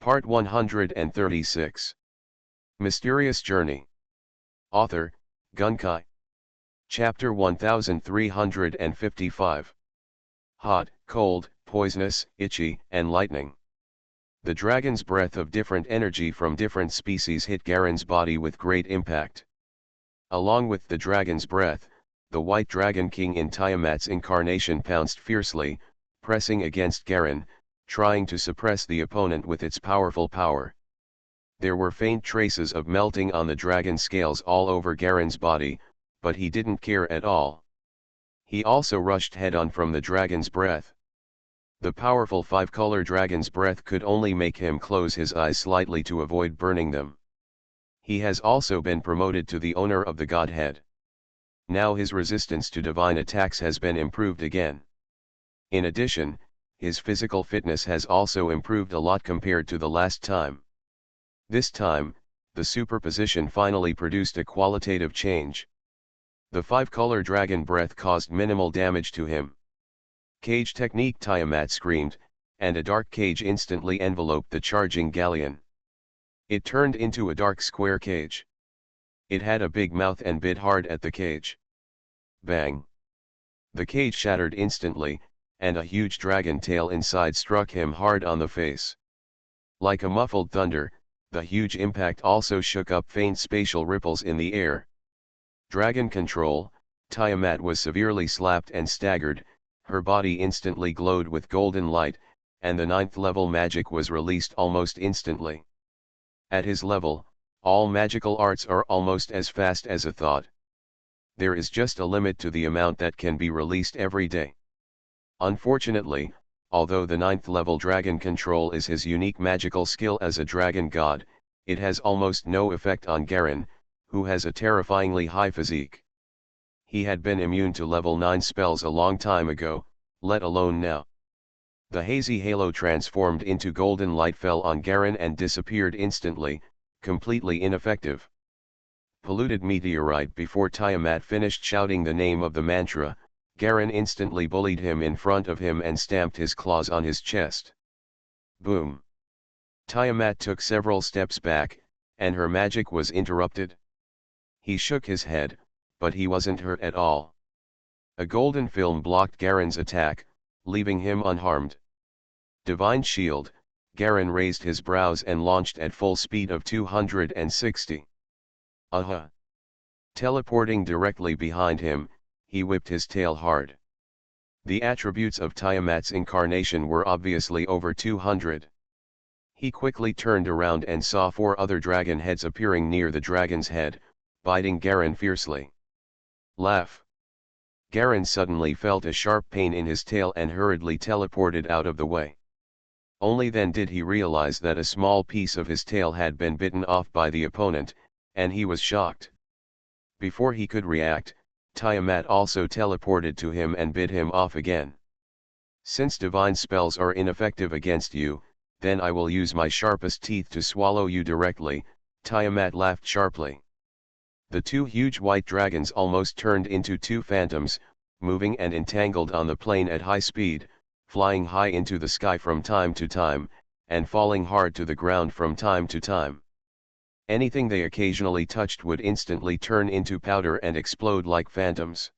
Part 136. Mysterious Journey. Author, Gunkai. Chapter 1355. Hot, cold, poisonous, itchy, and lightning. The dragon's breath of different energy from different species hit Garen's body with great impact. Along with the dragon's breath, the white dragon king in Tiamat's incarnation pounced fiercely, pressing against Garen, trying to suppress the opponent with its powerful power. There were faint traces of melting on the dragon scales all over Garen's body, but he didn't care at all. He also rushed head-on from the dragon's breath. The powerful five-color dragon's breath could only make him close his eyes slightly to avoid burning them. He has also been promoted to the owner of the Godhead. Now his resistance to divine attacks has been improved again. In addition, his physical fitness has also improved a lot compared to the last time. This time, the superposition finally produced a qualitative change. The five-color dragon breath caused minimal damage to him. Cage technique, Tiamat screamed, and a dark cage instantly enveloped the charging galleon. It turned into a dark square cage. It had a big mouth and bit hard at the cage. Bang! The cage shattered instantly, and a huge dragon tail inside struck him hard on the face. Like a muffled thunder, the huge impact also shook up faint spatial ripples in the air. Dragon control, Tiamat was severely slapped and staggered, her body instantly glowed with golden light, and the 9th level magic was released almost instantly. At his level, all magical arts are almost as fast as a thought. There is just a limit to the amount that can be released every day. Unfortunately, although the 9th level dragon control is his unique magical skill as a dragon god, it has almost no effect on Garen, who has a terrifyingly high physique. He had been immune to level 9 spells a long time ago, let alone now. The hazy halo transformed into golden light fell on Garen and disappeared instantly, completely ineffective. Polluted meteorite. Before Tiamat finished shouting the name of the mantra, Garen instantly bullied him in front of him and stamped his claws on his chest. Boom! Tiamat took several steps back, and her magic was interrupted. He shook his head, but he wasn't hurt at all. A golden film blocked Garen's attack, leaving him unharmed. Divine Shield, Garen raised his brows and launched at full speed of 260. Aha! Teleporting directly behind him, he whipped his tail hard. The attributes of Tiamat's incarnation were obviously over 200. He quickly turned around and saw 4 other dragon heads appearing near the dragon's head, biting Garen fiercely. Laugh! Garen suddenly felt a sharp pain in his tail and hurriedly teleported out of the way. Only then did he realize that a small piece of his tail had been bitten off by the opponent, and he was shocked. Before he could react, Tiamat also teleported to him and bit him off again. Since divine spells are ineffective against you, then I will use my sharpest teeth to swallow you directly, Tiamat laughed sharply. The 2 huge white dragons almost turned into 2 phantoms, moving and entangled on the plane at high speed, flying high into the sky from time to time, and falling hard to the ground from time to time. Anything they occasionally touched would instantly turn into powder and explode like phantoms.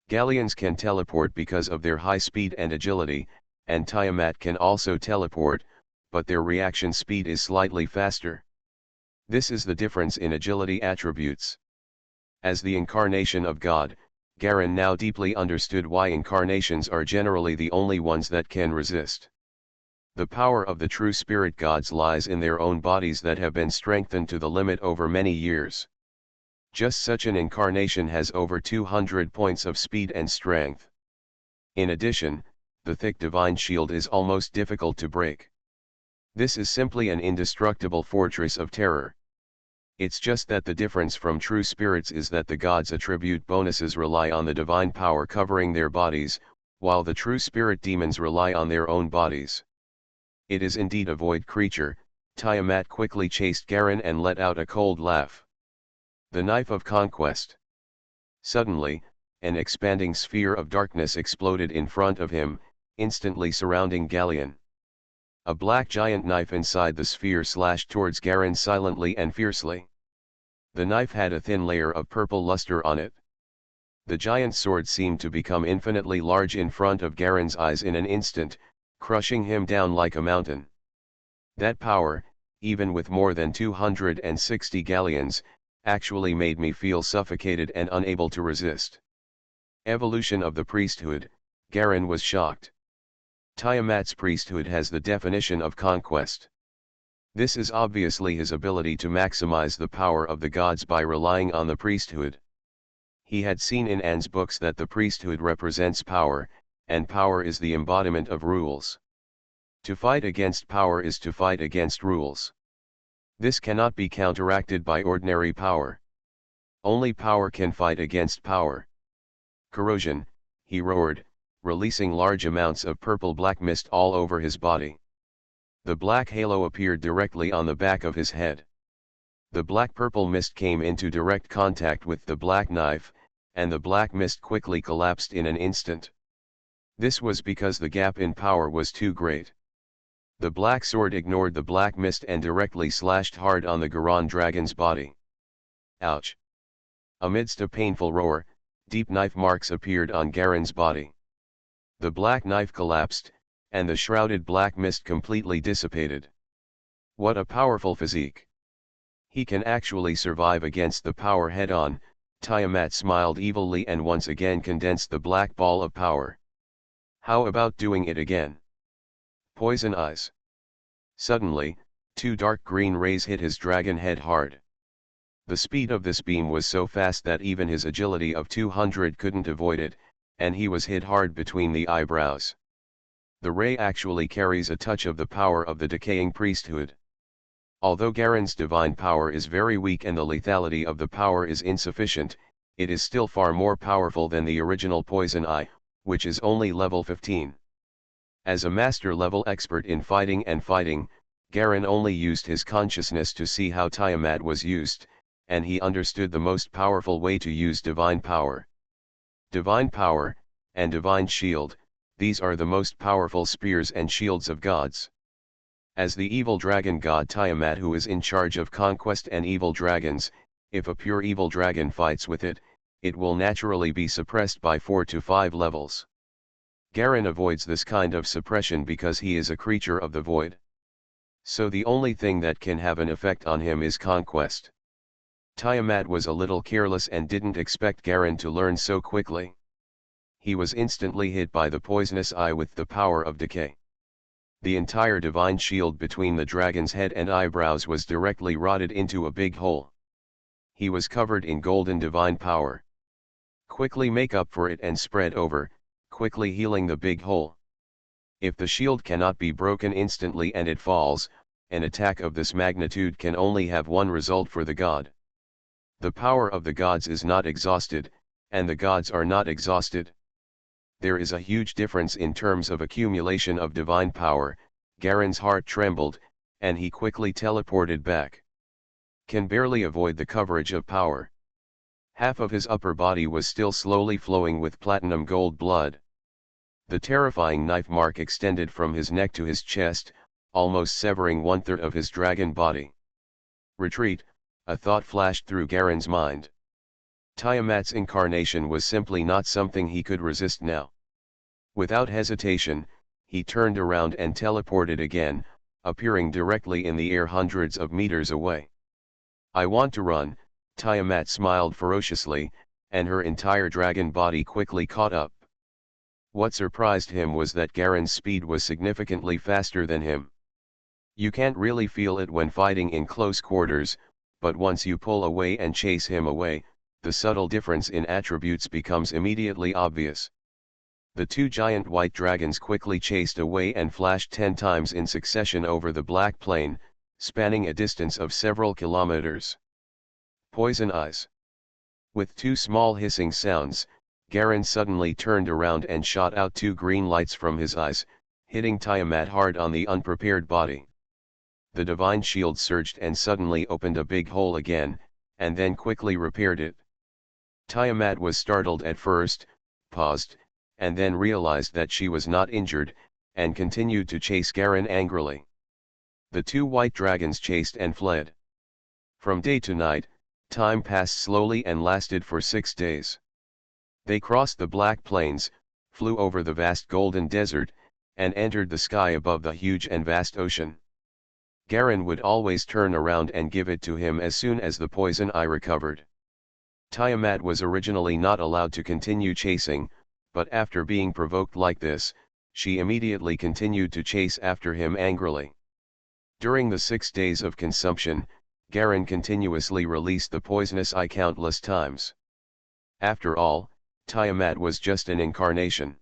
Galleons can teleport because of their high speed and agility, and Tiamat can also teleport, but their reaction speed is slightly faster. This is the difference in agility attributes. As the incarnation of God, Garen now deeply understood why incarnations are generally the only ones that can resist. The power of the true spirit gods lies in their own bodies that have been strengthened to the limit over many years. Just such an incarnation has over 200 points of speed and strength. In addition, the thick divine shield is almost difficult to break. This is simply an indestructible fortress of terror. It's just that the difference from true spirits is that the gods' attribute bonuses rely on the divine power covering their bodies, while the true spirit demons rely on their own bodies. It is indeed a void creature. Tiamat quickly chased Garen and let out a cold laugh. The knife of conquest. Suddenly, an expanding sphere of darkness exploded in front of him, instantly surrounding Galleon. A black giant knife inside the sphere slashed towards Garen silently and fiercely. The knife had a thin layer of purple luster on it. The giant sword seemed to become infinitely large in front of Garen's eyes in an instant, crushing him down like a mountain. That power, even with more than 260 galleons, actually made me feel suffocated and unable to resist. Evolution of the priesthood, Garen was shocked. Tiamat's priesthood has the definition of conquest. This is obviously his ability to maximize the power of the gods by relying on the priesthood. He had seen in Anne's books that the priesthood represents power, and power is the embodiment of rules. To fight against power is to fight against rules. This cannot be counteracted by ordinary power. Only power can fight against power. Corrosion, he roared, releasing large amounts of purple-black mist all over his body. The black halo appeared directly on the back of his head. The black-purple mist came into direct contact with the black knife, and the black mist quickly collapsed in an instant. This was because the gap in power was too great. The black sword ignored the black mist and directly slashed hard on the Garan dragon's body. Ouch! Amidst a painful roar, deep knife marks appeared on Garen's body. The black knife collapsed, and the shrouded black mist completely dissipated. What a powerful physique! He can actually survive against the power head-on. Tiamat smiled evilly and once again condensed the black ball of power. How about doing it again? Poison eyes. Suddenly, two dark green rays hit his dragon head hard. The speed of this beam was so fast that even his agility of 200 couldn't avoid it, and he was hit hard between the eyebrows. The ray actually carries a touch of the power of the decaying priesthood. Although Garen's divine power is very weak and the lethality of the power is insufficient, it is still far more powerful than the original Poison Eye, which is only level 15. As a master-level expert in fighting and fighting, Garen only used his consciousness to see how Tiamat was used, and he understood the most powerful way to use divine power. Divine power, and divine shield, these are the most powerful spears and shields of gods. As the evil dragon god Tiamat, who is in charge of conquest and evil dragons, if a pure evil dragon fights with it, it will naturally be suppressed by 4 to 5 levels. Garen avoids this kind of suppression because he is a creature of the void. So the only thing that can have an effect on him is conquest. Tiamat was a little careless and didn't expect Garen to learn so quickly. He was instantly hit by the poisonous eye with the power of decay. The entire divine shield between the dragon's head and eyebrows was directly rotted into a big hole. He was covered in golden divine power. Quickly make up for it and spread over, quickly healing the big hole. If the shield cannot be broken instantly and it falls, an attack of this magnitude can only have one result for the god. The power of the gods is not exhausted, and the gods are not exhausted. There is a huge difference in terms of accumulation of divine power. Garen's heart trembled, and he quickly teleported back. Can barely avoid the coverage of power. Half of his upper body was still slowly flowing with platinum gold blood. The terrifying knife mark extended from his neck to his chest, almost severing 1/3 of his dragon body. Retreat, a thought flashed through Garen's mind. Tiamat's incarnation was simply not something he could resist now. Without hesitation, he turned around and teleported again, appearing directly in the air hundreds of meters away. I want to run, Tiamat smiled ferociously, and her entire dragon body quickly caught up. What surprised him was that Garen's speed was significantly faster than him. You can't really feel it when fighting in close quarters, but once you pull away and chase him away, the subtle difference in attributes becomes immediately obvious. The two giant white dragons quickly chased away and flashed 10 times in succession over the black plain, spanning a distance of several kilometers. Poison eyes. With 2 small hissing sounds, Garen suddenly turned around and shot out 2 green lights from his eyes, hitting Tiamat hard on the unprepared body. The divine shield surged and suddenly opened a big hole again, and then quickly repaired it. Tiamat was startled at first, paused, and then realized that she was not injured, and continued to chase Garen angrily. The two white dragons chased and fled. From day to night, time passed slowly and lasted for 6 days. They crossed the Black Plains, flew over the vast golden desert, and entered the sky above the huge and vast ocean. Garen would always turn around and give it to him as soon as the poison eye recovered. Tiamat was originally not allowed to continue chasing, but after being provoked like this, she immediately continued to chase after him angrily. During the 6 days of consumption, Garen continuously released the poisonous eye countless times. After all, Tiamat was just an incarnation.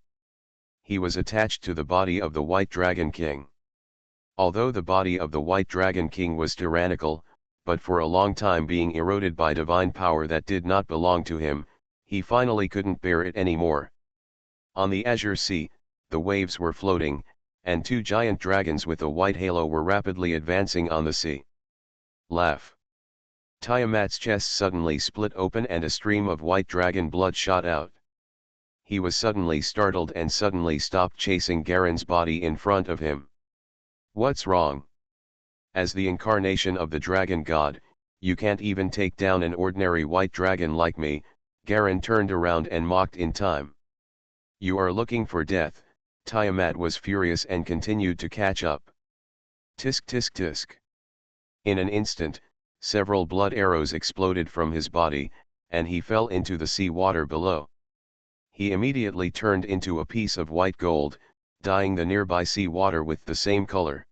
He was attached to the body of the White Dragon King. Although the body of the White Dragon King was tyrannical, but for a long time being eroded by divine power that did not belong to him, he finally couldn't bear it anymore. On the azure sea, the waves were floating, and two giant dragons with a white halo were rapidly advancing on the sea. Laugh. Tiamat's chest suddenly split open and a stream of white dragon blood shot out. He was suddenly startled and suddenly stopped chasing Garen's body in front of him. What's wrong? As the incarnation of the dragon god, you can't even take down an ordinary white dragon like me, Garen turned around and mocked in time. You are looking for death. Tiamat was furious and continued to catch up. Tisk tisk tisk. In an instant, several blood arrows exploded from his body, and he fell into the sea water below. He immediately turned into a piece of white gold, dyeing the nearby sea water with the same color.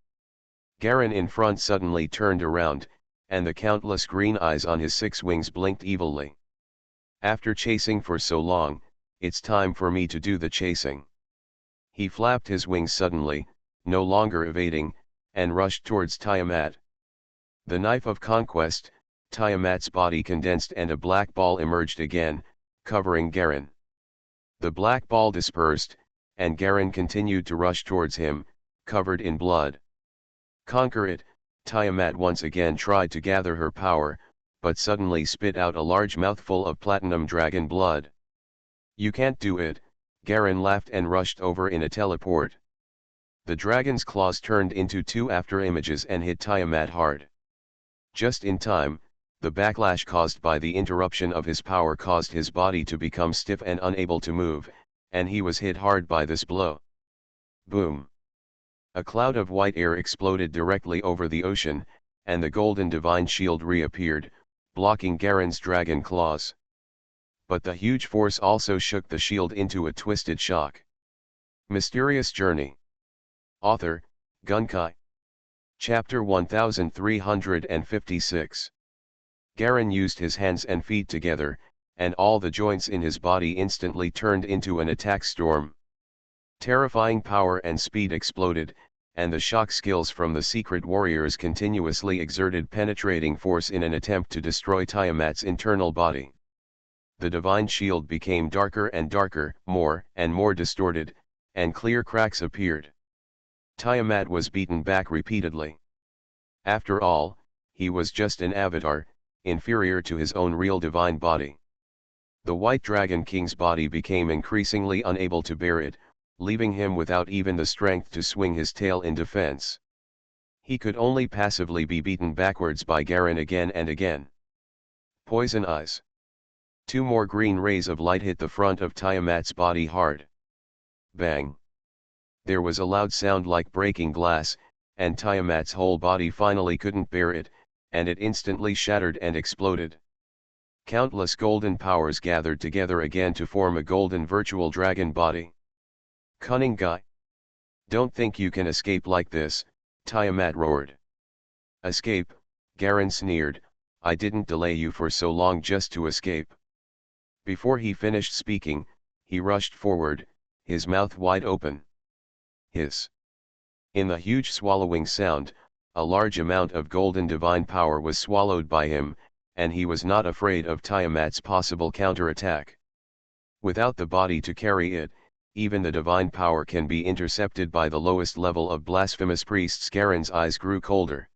Garen in front suddenly turned around, and the countless green eyes on his 6 wings blinked evilly. After chasing for so long, it's time for me to do the chasing. He flapped his wings suddenly, no longer evading, and rushed towards Tiamat. The knife of conquest, Tiamat's body condensed and a black ball emerged again, covering Garen. The black ball dispersed, and Garen continued to rush towards him, covered in blood. Conquer it, Tiamat once again tried to gather her power, but suddenly spit out a large mouthful of platinum dragon blood. You can't do it, Garen laughed and rushed over in a teleport. The dragon's claws turned into 2 after-images and hit Tiamat hard. Just in time, the backlash caused by the interruption of his power caused his body to become stiff and unable to move, and he was hit hard by this blow. Boom! A cloud of white air exploded directly over the ocean, and the golden divine shield reappeared, blocking Garen's dragon claws. But the huge force also shook the shield into a twisted shock. Mysterious Journey. Author, Gunkai. Chapter 1356. Garen used his hands and feet together, and all the joints in his body instantly turned into an attack storm. Terrifying power and speed exploded, and the shock skills from the secret warriors continuously exerted penetrating force in an attempt to destroy Tiamat's internal body. The divine shield became darker and darker, more and more distorted, and clear cracks appeared. Tiamat was beaten back repeatedly. After all, he was just an avatar, inferior to his own real divine body. The White Dragon King's body became increasingly unable to bear it, leaving him without even the strength to swing his tail in defense. He could only passively be beaten backwards by Garen again and again. Poison eyes. 2 more green rays of light hit the front of Tiamat's body hard. Bang! There was a loud sound like breaking glass, and Tiamat's whole body finally couldn't bear it, and it instantly shattered and exploded. Countless golden powers gathered together again to form a golden virtual dragon body. Cunning guy! Don't think you can escape like this, Tiamat roared. Escape, Garen sneered, I didn't delay you for so long just to escape. Before he finished speaking, he rushed forward, his mouth wide open. Hiss. In the huge swallowing sound, a large amount of golden divine power was swallowed by him, and he was not afraid of Tiamat's possible counterattack. Without the body to carry it, even the divine power can be intercepted by the lowest level of blasphemous priests. Garen's eyes grew colder.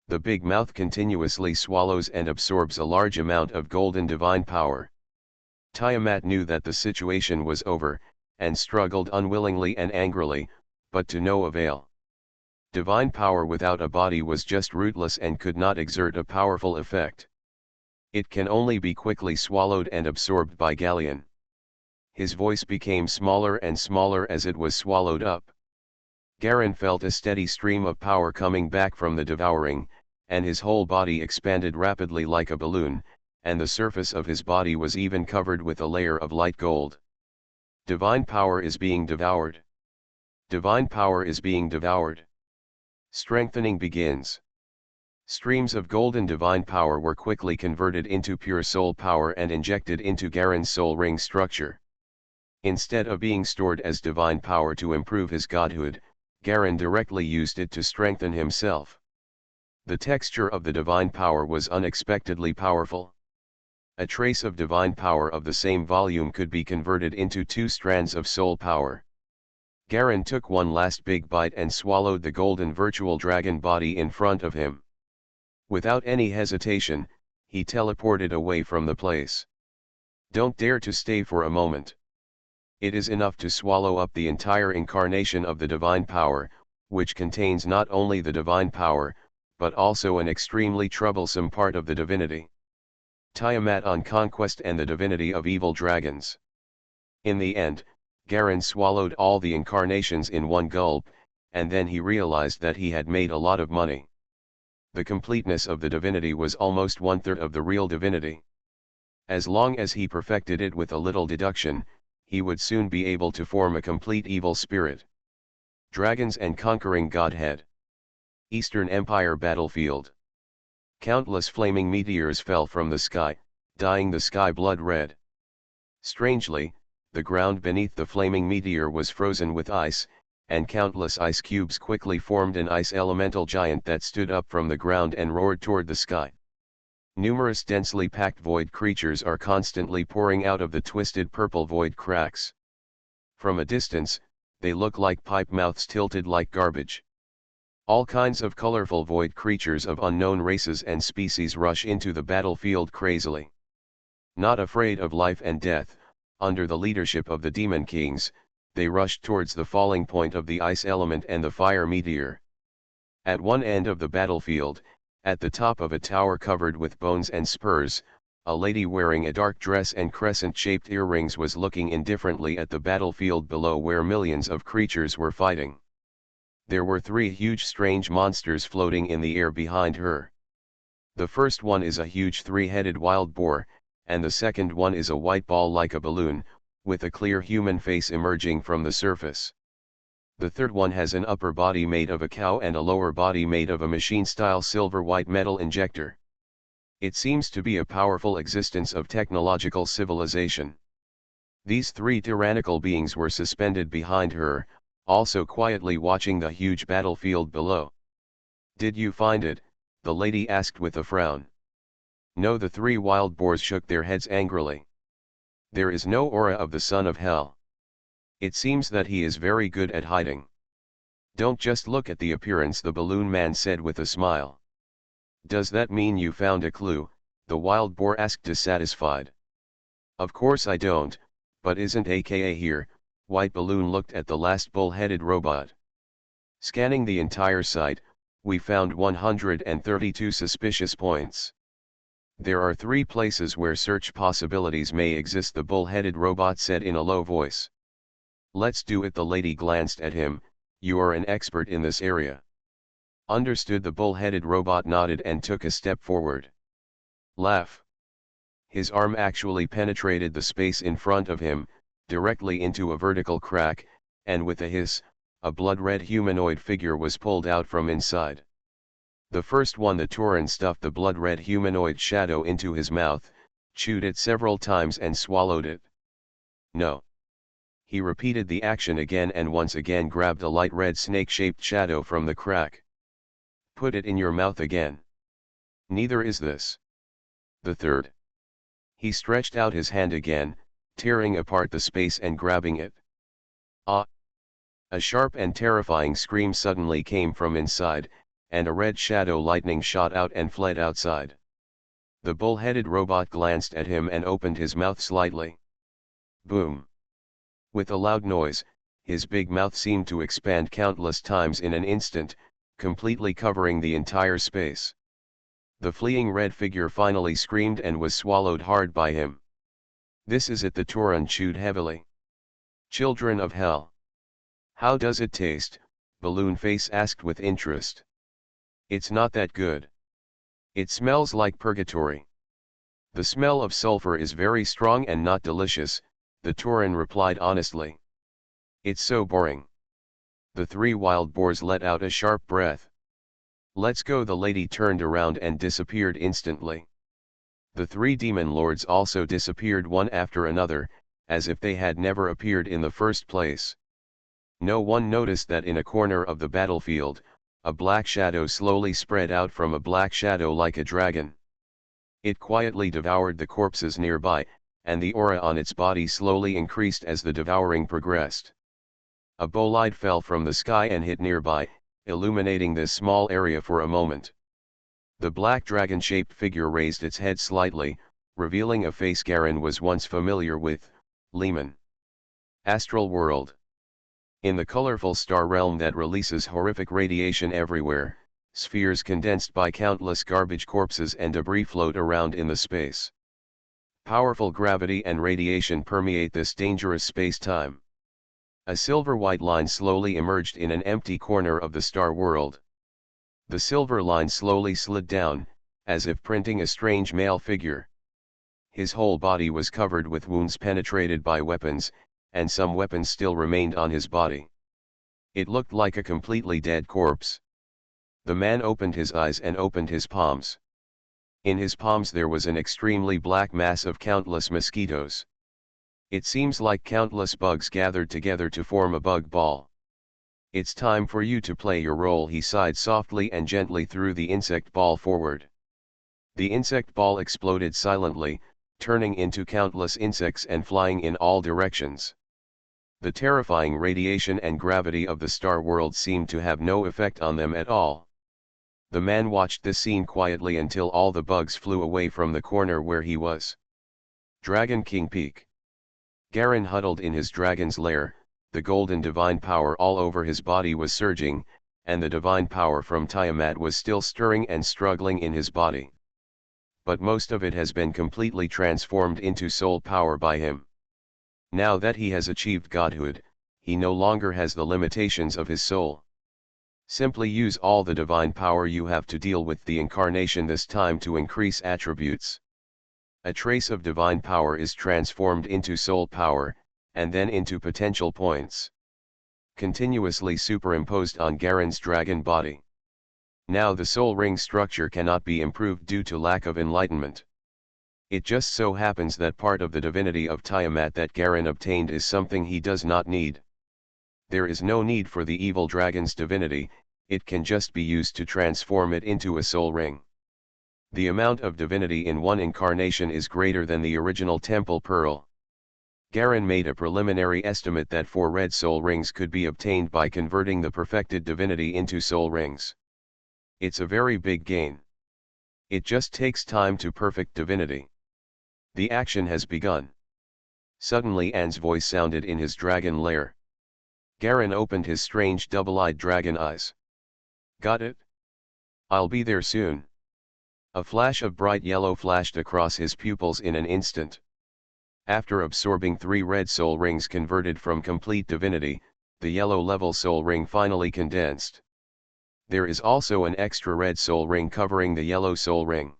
The big mouth continuously swallows and absorbs a large amount of golden divine power. Tiamat knew that the situation was over, and struggled unwillingly and angrily, but to no avail. Divine power without a body was just rootless and could not exert a powerful effect. It can only be quickly swallowed and absorbed by Galleon. His voice became smaller and smaller as it was swallowed up. Garin felt a steady stream of power coming back from the devouring, and his whole body expanded rapidly like a balloon, and the surface of his body was even covered with a layer of light gold. Divine power is being devoured. Divine power is being devoured. Strengthening begins. Streams of golden divine power were quickly converted into pure soul power and injected into Garen's soul ring structure. Instead of being stored as divine power to improve his godhood, Garen directly used it to strengthen himself. The texture of the divine power was unexpectedly powerful. A trace of divine power of the same volume could be converted into 2 strands of soul power. Garen took one last big bite and swallowed the golden virtual dragon body in front of him. Without any hesitation, he teleported away from the place. Don't dare to stay for a moment. It is enough to swallow up the entire incarnation of the divine power, which contains not only the divine power, but also an extremely troublesome part of the divinity. Tiamat on conquest and the divinity of evil dragons. In the end, Garen swallowed all the incarnations in one gulp, and then he realized that he had made a lot of money. The completeness of the divinity was almost 1/3 of the real divinity. As long as he perfected it with a little deduction, he would soon be able to form a complete evil spirit. Dragons and conquering Godhead. Eastern Empire battlefield. Countless flaming meteors fell from the sky, dyeing the sky blood red. Strangely, the ground beneath the flaming meteor was frozen with ice, and countless ice cubes quickly formed an ice elemental giant that stood up from the ground and roared toward the sky. Numerous densely packed void creatures are constantly pouring out of the twisted purple void cracks. From a distance, they look like pipe mouths tilted like garbage. All kinds of colorful void creatures of unknown races and species rush into the battlefield crazily. Not afraid of life and death, under the leadership of the demon kings, they rushed towards the falling point of the ice element and the fire meteor. At one end of the battlefield, at the top of a tower covered with bones and spurs, a lady wearing a dark dress and crescent-shaped earrings was looking indifferently at the battlefield below where millions of creatures were fighting. There were 3 huge strange monsters floating in the air behind her. The first one is a huge 3-headed wild boar, and the second one is a white ball like a balloon, with a clear human face emerging from the surface. The third one has an upper body made of a cow and a lower body made of a machine-style silver-white metal injector. It seems to be a powerful existence of technological civilization. These 3 tyrannical beings were suspended behind her, also quietly watching the huge battlefield below. "Did you find it?" the lady asked with a frown. No, the 3 wild boars shook their heads angrily. "There is no aura of the son of hell. It seems that he is very good at hiding." "Don't just look at the appearance," the balloon man said with a smile. "Does that mean you found a clue?" the wild boar asked dissatisfied. "Of course I don't, but isn't AKA here?" White Balloon looked at the last bull-headed robot. "Scanning the entire site, we found 132 suspicious points. There are 3 places where search possibilities may exist," the bull-headed robot said in a low voice. "Let's do it." The lady glanced at him. "You are an expert in this area." "Understood." The bull-headed robot nodded and took a step forward. Laugh. His arm actually penetrated the space in front of him, directly into a vertical crack, and with a hiss, a blood-red humanoid figure was pulled out from inside. The first one, the Tauren, stuffed the blood-red humanoid shadow into his mouth, chewed it several times and swallowed it. "No." He repeated the action again and once again grabbed a light red snake-shaped shadow from the crack. "Put it in your mouth again." "Neither is this." "The third." He stretched out his hand again, tearing apart the space and grabbing it. "Ah!" A sharp and terrifying scream suddenly came from inside, and a red shadow lightning shot out and fled outside. The bull-headed robot glanced at him and opened his mouth slightly. Boom! With a loud noise, His big mouth seemed to expand countless times in an instant, completely covering the entire space. The fleeing red figure finally screamed and was swallowed hard by him. "This is it," the Tauren chewed heavily. "Children of hell. How does it taste?" Balloon Face asked with interest. "It's not that good. It smells like purgatory. The smell of sulfur is very strong and not delicious," the Tauren replied honestly. "It's so boring." The three wild boars let out a sharp breath. "Let's go." The lady turned around and disappeared instantly. The three demon lords also disappeared one after another, as if they had never appeared in the first place. No one noticed that in a corner of the battlefield, a black shadow slowly spread out from a black shadow like a dragon. It quietly devoured the corpses nearby, and the aura on its body slowly increased as the devouring progressed. A bolide fell from the sky and hit nearby, illuminating this small area for a moment. The black dragon-shaped figure raised its head slightly, revealing a face Garen was once familiar with: Lehman. Astral world. In the colorful star realm that releases horrific radiation everywhere, spheres condensed by countless garbage corpses and debris float around in the space. Powerful gravity and radiation permeate this dangerous space-time. A silver-white line slowly emerged in an empty corner of the star world. The silver line slowly slid down, as if printing a strange male figure. His whole body was covered with wounds penetrated by weapons, and some weapons still remained on his body. It looked like a completely dead corpse. The man opened his eyes and opened his palms. In his palms there was an extremely black mass of countless mosquitoes. It seems like countless bugs gathered together to form a bug ball. "It's time for you to play your role," he sighed softly and gently threw the insect ball forward. The insect ball exploded silently, turning into countless insects and flying in all directions. The terrifying radiation and gravity of the star world seemed to have no effect on them at all. The man watched this scene quietly until all the bugs flew away from the corner where he was. Dragon King Peak. Garen huddled in his dragon's lair. The golden divine power all over his body was surging, and the divine power from Tiamat was still stirring and struggling in his body. But most of it has been completely transformed into soul power by him. Now that he has achieved godhood, he no longer has the limitations of his soul. Simply use all the divine power you have to deal with the incarnation this time to increase attributes. A trace of divine power is transformed into soul power, and then into potential points. Continuously superimposed on Garen's dragon body. Now the soul ring structure cannot be improved due to lack of enlightenment. It just so happens that part of the divinity of Tiamat that Garen obtained is something he does not need. There is no need for the evil dragon's divinity, it can just be used to transform it into a soul ring. The amount of divinity in one incarnation is greater than the original temple pearl. Garen made a preliminary estimate that 4 red soul rings could be obtained by converting the perfected divinity into soul rings. It's a very big gain. It just takes time to perfect divinity. The action has begun. Suddenly Anne's voice sounded in his dragon lair. Garen opened his strange double-eyed dragon eyes. "Got it? I'll be there soon." A flash of bright yellow flashed across his pupils in an instant. After absorbing 3 red soul rings converted from complete divinity, the yellow-level soul ring finally condensed. There is also an extra red soul ring covering the yellow soul ring.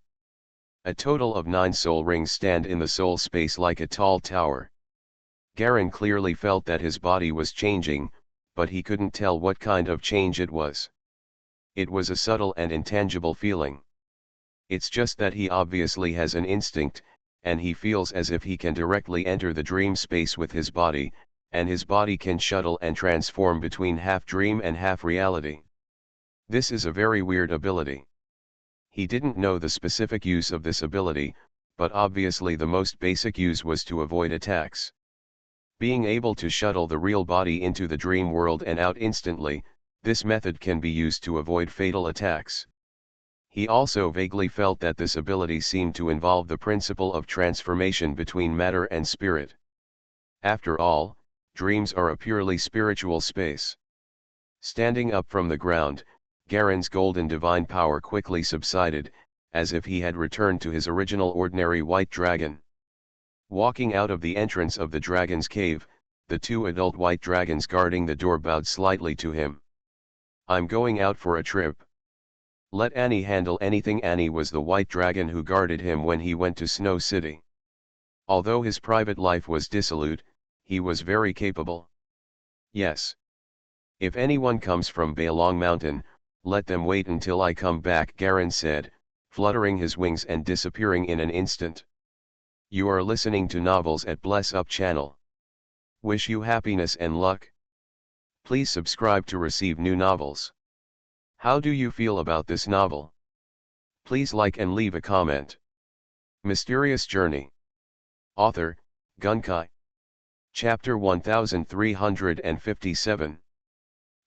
A total of 9 soul rings stand in the soul space like a tall tower. Garen clearly felt that his body was changing, but he couldn't tell what kind of change it was. It was a subtle and intangible feeling. It's just that he obviously has an instinct, and he feels as if he can directly enter the dream space with his body, and his body can shuttle and transform between half dream and half reality. This is a very weird ability. He didn't know the specific use of this ability, but obviously the most basic use was to avoid attacks. Being able to shuttle the real body into the dream world and out instantly, this method can be used to avoid fatal attacks. He also vaguely felt that this ability seemed to involve the principle of transformation between matter and spirit. After all, dreams are a purely spiritual space. Standing up from the ground, Garen's golden divine power quickly subsided, as if he had returned to his original ordinary white dragon. Walking out of the entrance of the dragon's cave, the two adult white dragons guarding the door bowed slightly to him. "I'm going out for a trip. Let Annie handle anything." Annie was the white dragon who guarded him when he went to Snow City. Although his private life was dissolute, he was very capable. "Yes. If anyone comes from Bailong Mountain, let them wait until I come back," Garen said, fluttering his wings and disappearing in an instant. You are listening to Novels at Bless Up channel. Wish you happiness and luck. Please subscribe to receive new novels. How do you feel about this novel? Please like and leave a comment. Mysterious Journey. Author, Gunkai. Chapter 1357.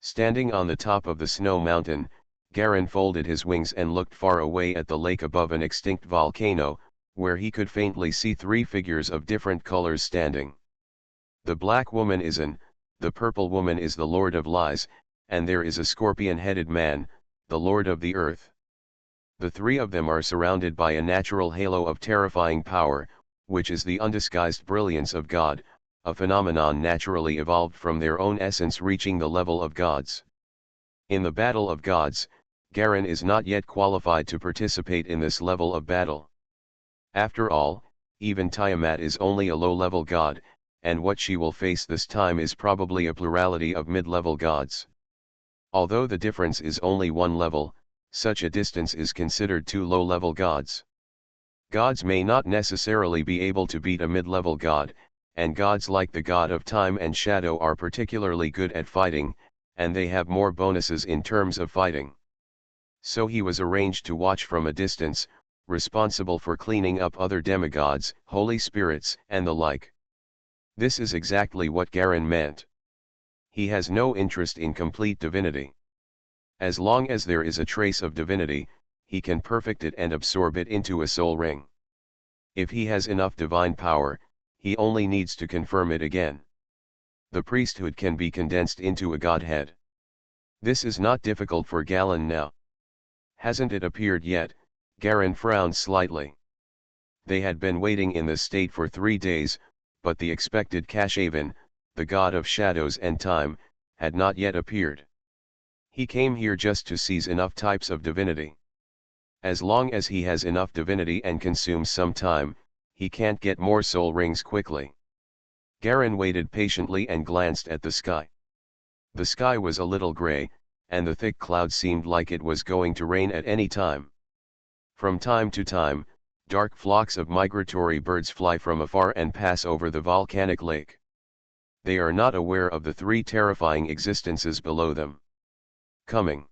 Standing on the top of the snow mountain, Garen folded his wings and looked far away at the lake above an extinct volcano, where he could faintly see three figures of different colors standing. The black woman is An, the purple woman is the Lord of Lies, and there is a scorpion-headed man, the Lord of the Earth. The three of them are surrounded by a natural halo of terrifying power, which is the undisguised brilliance of God, a phenomenon naturally evolved from their own essence reaching the level of gods. In the battle of gods, Garen is not yet qualified to participate in this level of battle. After all, even Tiamat is only a low-level god, and what she will face this time is probably a plurality of mid-level gods. Although the difference is only one level, such a distance is considered two low-level gods. Gods may not necessarily be able to beat a mid-level god, and gods like the god of time and shadow are particularly good at fighting, and they have more bonuses in terms of fighting. So he was arranged to watch from a distance, responsible for cleaning up other demigods, holy spirits, and the like. This is exactly what Garen meant. He has no interest in complete divinity. As long as there is a trace of divinity, he can perfect it and absorb it into a soul ring. If he has enough divine power, he only needs to confirm it again. The priesthood can be condensed into a godhead. This is not difficult for Galen now. Hasn't it appeared yet? Garen frowned slightly. They had been waiting in this state for 3 days, but the expected Kashavan, the god of shadows and time, had not yet appeared. He came here just to seize enough types of divinity. As long as he has enough divinity and consumes some time, he can't get more soul rings quickly. Garen waited patiently and glanced at the sky. The sky was a little gray, and the thick cloud seemed like it was going to rain at any time. From time to time, dark flocks of migratory birds fly from afar and pass over the volcanic lake. They are not aware of the three terrifying existences below them. Coming.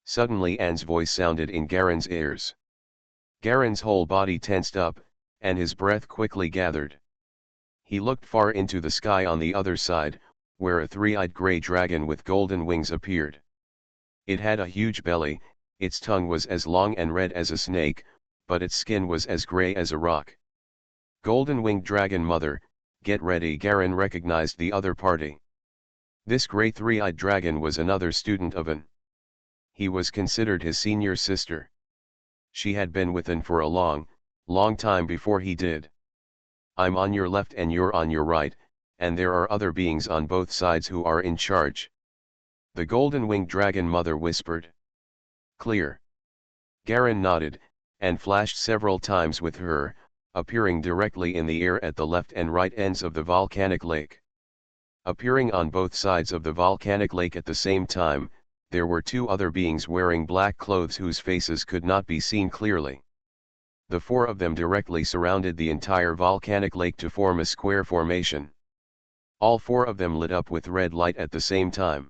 Suddenly Anne's voice sounded in Garen's ears. Garen's whole body tensed up, and his breath quickly gathered. He looked far into the sky on the other side, where a three-eyed grey dragon with golden wings appeared. It had a huge belly, its tongue was as long and red as a snake, but its skin was as grey as a rock. Golden-winged dragon mother, get ready. Garen recognized the other party. This grey three-eyed dragon was another student of An. He was considered his senior sister. She had been with An for a long time before he did. I'm on your left and you're on your right, and there are other beings on both sides who are in charge. The golden-winged dragon mother whispered. Clear. Garen nodded, and flashed several times with her, appearing directly in the air at the left and right ends of the volcanic lake. Appearing on both sides of the volcanic lake at the same time, there were two other beings wearing black clothes whose faces could not be seen clearly. The four of them directly surrounded the entire volcanic lake to form a square formation. All four of them lit up with red light at the same time.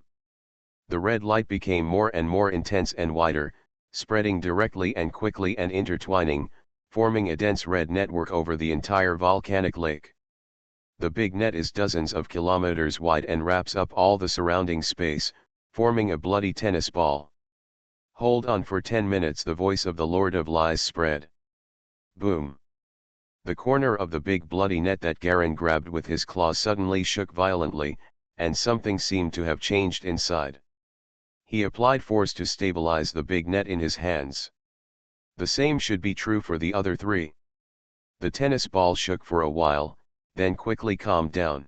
The red light became more and more intense and wider, spreading directly and quickly and intertwining, forming a dense red network over the entire volcanic lake. The big net is dozens of kilometers wide and wraps up all the surrounding space, forming a bloody tennis ball. Hold on for 10 minutes. The voice of the Lord of Lies spread. Boom. The corner of the big bloody net that Garen grabbed with his claws suddenly shook violently, and something seemed to have changed inside. He applied force to stabilize the big net in his hands. The same should be true for the other three. The tennis ball shook for a while, then quickly calmed down.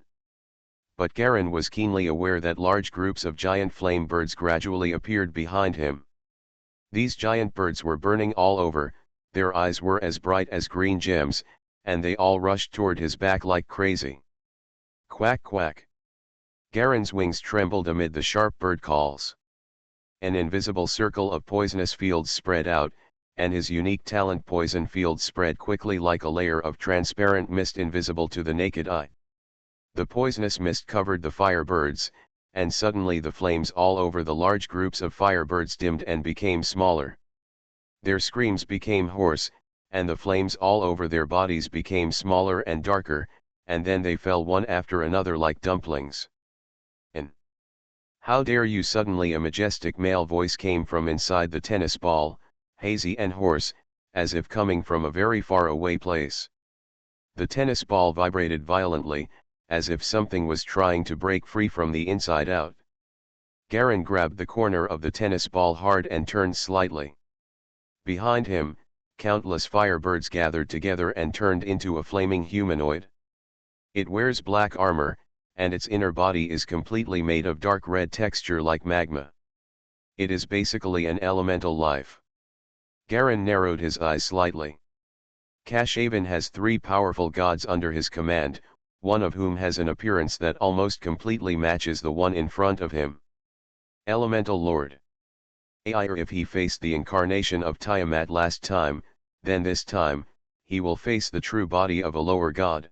But Garen was keenly aware that large groups of giant flame birds gradually appeared behind him. These giant birds were burning all over, their eyes were as bright as green gems, and they all rushed toward his back like crazy. Quack quack. Garen's wings trembled amid the sharp bird calls. An invisible circle of poisonous fields spread out, and his unique talent poison field spread quickly like a layer of transparent mist invisible to the naked eye. The poisonous mist covered the firebirds, and suddenly the flames all over the large groups of firebirds dimmed and became smaller. Their screams became hoarse, and the flames all over their bodies became smaller and darker, and then they fell one after another like dumplings. And how dare you suddenly, a majestic male voice came from inside the tennis ball, hazy and hoarse, as if coming from a very far away place. The tennis ball vibrated violently, as if something was trying to break free from the inside out. Garen grabbed the corner of the tennis ball hard and turned slightly. Behind him, countless firebirds gathered together and turned into a flaming humanoid. It wears black armor, and its inner body is completely made of dark red texture like magma. It is basically an elemental life. Garen narrowed his eyes slightly. Kashavan has three powerful gods under his command, one of whom has an appearance that almost completely matches the one in front of him. Elemental Lord. If he faced the incarnation of Tiamat last time, then this time, he will face the true body of a lower god.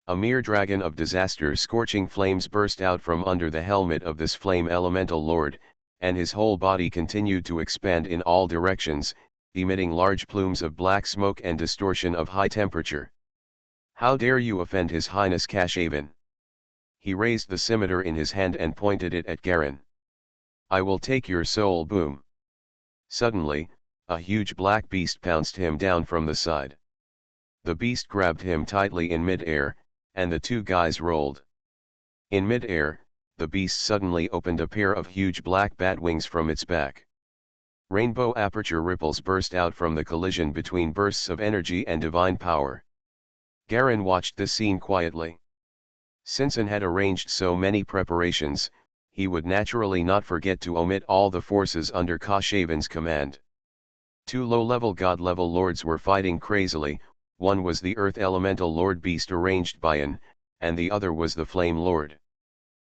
A mere dragon of disaster. Scorching flames burst out from under the helmet of this flame elemental lord, and his whole body continued to expand in all directions, emitting large plumes of black smoke and distortion of high temperature. How dare you offend His Highness Kashavan? He raised the scimitar in his hand and pointed it at Garen. I will take your soul. Boom. Suddenly, a huge black beast pounced him down from the side. The beast grabbed him tightly in mid-air, and the two guys rolled. In mid-air, the beast suddenly opened a pair of huge black bat wings from its back. Rainbow aperture ripples burst out from the collision between bursts of energy and divine power. Garen watched this scene quietly. Since had arranged so many preparations, he would naturally not forget to omit all the forces under Kashavan's command. Two low-level god-level lords were fighting crazily, one was the earth elemental lord beast arranged by An, and the other was the flame lord.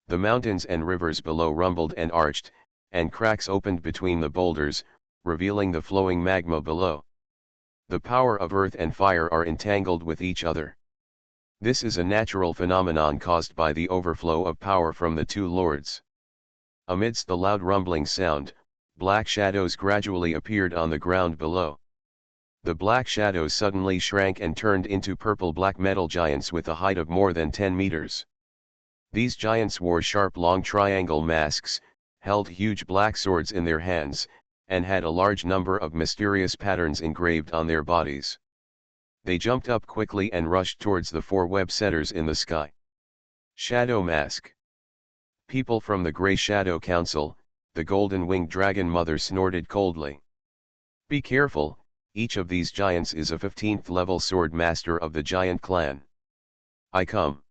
The mountains and rivers below rumbled and arched, and cracks opened between the boulders, revealing the flowing magma below. The power of earth and fire are entangled with each other. This is a natural phenomenon caused by the overflow of power from the two lords. Amidst the loud rumbling sound, black shadows gradually appeared on the ground below. The black shadows suddenly shrank and turned into purple-black metal giants with a height of more than 10 meters. These giants wore sharp long triangle masks, held huge black swords in their hands, and had a large number of mysterious patterns engraved on their bodies. They jumped up quickly and rushed towards the four web setters in the sky. Shadow Mask. People from the Grey Shadow Council, the golden-winged dragon mother snorted coldly. Be careful, each of these giants is a 15th level sword master of the giant clan. I come.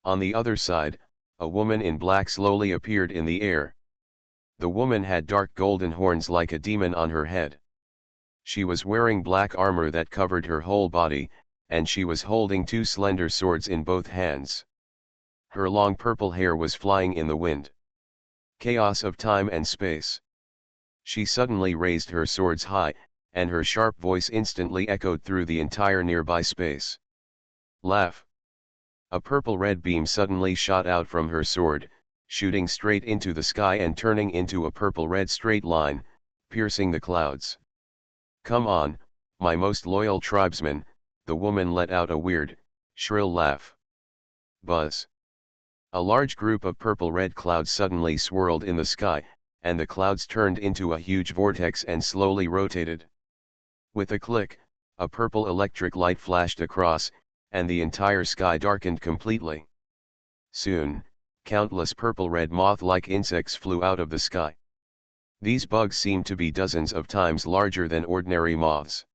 On the other side, a woman in black slowly appeared in the air. The woman had dark golden horns like a demon on her head. She was wearing black armor that covered her whole body, and she was holding two slender swords in both hands. Her long purple hair was flying in the wind. Chaos of time and space. She suddenly raised her swords high, and her sharp voice instantly echoed through the entire nearby space. Laugh. A purple-red beam suddenly shot out from her sword, shooting straight into the sky and turning into a purple-red straight line, piercing the clouds. Come on, my most loyal tribesmen, the woman let out a weird, shrill laugh. Buzz. A large group of purple-red clouds suddenly swirled in the sky, and the clouds turned into a huge vortex and slowly rotated. With a click, A purple electric light flashed across, and the entire sky darkened completely. Soon, countless purple-red moth-like insects flew out of the sky. These bugs seemed to be dozens of times larger than ordinary moths.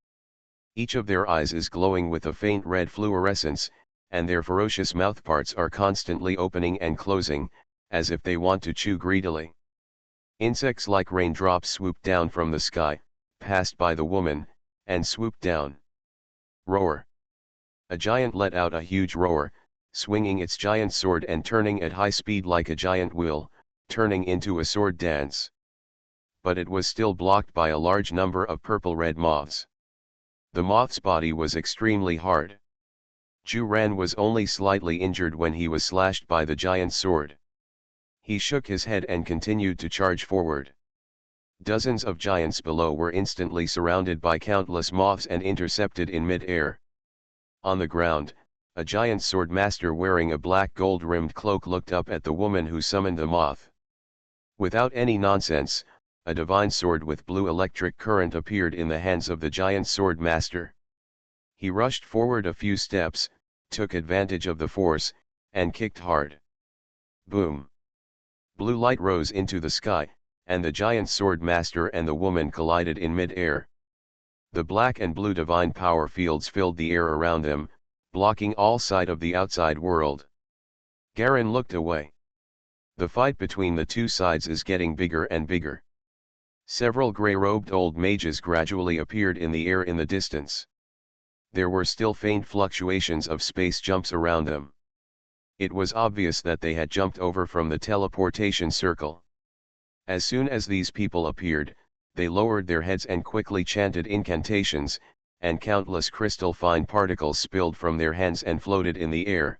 Each of their eyes is glowing with a faint red fluorescence, and their ferocious mouthparts are constantly opening and closing, as if they want to chew greedily. Insects like raindrops swooped down from the sky, passed by the woman, and swooped down. Roar! A giant let out a huge roar, swinging its giant sword and turning at high speed like a giant wheel, turning into a sword dance. But it was still blocked by a large number of purple-red moths. The moth's body was extremely hard. Juran was only slightly injured when he was slashed by the giant sword. He shook his head and continued to charge forward. Dozens of giants below were instantly surrounded by countless moths and intercepted in mid-air. On the ground, a giant sword master wearing a black gold-rimmed cloak looked up at the woman who summoned the moth. Without any nonsense, a divine sword with blue electric current appeared in the hands of the giant sword master. He rushed forward a few steps, took advantage of the force, and kicked hard. Boom! Blue light rose into the sky, and the giant sword master and the woman collided in mid-air. The black and blue divine power fields filled the air around them, blocking all sight of the outside world. Garen looked away. The fight between the two sides is getting bigger and bigger. Several grey-robed old mages gradually appeared in the air in the distance. There were still faint fluctuations of space jumps around them. It was obvious that they had jumped over from the teleportation circle. As soon as these people appeared, they lowered their heads and quickly chanted incantations, and countless crystal fine particles spilled from their hands and floated in the air.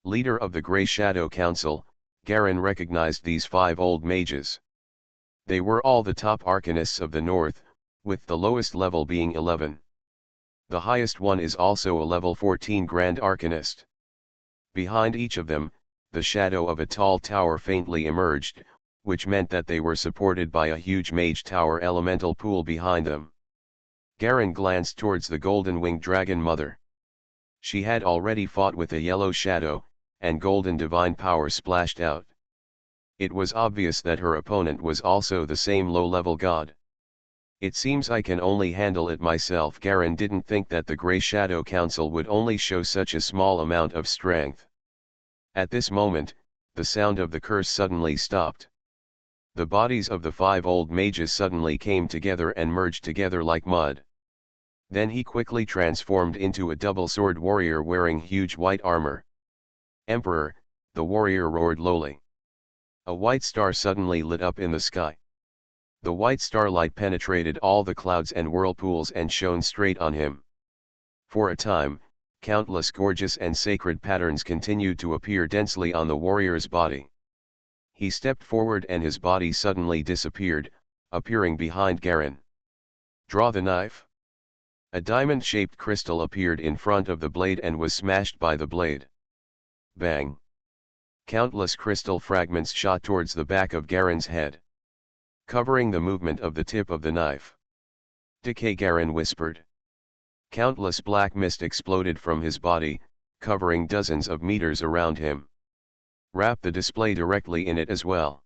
Leader of the Grey Shadow Council, Garen recognized these 5 old mages. They were all the top arcanists of the north, with the lowest level being 11. The highest one is also a level 14 Grand Arcanist. Behind each of them, the shadow of a tall tower faintly emerged, which meant that they were supported by a huge mage tower elemental pool behind them. Garen glanced towards the golden-winged dragon mother. She had already fought with a yellow shadow, and golden divine power splashed out. It was obvious that her opponent was also the same low-level god. It seems I can only handle it myself. Garen didn't think that the Grey Shadow Council would only show such a small amount of strength. At this moment, the sound of the curse suddenly stopped. The bodies of the 5 old mages suddenly came together and merged together like mud. Then he quickly transformed into a double-sword warrior wearing huge white armor. Emperor, the warrior roared lowly. A white star suddenly lit up in the sky. The white starlight penetrated all the clouds and whirlpools and shone straight on him. For a time, countless gorgeous and sacred patterns continued to appear densely on the warrior's body. He stepped forward and his body suddenly disappeared, appearing behind Garen. Draw the knife. A diamond-shaped crystal appeared in front of the blade and was smashed by the blade. Bang! Countless crystal fragments shot towards the back of Garen's head, covering the movement of the tip of the knife. Decay, Garen whispered. Countless black mist exploded from his body, covering dozens of meters around him. Wrap the display directly in it as well.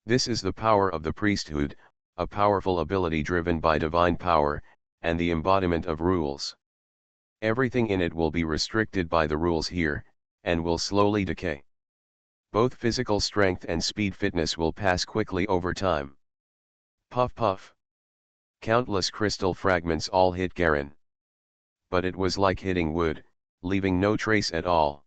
This is the power of the priesthood, a powerful ability driven by divine power, and the embodiment of rules. Everything in it will be restricted by the rules here, and will slowly decay. Both physical strength and speed fitness will pass quickly over time. Puff puff. Countless crystal fragments all hit Garen. But it was like hitting wood, leaving no trace at all.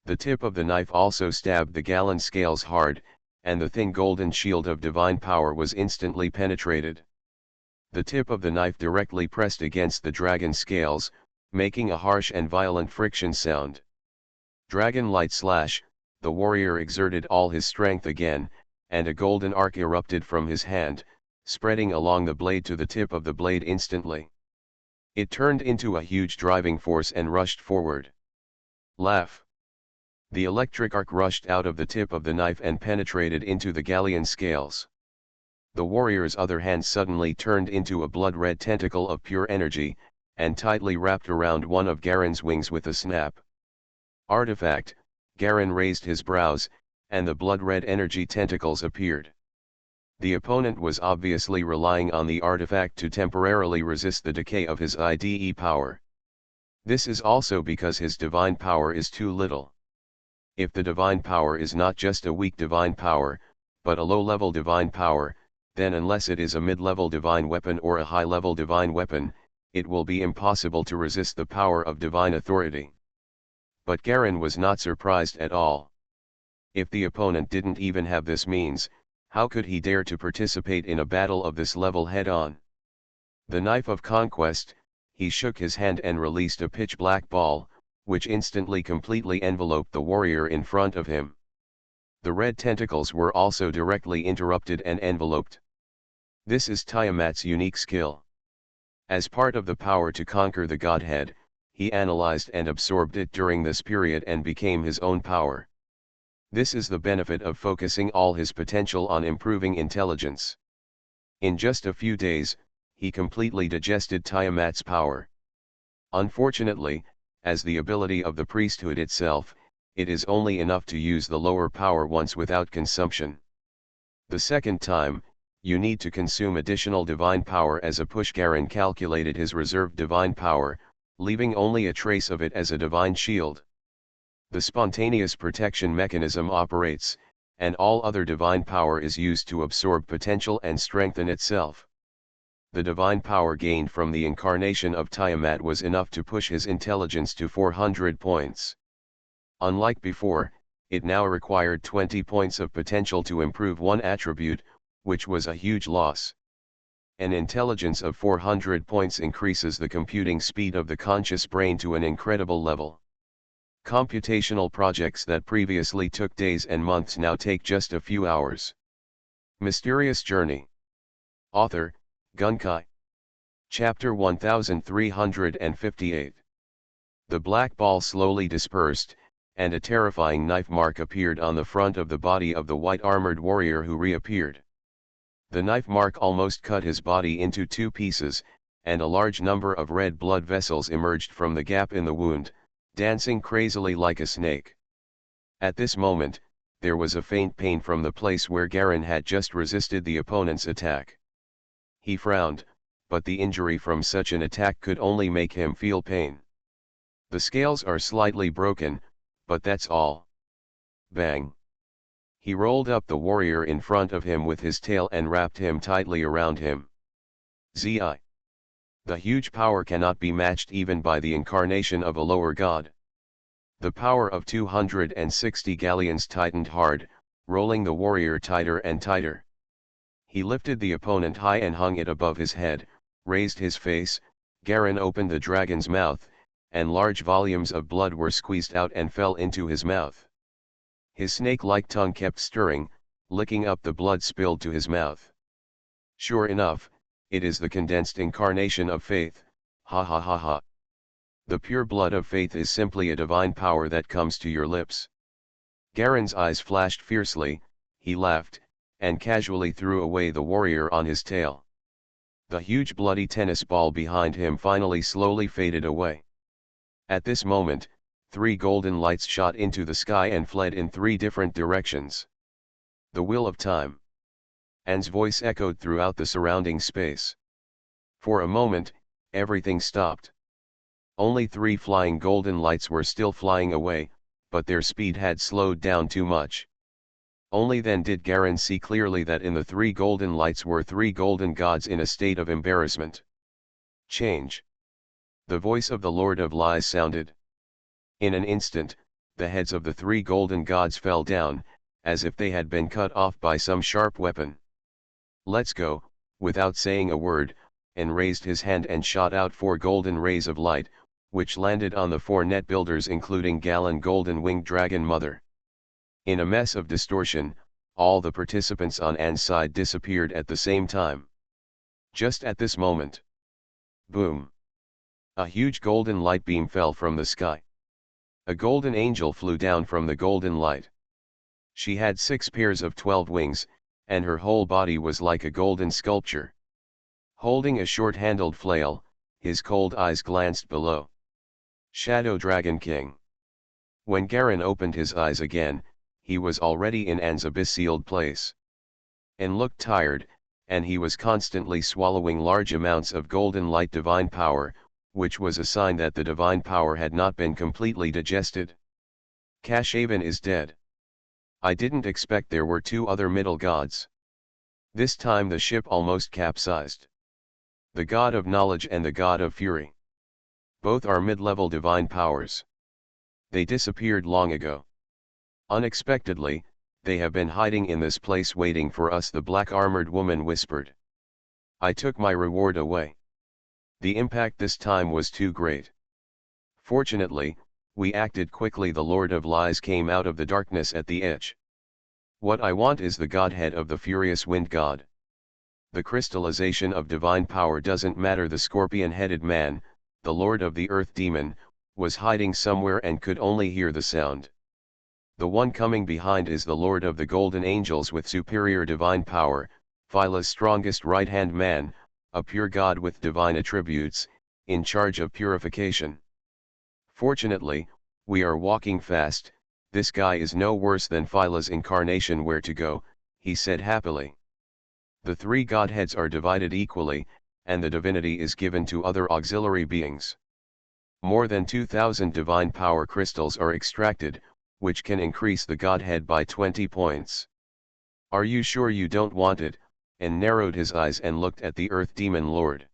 The tip of the knife also stabbed the gallon scales hard, and the thin golden shield of divine power was instantly penetrated. The tip of the knife directly pressed against the dragon scales, making a harsh and violent friction sound. Dragon light slash. The warrior exerted all his strength again, and a golden arc erupted from his hand, spreading along the blade to the tip of the blade instantly. It turned into a huge driving force and rushed forward. Laugh! The electric arc rushed out of the tip of the knife and penetrated into the galleon scales. The warrior's other hand suddenly turned into a blood-red tentacle of pure energy, and tightly wrapped around one of Garen's wings with a snap. Artifact, Garen raised his brows, and the blood-red energy tentacles appeared. The opponent was obviously relying on the artifact to temporarily resist the decay of his IDE power. This is also because his divine power is too little. If the divine power is not just a weak divine power, but a low-level divine power, then unless it is a mid-level divine weapon or a high-level divine weapon, it will be impossible to resist the power of divine authority. But Garen was not surprised at all. If the opponent didn't even have this means, how could he dare to participate in a battle of this level head-on? The Knife of Conquest, he shook his hand and released a pitch-black ball, which instantly completely enveloped the warrior in front of him. The red tentacles were also directly interrupted and enveloped. This is Tiamat's unique skill. As part of the power to conquer the Godhead, he analyzed and absorbed it during this period and became his own power. This is the benefit of focusing all his potential on improving intelligence. In just a few days, he completely digested Tiamat's power. Unfortunately, as the ability of the priesthood itself, it is only enough to use the lower power once without consumption. The second time, you need to consume additional divine power as a push. Garen calculated his reserved divine power, leaving only a trace of it as a divine shield. The spontaneous protection mechanism operates, and all other divine power is used to absorb potential and strengthen itself. The divine power gained from the incarnation of Tiamat was enough to push his intelligence to 400 points. Unlike before, it now required 20 points of potential to improve one attribute, which was a huge loss. An intelligence of 400 points increases the computing speed of the conscious brain to an incredible level. Computational projects that previously took days and months now take just a few hours. Mysterious Journey. Author, Gunkai. Chapter 1358. The black ball slowly dispersed, and a terrifying knife mark appeared on the front of the body of the white-armored warrior who reappeared. The knife mark almost cut his body into two pieces, and a large number of red blood vessels emerged from the gap in the wound, dancing crazily like a snake. At this moment, there was a faint pain from the place where Garen had just resisted the opponent's attack. He frowned, but the injury from such an attack could only make him feel pain. The scales are slightly broken, but that's all. Bang! He rolled up the warrior in front of him with his tail and wrapped him tightly around him. Zi. The huge power cannot be matched even by the incarnation of a lower god. The power of 260 galleons tightened hard, rolling the warrior tighter and tighter. He lifted the opponent high and hung it above his head, raised his face. Garen opened the dragon's mouth, and large volumes of blood were squeezed out and fell into his mouth. His snake-like tongue kept stirring, licking up the blood spilled to his mouth. Sure enough, it is the condensed incarnation of faith, ha ha ha ha. The pure blood of faith is simply a divine power that comes to your lips. Garen's eyes flashed fiercely, he laughed, and casually threw away the warrior on his tail. The huge bloody tennis ball behind him finally slowly faded away. At this moment, 3 golden lights shot into the sky and fled in 3 different directions. The Wheel of Time. Anne's voice echoed throughout the surrounding space. For a moment, everything stopped. Only 3 flying golden lights were still flying away, but their speed had slowed down too much. Only then did Garen see clearly that in the 3 golden lights were 3 golden gods in a state of embarrassment. Change. The voice of the Lord of Lies sounded. In an instant, the heads of the 3 golden gods fell down, as if they had been cut off by some sharp weapon. Let's go, without saying a word, and raised his hand and shot out 4 golden rays of light, which landed on the 4 net builders including Galen Golden Winged Dragon Mother. In a mess of distortion, all the participants on Anne's side disappeared at the same time. Just at this moment. Boom! A huge golden light beam fell from the sky. A golden angel flew down from the golden light. She had 6 pairs of 12 wings, and her whole body was like a golden sculpture. Holding a short-handled flail, his cold eyes glanced below. Shadow Dragon King. When Garen opened his eyes again, he was already in An's abyss-sealed place. An looked tired, and he was constantly swallowing large amounts of golden light divine power, which was a sign that the divine power had not been completely digested. Kashavan is dead. I didn't expect there were two other middle gods. This time the ship almost capsized. The god of knowledge and the god of fury. Both are mid-level divine powers. They disappeared long ago. Unexpectedly, they have been hiding in this place waiting for us, the black-armored woman whispered. I took my reward away. The impact this time was too great. Fortunately, we acted quickly. The Lord of Lies came out of the darkness at the edge. What I want is the godhead of the furious wind god. The crystallization of divine power doesn't matter. The scorpion-headed man, the lord of the earth demon, was hiding somewhere and could only hear the sound. The one coming behind is the lord of the golden angels with superior divine power, Phyla's strongest right-hand man, a pure god with divine attributes, in charge of purification. Fortunately, we are walking fast. This guy is no worse than Phyla's incarnation. Where to go, he said happily. The three godheads are divided equally, and the divinity is given to other auxiliary beings. More than 2,000 divine power crystals are extracted, which can increase the godhead by 20 points. Are you sure you don't want it? And narrowed his eyes and looked at the earth demon lord.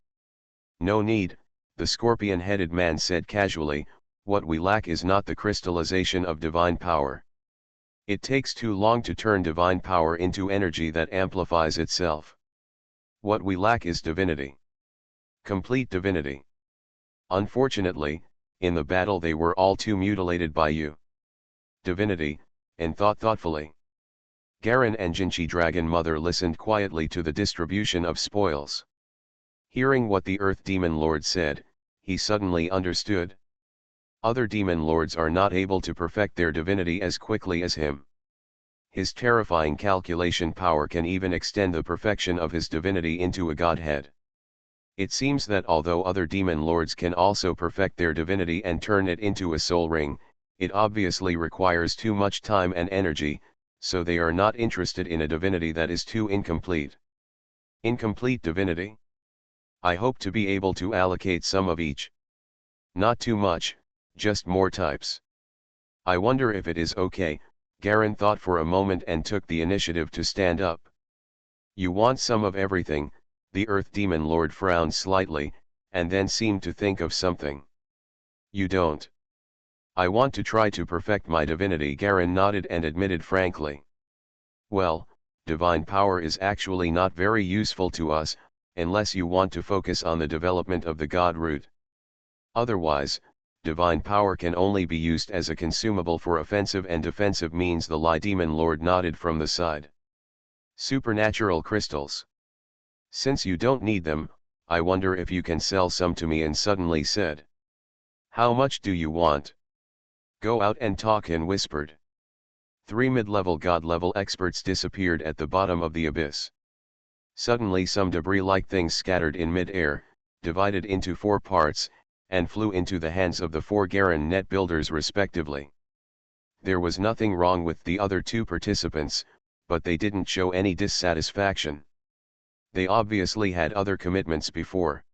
No need, the scorpion-headed man said casually. What we lack is not the crystallization of divine power. It takes too long to turn divine power into energy that amplifies itself. What we lack is divinity. Complete divinity. Unfortunately, in the battle they were all too mutilated by you. Divinity, and thought thoughtfully. Garen and Jinchi Dragon Mother listened quietly to the distribution of spoils. Hearing what the Earth Demon Lord said, he suddenly understood. Other demon lords are not able to perfect their divinity as quickly as him. His terrifying calculation power can even extend the perfection of his divinity into a godhead. It seems that although other demon lords can also perfect their divinity and turn it into a soul ring, it obviously requires too much time and energy, so they are not interested in a divinity that is too incomplete. Incomplete divinity? I hope to be able to allocate some of each. Not too much, just more types. I wonder if it is okay. Garen thought for a moment and took the initiative to stand up. You want some of everything, the Earth Demon Lord frowned slightly, and then seemed to think of something. You don't. I want to try to perfect my divinity. Garen nodded and admitted frankly. Well, divine power is actually not very useful to us, unless you want to focus on the development of the god root. Otherwise, divine power can only be used as a consumable for offensive and defensive means. The Lie Demon Lord nodded from the side. Supernatural crystals. Since you don't need them, I wonder if you can sell some to me. And suddenly said. How much do you want? Go out and talk. And whispered. 3 mid-level god-level experts disappeared at the bottom of the abyss. Suddenly some debris-like things scattered in mid-air, divided into 4 parts, and flew into the hands of the 4 Garen net builders respectively. There was nothing wrong with the other 2 participants, but they didn't show any dissatisfaction. They obviously had other commitments before.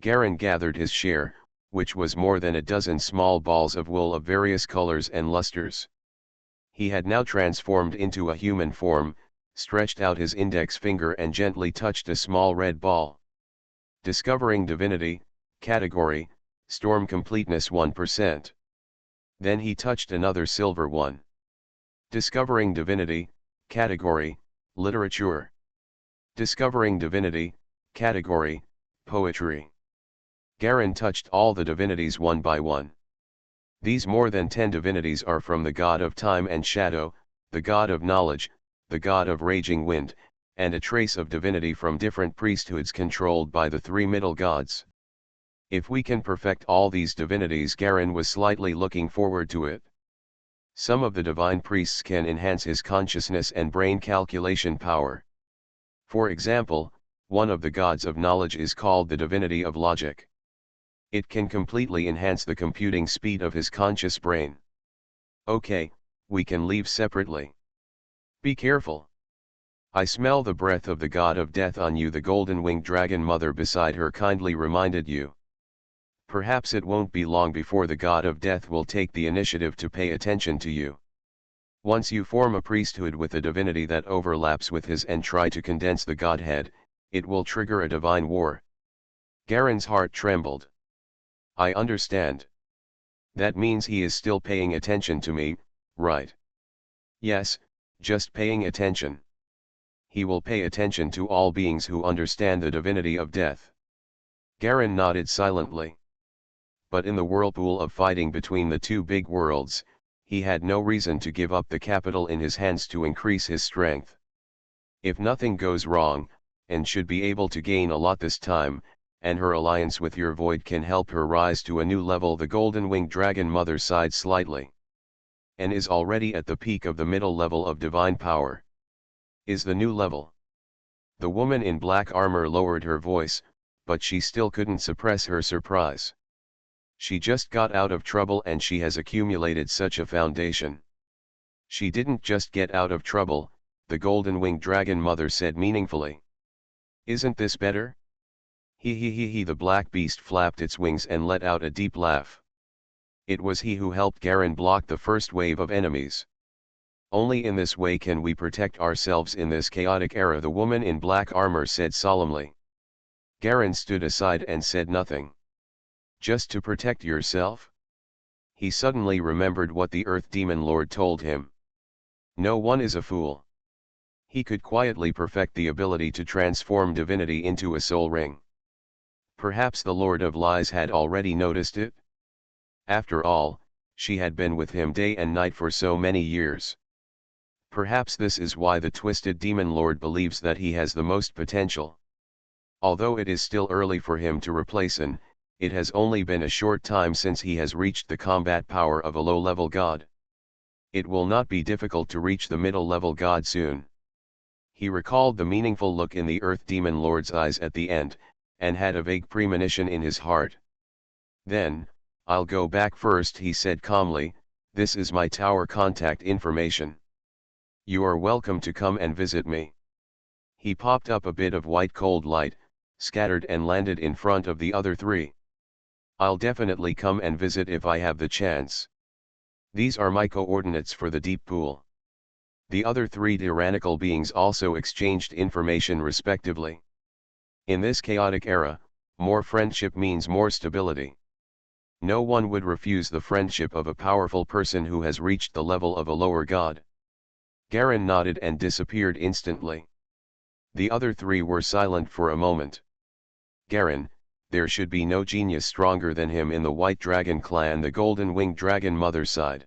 Garen gathered his share, which was more than a dozen small balls of wool of various colors and lusters. He had now transformed into a human form, stretched out his index finger and gently touched a small red ball. Discovering divinity, category, storm completeness 1%. Then he touched another silver one. Discovering divinity, category, literature. Discovering divinity, category, poetry. Garen touched all the divinities one by one. These more than 10 divinities are from the god of time and shadow, the god of knowledge, the god of raging wind, and a trace of divinity from different priesthoods controlled by the 3 middle gods. If we can perfect all these divinities, Garen was slightly looking forward to it. Some of the divine priests can enhance his consciousness and brain calculation power. For example, one of the gods of knowledge is called the divinity of logic. It can completely enhance the computing speed of his conscious brain. Okay, we can leave separately. Be careful. I smell the breath of the god of death on you, the golden-winged dragon mother beside her kindly reminded you. Perhaps it won't be long before the god of death will take the initiative to pay attention to you. Once you form a priesthood with a divinity that overlaps with his and try to condense the godhead, it will trigger a divine war. Garen's heart trembled. I understand. That means he is still paying attention to me, right? Yes, just paying attention. He will pay attention to all beings who understand the divinity of death. Garen nodded silently. But in the whirlpool of fighting between the two big worlds, he had no reason to give up the capital in his hands to increase his strength. If nothing goes wrong, and should be able to gain a lot this time, and her alliance with your void can help her rise to a new level. The golden-winged dragon mother sighed slightly. And is already at the peak of the middle level of divine power. Is the new level. The woman in black armor lowered her voice, but she still couldn't suppress her surprise. She just got out of trouble and she has accumulated such a foundation. She didn't just get out of trouble, the golden-winged dragon mother said meaningfully. Isn't this better? He, the black beast flapped its wings and let out a deep laugh. It was he who helped Garen block the first wave of enemies. Only in this way can we protect ourselves in this chaotic era, the woman in black armor said solemnly. Garen stood aside and said nothing. Just to protect yourself? He suddenly remembered what the Earth Demon Lord told him. No one is a fool. He could quietly perfect the ability to transform divinity into a soul ring. Perhaps the Lord of Lies had already noticed it? After all, she had been with him day and night for so many years. Perhaps this is why the twisted demon lord believes that he has the most potential. Although it is still early for him to replace an, it has only been a short time since he has reached the combat power of a low-level god. It will not be difficult to reach the middle-level god soon. He recalled the meaningful look in the Earth Demon Lord's eyes at the end, and had a vague premonition in his heart. Then, I'll go back first, he said calmly. This is my tower contact information. You are welcome to come and visit me. He popped up a bit of white cold light, scattered and landed in front of the other three. I'll definitely come and visit if I have the chance. These are my coordinates for the deep pool. The other three tyrannical beings also exchanged information respectively. In this chaotic era, more friendship means more stability. No one would refuse the friendship of a powerful person who has reached the level of a lower god. Garen nodded and disappeared instantly. The other three were silent for a moment. Garen, there should be no genius stronger than him in the White Dragon clan, the golden-winged dragon mother sighed.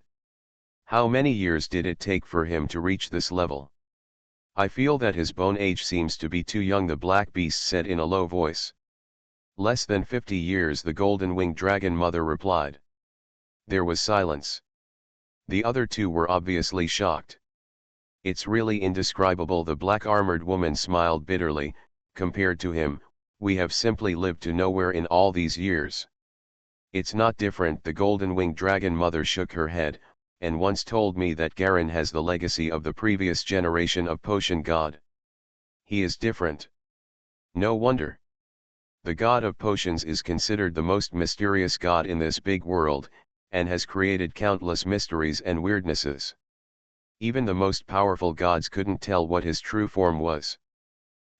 How many years did it take for him to reach this level? I feel that his bone age seems to be too young, the black beast said in a low voice. Less than 50 years, the golden-winged dragon mother replied. There was silence. The other two were obviously shocked. It's really indescribable, the black-armored woman smiled bitterly. Compared to him, we have simply lived to nowhere in all these years. It's not different, the golden-winged dragon mother shook her head, and once told me that Garen has the legacy of the previous generation of potion god. He is different. No wonder. The god of potions is considered the most mysterious god in this big world, and has created countless mysteries and weirdnesses. Even the most powerful gods couldn't tell what his true form was.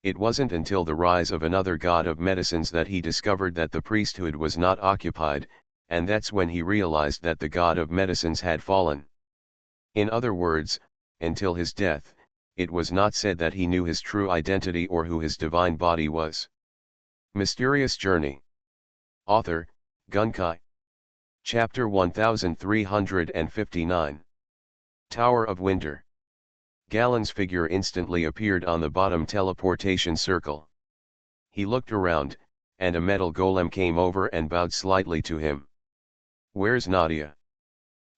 It wasn't until the rise of another god of medicines that he discovered that the priesthood was not occupied, and that's when he realized that the god of medicines had fallen. In other words, until his death, it was not said that he knew his true identity or who his divine body was. Mysterious Journey. Author, Gunkai. Chapter 1359. Tower of Winter. Galen's figure instantly appeared on the bottom teleportation circle. He looked around, and a metal golem came over and bowed slightly to him. Where's Nadia?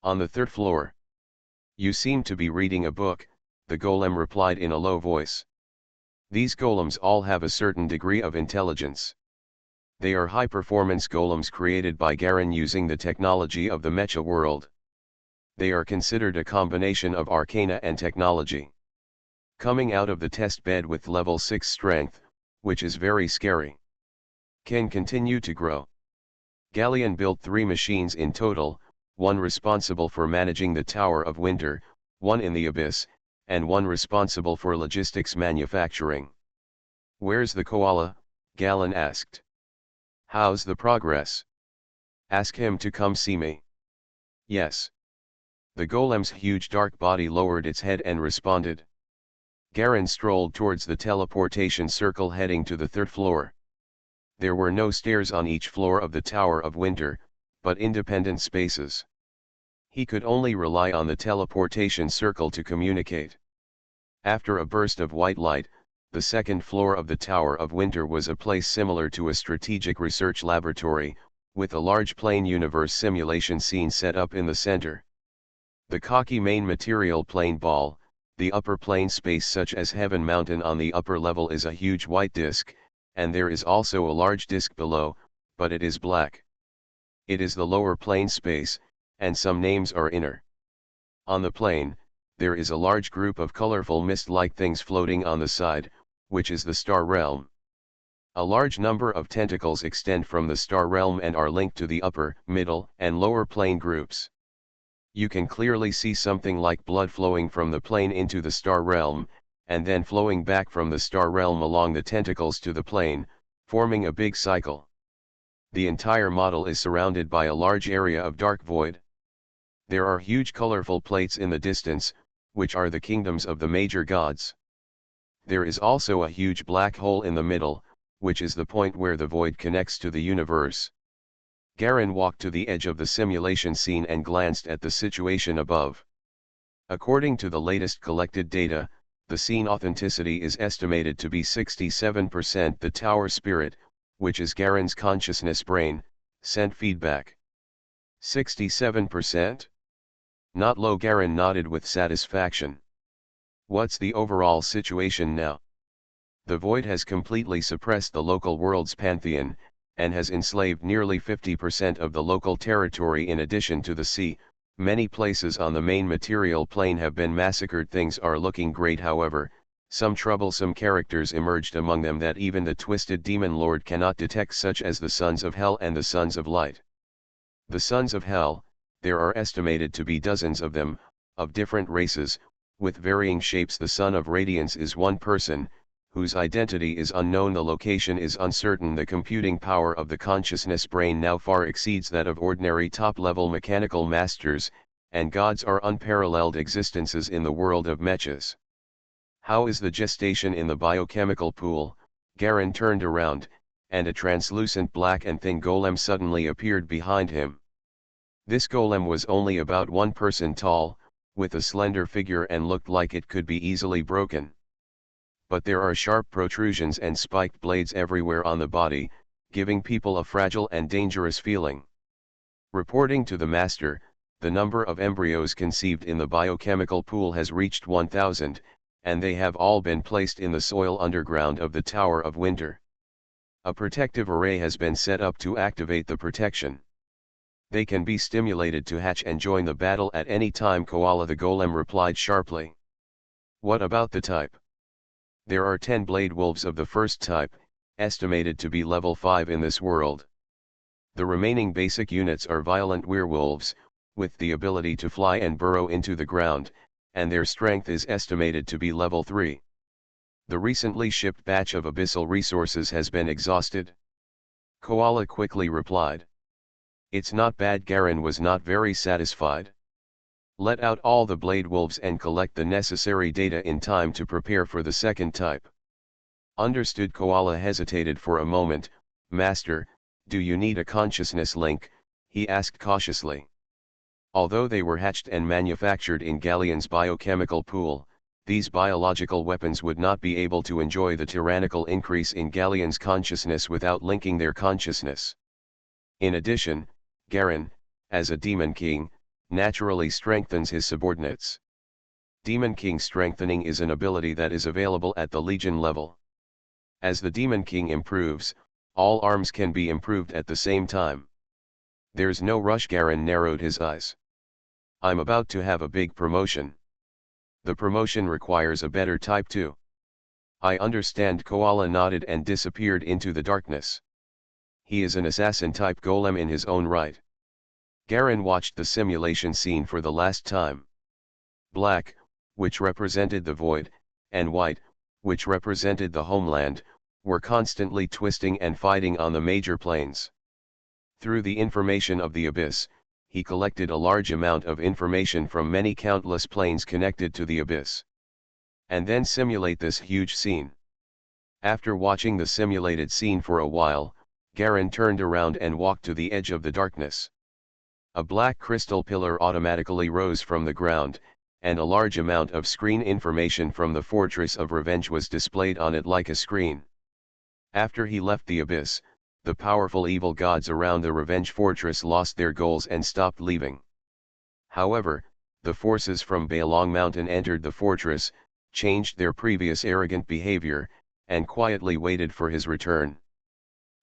On the 3rd floor. You seem to be reading a book, the golem replied in a low voice. These golems all have a certain degree of intelligence. They are high-performance golems created by Garen using the technology of the mecha world. They are considered a combination of arcana and technology. Coming out of the test bed with level 6 strength, which is very scary. Can continue to grow. Galleon built 3 machines in total, one responsible for managing the Tower of Winter, one in the Abyss, and one responsible for logistics manufacturing. "Where's the koala?" Galen asked. "How's the progress? Ask him to come see me." "Yes." The golem's huge dark body lowered its head and responded. Garen strolled towards the teleportation circle heading to the 3rd floor. There were no stairs on each floor of the Tower of Winter, but independent spaces. He could only rely on the teleportation circle to communicate. After a burst of white light, the 2nd floor of the Tower of Winter was a place similar to a strategic research laboratory, with a large plane universe simulation scene set up in the center. The cocky main material plane ball, the upper plane space such as Heaven Mountain on the upper level is a huge white disk, and there is also a large disk below, but it is black. It is the lower plane space, and some names are inner. On the plane, there is a large group of colorful mist-like things floating on the side, which is the star realm. A large number of tentacles extend from the star realm and are linked to the upper, middle, and lower plane groups. You can clearly see something like blood flowing from the plane into the star realm, and then flowing back from the star realm along the tentacles to the plane, forming a big cycle. The entire model is surrounded by a large area of dark void. There are huge colorful plates in the distance, which are the kingdoms of the major gods. There is also a huge black hole in the middle, which is the point where the void connects to the universe. Garen walked to the edge of the simulation scene and glanced at the situation above. According to the latest collected data, the scene authenticity is estimated to be 67%. The tower spirit, which is Garen's consciousness brain, sent feedback. 67%? Not low. Garen nodded with satisfaction. What's the overall situation now? The void has completely suppressed the local world's pantheon, and has enslaved nearly 50% of the local territory. In addition to the sea, many places on the main material plane have been massacred. Things are looking great, however, some troublesome characters emerged among them that even the twisted demon lord cannot detect, such as the Sons of Hell and the Sons of Light. The Sons of Hell, there are estimated to be dozens of them, of different races, with varying shapes. The Son of Radiance is one person, whose identity is unknown. The location is uncertain. The computing power of the consciousness brain now far exceeds that of ordinary top-level mechanical masters, and gods are unparalleled existences in the world of mechas. How is the gestation in the biochemical pool? Garen turned around, and a translucent black and thin golem suddenly appeared behind him. This golem was only about 1 person tall, with a slender figure, and looked like it could be easily broken. But there are sharp protrusions and spiked blades everywhere on the body, giving people a fragile and dangerous feeling. Reporting to the master, the number of embryos conceived in the biochemical pool has reached 1,000, and they have all been placed in the soil underground of the Tower of Winter. A protective array has been set up to activate the protection. They can be stimulated to hatch and join the battle at any time. Koala the golem replied sharply. What about the type? There are 10 blade wolves of the first type, estimated to be level 5 in this world. The remaining basic units are violent werewolves, with the ability to fly and burrow into the ground, and their strength is estimated to be level 3. The recently shipped batch of abyssal resources has been exhausted. Koala quickly replied. It's not bad. Garen was not very satisfied. Let out all the blade wolves and collect the necessary data in time to prepare for the second type. Understood. Koala hesitated for a moment. Master, do you need a consciousness link? He asked cautiously. Although they were hatched and manufactured in Galleon's biochemical pool, these biological weapons would not be able to enjoy the tyrannical increase in Galleon's consciousness without linking their consciousness. In addition, Garen, as a Demon King, naturally strengthens his subordinates. Demon King strengthening is an ability that is available at the Legion level. As the Demon King improves, All arms can be improved at the same time. There's no rush. Garen narrowed his eyes. I'm about to have a big promotion. The promotion requires a better type too. I understand. Koala nodded and disappeared into the darkness. He is an assassin type golem in his own right. Garen watched the simulation scene for the last time. Black, which represented the void, and white, which represented the homeland, were constantly twisting and fighting on the major planes. Through the information of the abyss, he collected a large amount of information from many countless planes connected to the abyss. And then simulate this huge scene. After watching the simulated scene for a while, Garen turned around and walked to the edge of the darkness. A black crystal pillar automatically rose from the ground, and a large amount of screen information from the Fortress of Revenge was displayed on it like a screen. After he left the abyss, the powerful evil gods around the Revenge Fortress lost their goals and stopped leaving. However, the forces from Bailong Mountain entered the fortress, changed their previous arrogant behavior, and quietly waited for his return.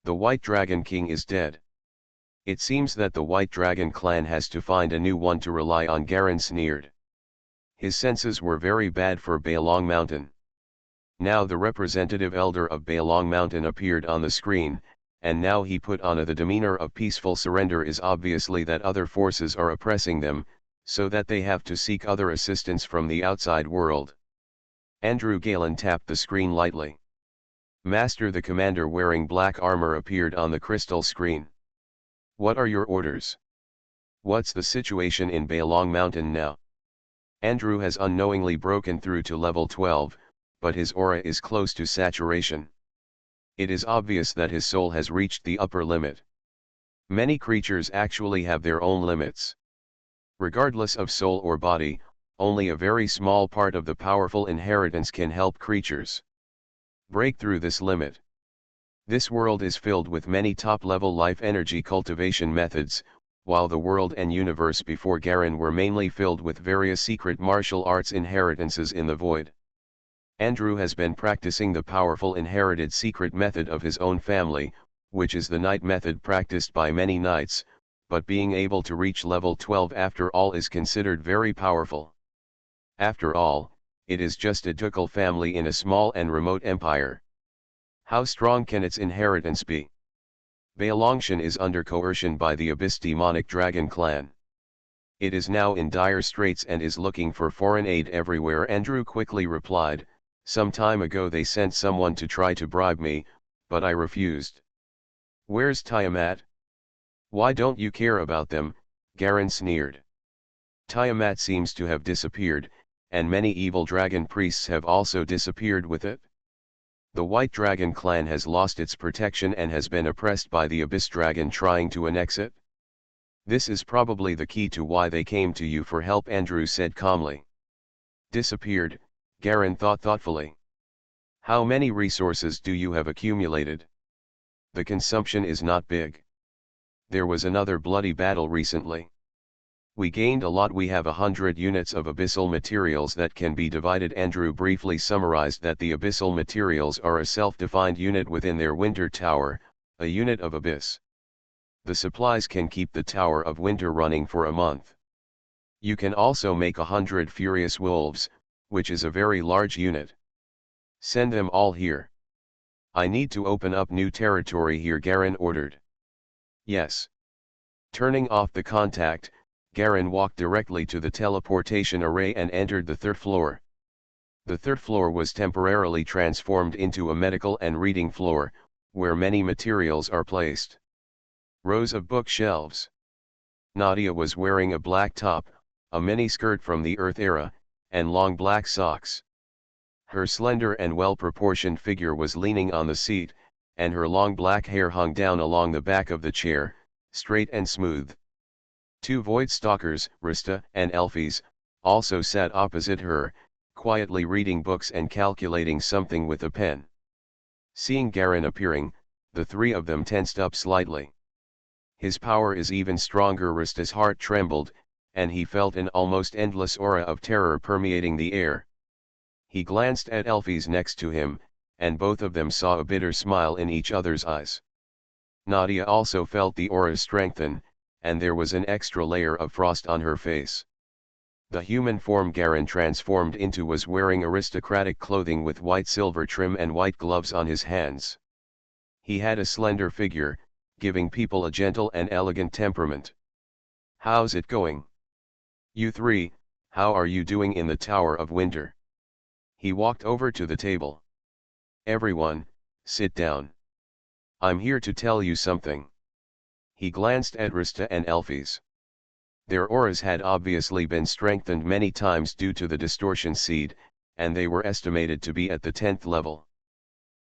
The White Dragon King is dead. It seems that the White Dragon clan has to find a new one to rely on. Garen sneered. His senses were very bad for Bailong Mountain. Now the representative elder of Bailong Mountain appeared on the screen, and now he put on the demeanor of peaceful surrender. Is obviously that other forces are oppressing them, so that they have to seek other assistance from the outside world. Andrew Galen tapped the screen lightly. Master, the commander wearing black armor appeared on the crystal screen. What are your orders? What's the situation in Bailong Mountain now? Andrew has unknowingly broken through to level 12, but his aura is close to saturation. It is obvious that his soul has reached the upper limit. Many creatures actually have their own limits. Regardless of soul or body, only a very small part of the powerful inheritance can help creatures break through this limit. This world is filled with many top-level life energy cultivation methods, while the world and universe before Garen were mainly filled with various secret martial arts inheritances in the void. Andrew has been practicing the powerful inherited secret method of his own family, which is the night method practiced by many knights, but being able to reach level 12 after all is considered very powerful. After all, it is just a ducal family in a small and remote empire. How strong can its inheritance be? Bailongshan is under coercion by the Abyss demonic dragon clan. It is now in dire straits and is looking for foreign aid everywhere. Andrew quickly replied, some time ago they sent someone to try to bribe me, but I refused. Where's Tiamat? Why don't you care about them? Garen sneered. Tiamat seems to have disappeared, and many evil dragon priests have also disappeared with it. The White Dragon clan has lost its protection and has been oppressed by the Abyss Dragon trying to annex it. This is probably the key to why they came to you for help, Andrew said calmly. Disappeared, Garen thought thoughtfully. How many resources do you have accumulated? The consumption is not big. There was another bloody battle recently. We gained a lot. We have 100 units of abyssal materials that can be divided. Andrew briefly summarized that the abyssal materials are a self-defined unit within their winter tower, a unit of abyss. The supplies can keep the Tower of Winter running for a month. You can also make 100 furious wolves, which is a very large unit. Send them all here. I need to open up new territory here, Garen ordered. Yes. Turning off the contact, Garen walked directly to the teleportation array and entered the third floor. The third floor was temporarily transformed into a medical and reading floor, where many materials are placed. Rows of bookshelves. Nadia was wearing a black top, a mini skirt from the Earth era, and long black socks. Her slender and well-proportioned figure was leaning on the seat, and her long black hair hung down along the back of the chair, straight and smooth. Two void stalkers, Rista and Elfis, also sat opposite her, quietly reading books and calculating something with a pen. Seeing Garen appearing, the three of them tensed up slightly. His power is even stronger. Rista's heart trembled, and he felt an almost endless aura of terror permeating the air. He glanced at Elfis next to him, and both of them saw a bitter smile in each other's eyes. Nadia also felt the aura strengthen, and there was an extra layer of frost on her face. The human form Garen transformed into was wearing aristocratic clothing with white silver trim and white gloves on his hands. He had a slender figure, giving people a gentle and elegant temperament. "How's it going? You three, how are you doing in the Tower of Winter?" He walked over to the table. "Everyone, sit down. I'm here to tell you something." He glanced at Rista and Elphys. Their auras had obviously been strengthened many times due to the distortion seed, and they were estimated to be at the 10th level.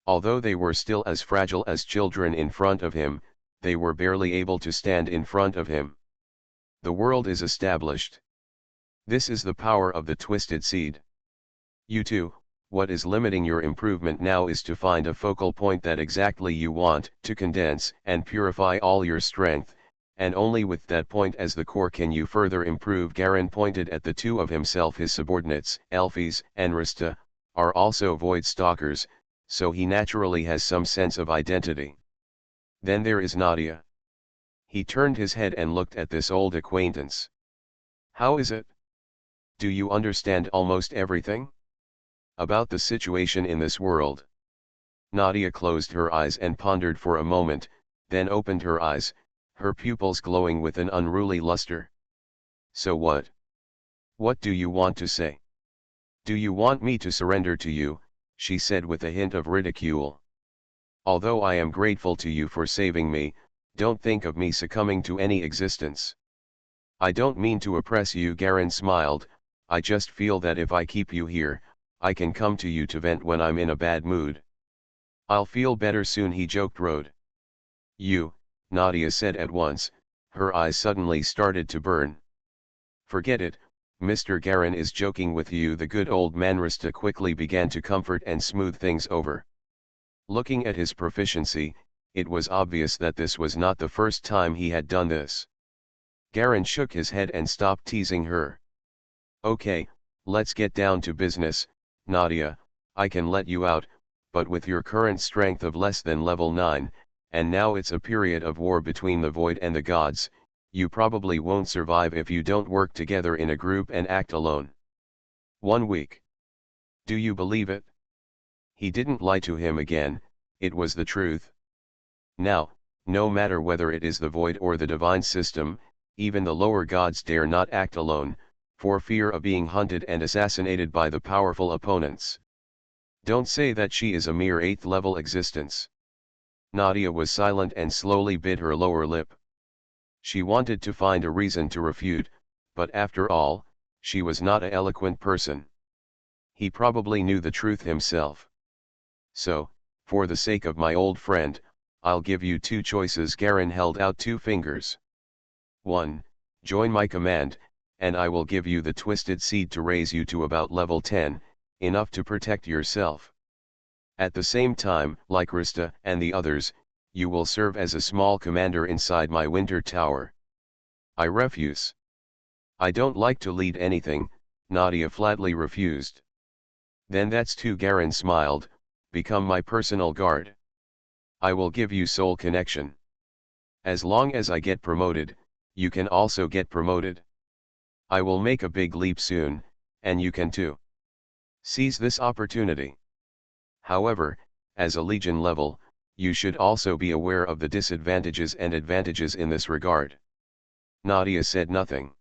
Although they were still as fragile as children in front of him, they were barely able to stand in front of him. "The world is established. This is the power of the twisted seed. You two, what is limiting your improvement now is to find a focal point that exactly you want to condense and purify all your strength, and only with that point as the core can you further improve." Garen pointed at the two of himself. His subordinates, Elphys and Rista, are also void stalkers, so he naturally has some sense of identity. Then there is Nadia. He turned his head and looked at this old acquaintance. "How is it? Do you understand almost everything about the situation in this world?" Nadia closed her eyes and pondered for a moment, then opened her eyes, her pupils glowing with an unruly luster. "So what? What do you want to say? Do you want me to surrender to you?" she said with a hint of ridicule. "Although I am grateful to you for saving me, don't think of me succumbing to any existence." "I don't mean to oppress you," Garen smiled, "I just feel that if I keep you here, I can come to you to vent when I'm in a bad mood." "I'll feel better soon," he joked. "Road." "You," Nadia said at once, her eyes suddenly started to burn. "Forget it, Mr. Garen is joking with you." The good old man Rista quickly began to comfort and smooth things over. Looking at his proficiency, it was obvious that this was not the first time he had done this. Garen shook his head and stopped teasing her. "Okay, let's get down to business, Nadia. I can let you out, but with your current strength of less than level 9, and now it's a period of war between the void and the gods, you probably won't survive if you don't work together in a group and act alone. 1 week. Do you believe it?" He didn't lie to him again, it was the truth. Now, no matter whether it is the void or the divine system, even the lower gods dare not act alone, for fear of being hunted and assassinated by the powerful opponents. "Don't say that. She is a mere 8th level existence." Nadia was silent and slowly bit her lower lip. She wanted to find a reason to refute, but after all, she was not an eloquent person. He probably knew the truth himself. "So, for the sake of my old friend, I'll give you 2 choices." Garen held out 2 fingers. 1. Join my command, and I will give you the twisted seed to raise you to about level 10, enough to protect yourself. At the same time, like Rista and the others, you will serve as a small commander inside my winter tower. I refuse. I don't like to lead anything, Nadia flatly refused. Then that's 2. Garen smiled, become my personal guard. I will give you soul connection. As long as I get promoted, you can also get promoted. I will make a big leap soon, and you can too. Seize this opportunity. However, as a Legion level, you should also be aware of the disadvantages and advantages in this regard. Nadia said nothing.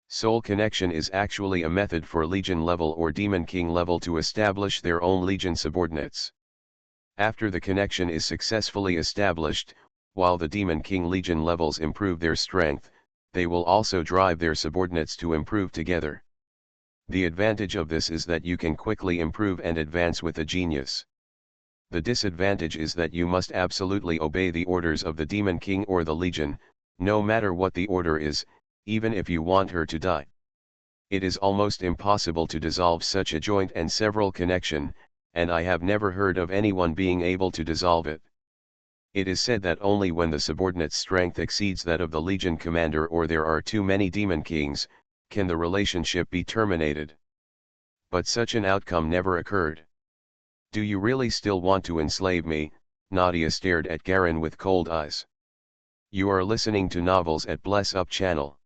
Soul connection is actually a method for Legion level or Demon King level to establish their own Legion subordinates. After the connection is successfully established, while the Demon King Legion levels improve their strength, they will also drive their subordinates to improve together. The advantage of this is that you can quickly improve and advance with a genius. The disadvantage is that you must absolutely obey the orders of the Demon King or the Legion, no matter what the order is, even if you want her to die. It is almost impossible to dissolve such a joint and several connection, and I have never heard of anyone being able to dissolve it. It is said that only when the subordinate's strength exceeds that of the Legion commander or there are too many Demon Kings, can the relationship be terminated. But such an outcome never occurred. Do you really still want to enslave me, Nadia stared at Garen with cold eyes. You are listening to novels at Bless Up channel.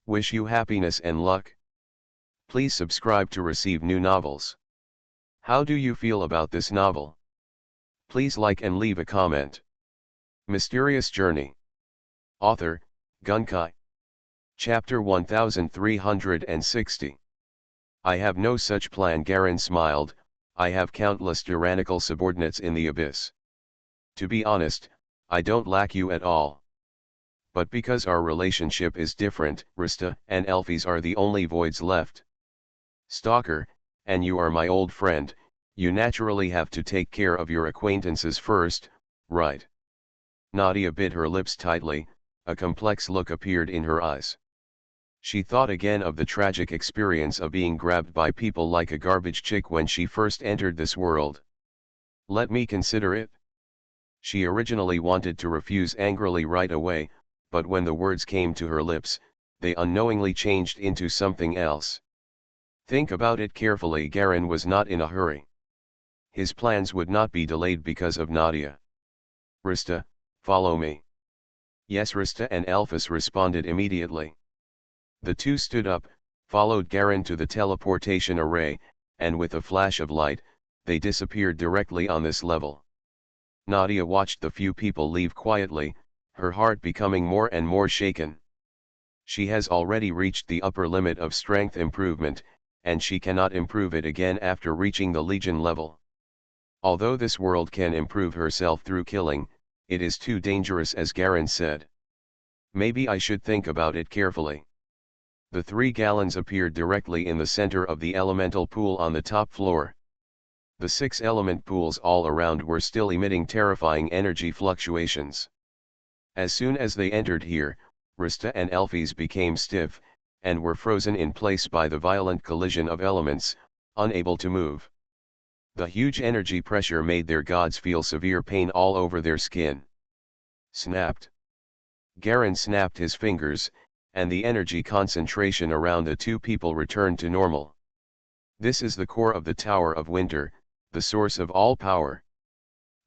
Wish you happiness and luck. Please subscribe to receive new novels. How do you feel about this novel? Please like and leave a comment. Mysterious Journey. Author, Gunkai. Chapter 1360. I have no such plan. Garen smiled. I have countless tyrannical subordinates in the abyss. To be honest, I don't lack you at all. But because our relationship is different, Rista and Elfies are the only voids left. Stalker, and you are my old friend, you naturally have to take care of your acquaintances first, right? Nadia bit her lips tightly, a complex look appeared in her eyes. She thought again of the tragic experience of being grabbed by people like a garbage chick when she first entered this world. Let me consider it. She originally wanted to refuse angrily right away, but when the words came to her lips, they unknowingly changed into something else. Think about it carefully. Garen was not in a hurry. His plans would not be delayed because of Nadia. Rista, follow me. Yes, Rista and Elphys responded immediately. The two stood up, followed Garen to the teleportation array, and with a flash of light, they disappeared directly on this level. Nadia watched the few people leave quietly, her heart becoming more and more shaken. She has already reached the upper limit of strength improvement, and she cannot improve it again after reaching the Legion level. Although this world can improve herself through killing, it is too dangerous, as Garen said. Maybe I should think about it carefully. The 3 gallons appeared directly in the center of the elemental pool on the top floor. The 6 element pools all around were still emitting terrifying energy fluctuations. As soon as they entered here, Rista and Elfies became stiff, and were frozen in place by the violent collision of elements, unable to move. The huge energy pressure made their gods feel severe pain all over their skin. Snapped. Garen snapped his fingers, and the energy concentration around the 2 people returned to normal. This is the core of the Tower of Winter, the source of all power.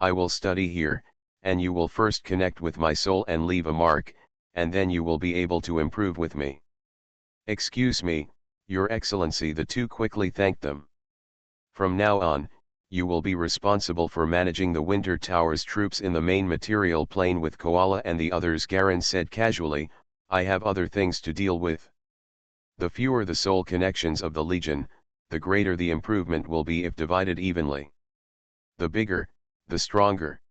I will study here, and you will first connect with my soul and leave a mark, and then you will be able to improve with me. Excuse me, Your Excellency. The 2 quickly thanked them. From now on, you will be responsible for managing the Winter Tower's troops in the main material plane with Koala and the others, Garen said casually. I have other things to deal with. The fewer the soul connections of the Legion, the greater the improvement will be if divided evenly. The bigger, the stronger.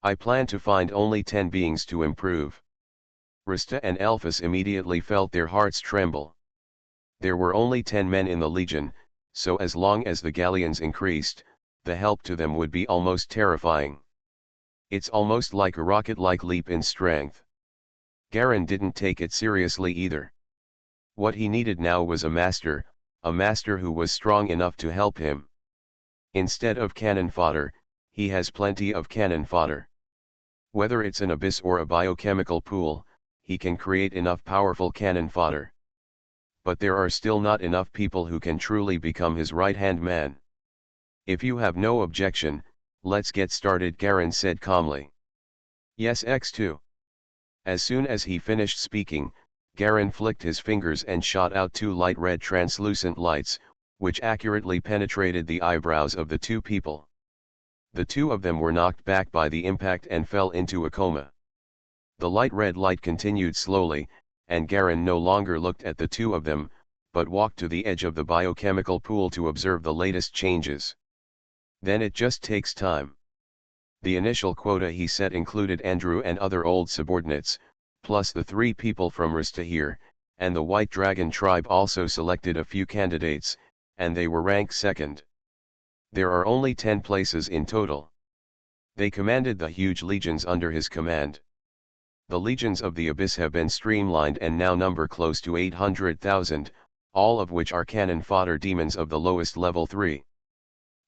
I plan to find only 10 beings to improve. Rista and Elphys immediately felt their hearts tremble. There were only 10 men in the Legion, so as long as the galleons increased, the help to them would be almost terrifying. It's almost like a rocket-like leap in strength. Garen didn't take it seriously either. What he needed now was a master who was strong enough to help him. Instead of cannon fodder, he has plenty of cannon fodder. Whether it's an abyss or a biochemical pool, he can create enough powerful cannon fodder. But there are still not enough people who can truly become his right-hand man. If you have no objection, let's get started, Garen said calmly. Yes, X2. As soon as he finished speaking, Garen flicked his fingers and shot out 2 light red translucent lights, which accurately penetrated the eyebrows of the 2 people. The 2 of them were knocked back by the impact and fell into a coma. The light red light continued slowly, and Garen no longer looked at the 2 of them, but walked to the edge of the biochemical pool to observe the latest changes. Then it just takes time. The initial quota he set included Andrew and other old subordinates, plus the 3 people from Rista here, and the White Dragon tribe also selected a few candidates, and they were ranked second. There are only 10 places in total. They commanded the huge legions under his command. The legions of the Abyss have been streamlined and now number close to 800,000, all of which are cannon fodder demons of the lowest level 3.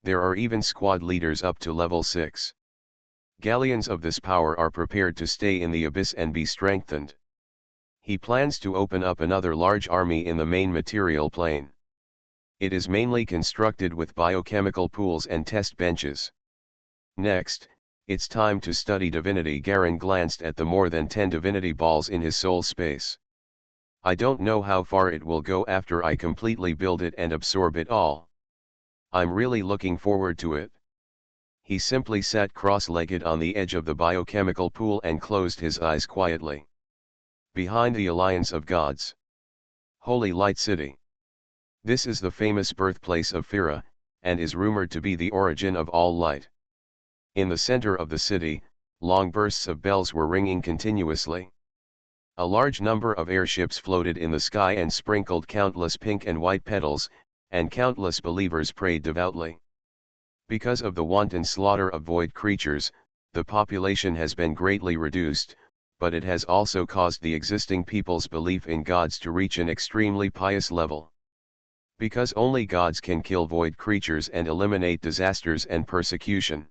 There are even squad leaders up to level 6. Galleons of this power are prepared to stay in the Abyss and be strengthened. He plans to open up another large army in the main material plane. It is mainly constructed with biochemical pools and test benches. Next, It's time to study divinity. Garen glanced at the more than 10 divinity balls in his soul space. I don't know how far it will go after I completely build it and absorb it all. I'm really looking forward to it. He simply sat cross-legged on the edge of the biochemical pool and closed his eyes quietly. Behind the Alliance of Gods. Holy Light City. This is the famous birthplace of Fira, and is rumored to be the origin of all light. In the center of the city, long bursts of bells were ringing continuously. A large number of airships floated in the sky and sprinkled countless pink and white petals, and countless believers prayed devoutly. Because of the wanton slaughter of void creatures, the population has been greatly reduced, but it has also caused the existing people's belief in gods to reach an extremely pious level. Because only gods can kill void creatures and eliminate disasters and persecution.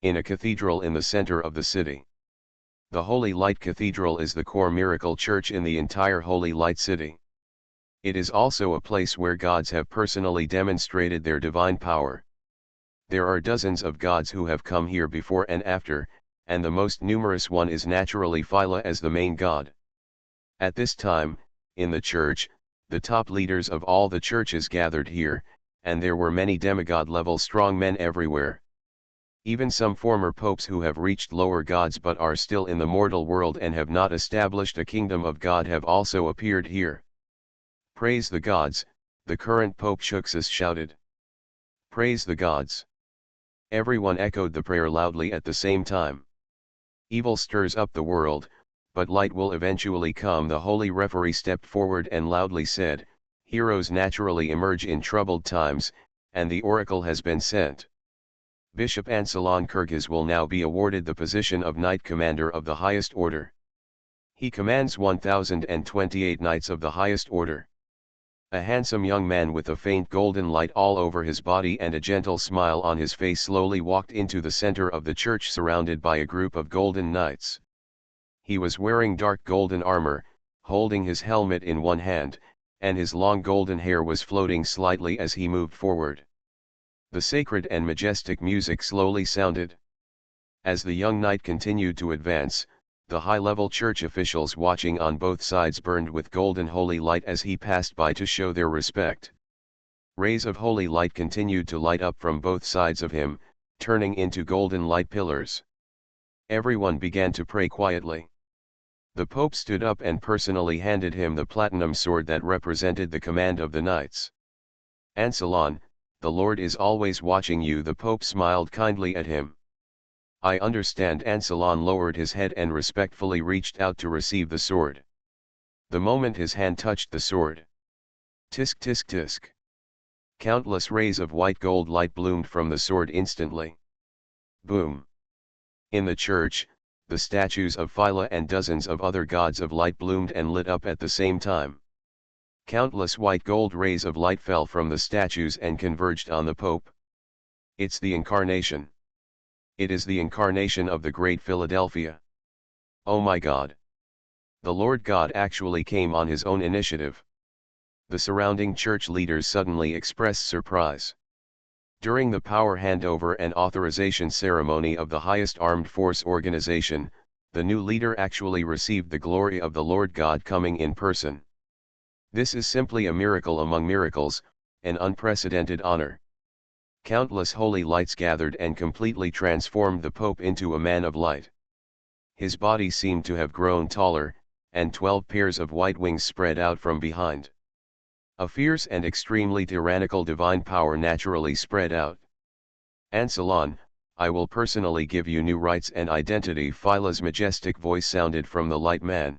In a cathedral in the center of the city. The Holy Light Cathedral is the core miracle church in the entire Holy Light City. It is also a place where gods have personally demonstrated their divine power. There are dozens of gods who have come here before and after, and the most numerous one is naturally Phyla as the main god. At this time, in the church, the top leaders of all the churches gathered here, and there were many demigod-level strong men everywhere. Even some former popes who have reached lower gods but are still in the mortal world and have not established a kingdom of God have also appeared here. Praise the gods, the current Pope Shuxus shouted. Praise the gods. Everyone echoed the prayer loudly at the same time. Evil stirs up the world, but light will eventually come. The holy referee stepped forward and loudly said, heroes naturally emerge in troubled times, and the oracle has been sent. Bishop Anselon Kyrgyz will now be awarded the position of Knight Commander of the highest order. He commands 1028 knights of the highest order. A handsome young man with a faint golden light all over his body and a gentle smile on his face slowly walked into the center of the church surrounded by a group of golden knights. He was wearing dark golden armor, holding his helmet in one hand, and his long golden hair was floating slightly as he moved forward. The sacred and majestic music slowly sounded. As the young knight continued to advance, the high-level church officials watching on both sides burned with golden holy light as he passed by to show their respect. Rays of holy light continued to light up from both sides of him, turning into golden light pillars. Everyone began to pray quietly. The Pope stood up and personally handed him the platinum sword that represented the command of the knights. Anselon, the Lord is always watching you. The Pope smiled kindly at him. I understand. Anselon lowered his head and respectfully reached out to receive the sword. The moment his hand touched the sword. Tisk tisk tisk. Countless rays of white gold light bloomed from the sword instantly. Boom. In the church, the statues of Phyla and dozens of other gods of light bloomed and lit up at the same time. Countless white gold rays of light fell from the statues and converged on the Pope. It's the incarnation. It is the incarnation of the great Philadelphia. Oh my God! The Lord God actually came on his own initiative. The surrounding church leaders suddenly expressed surprise. During the power handover and authorization ceremony of the highest armed force organization, the new leader actually received the glory of the Lord God coming in person. This is simply a miracle among miracles, an unprecedented honor. Countless holy lights gathered and completely transformed the Pope into a man of light. His body seemed to have grown taller, and 12 pairs of white wings spread out from behind. A fierce and extremely tyrannical divine power naturally spread out. Anselon, I will personally give you new rights and identity. Phyla's majestic voice sounded from the light man.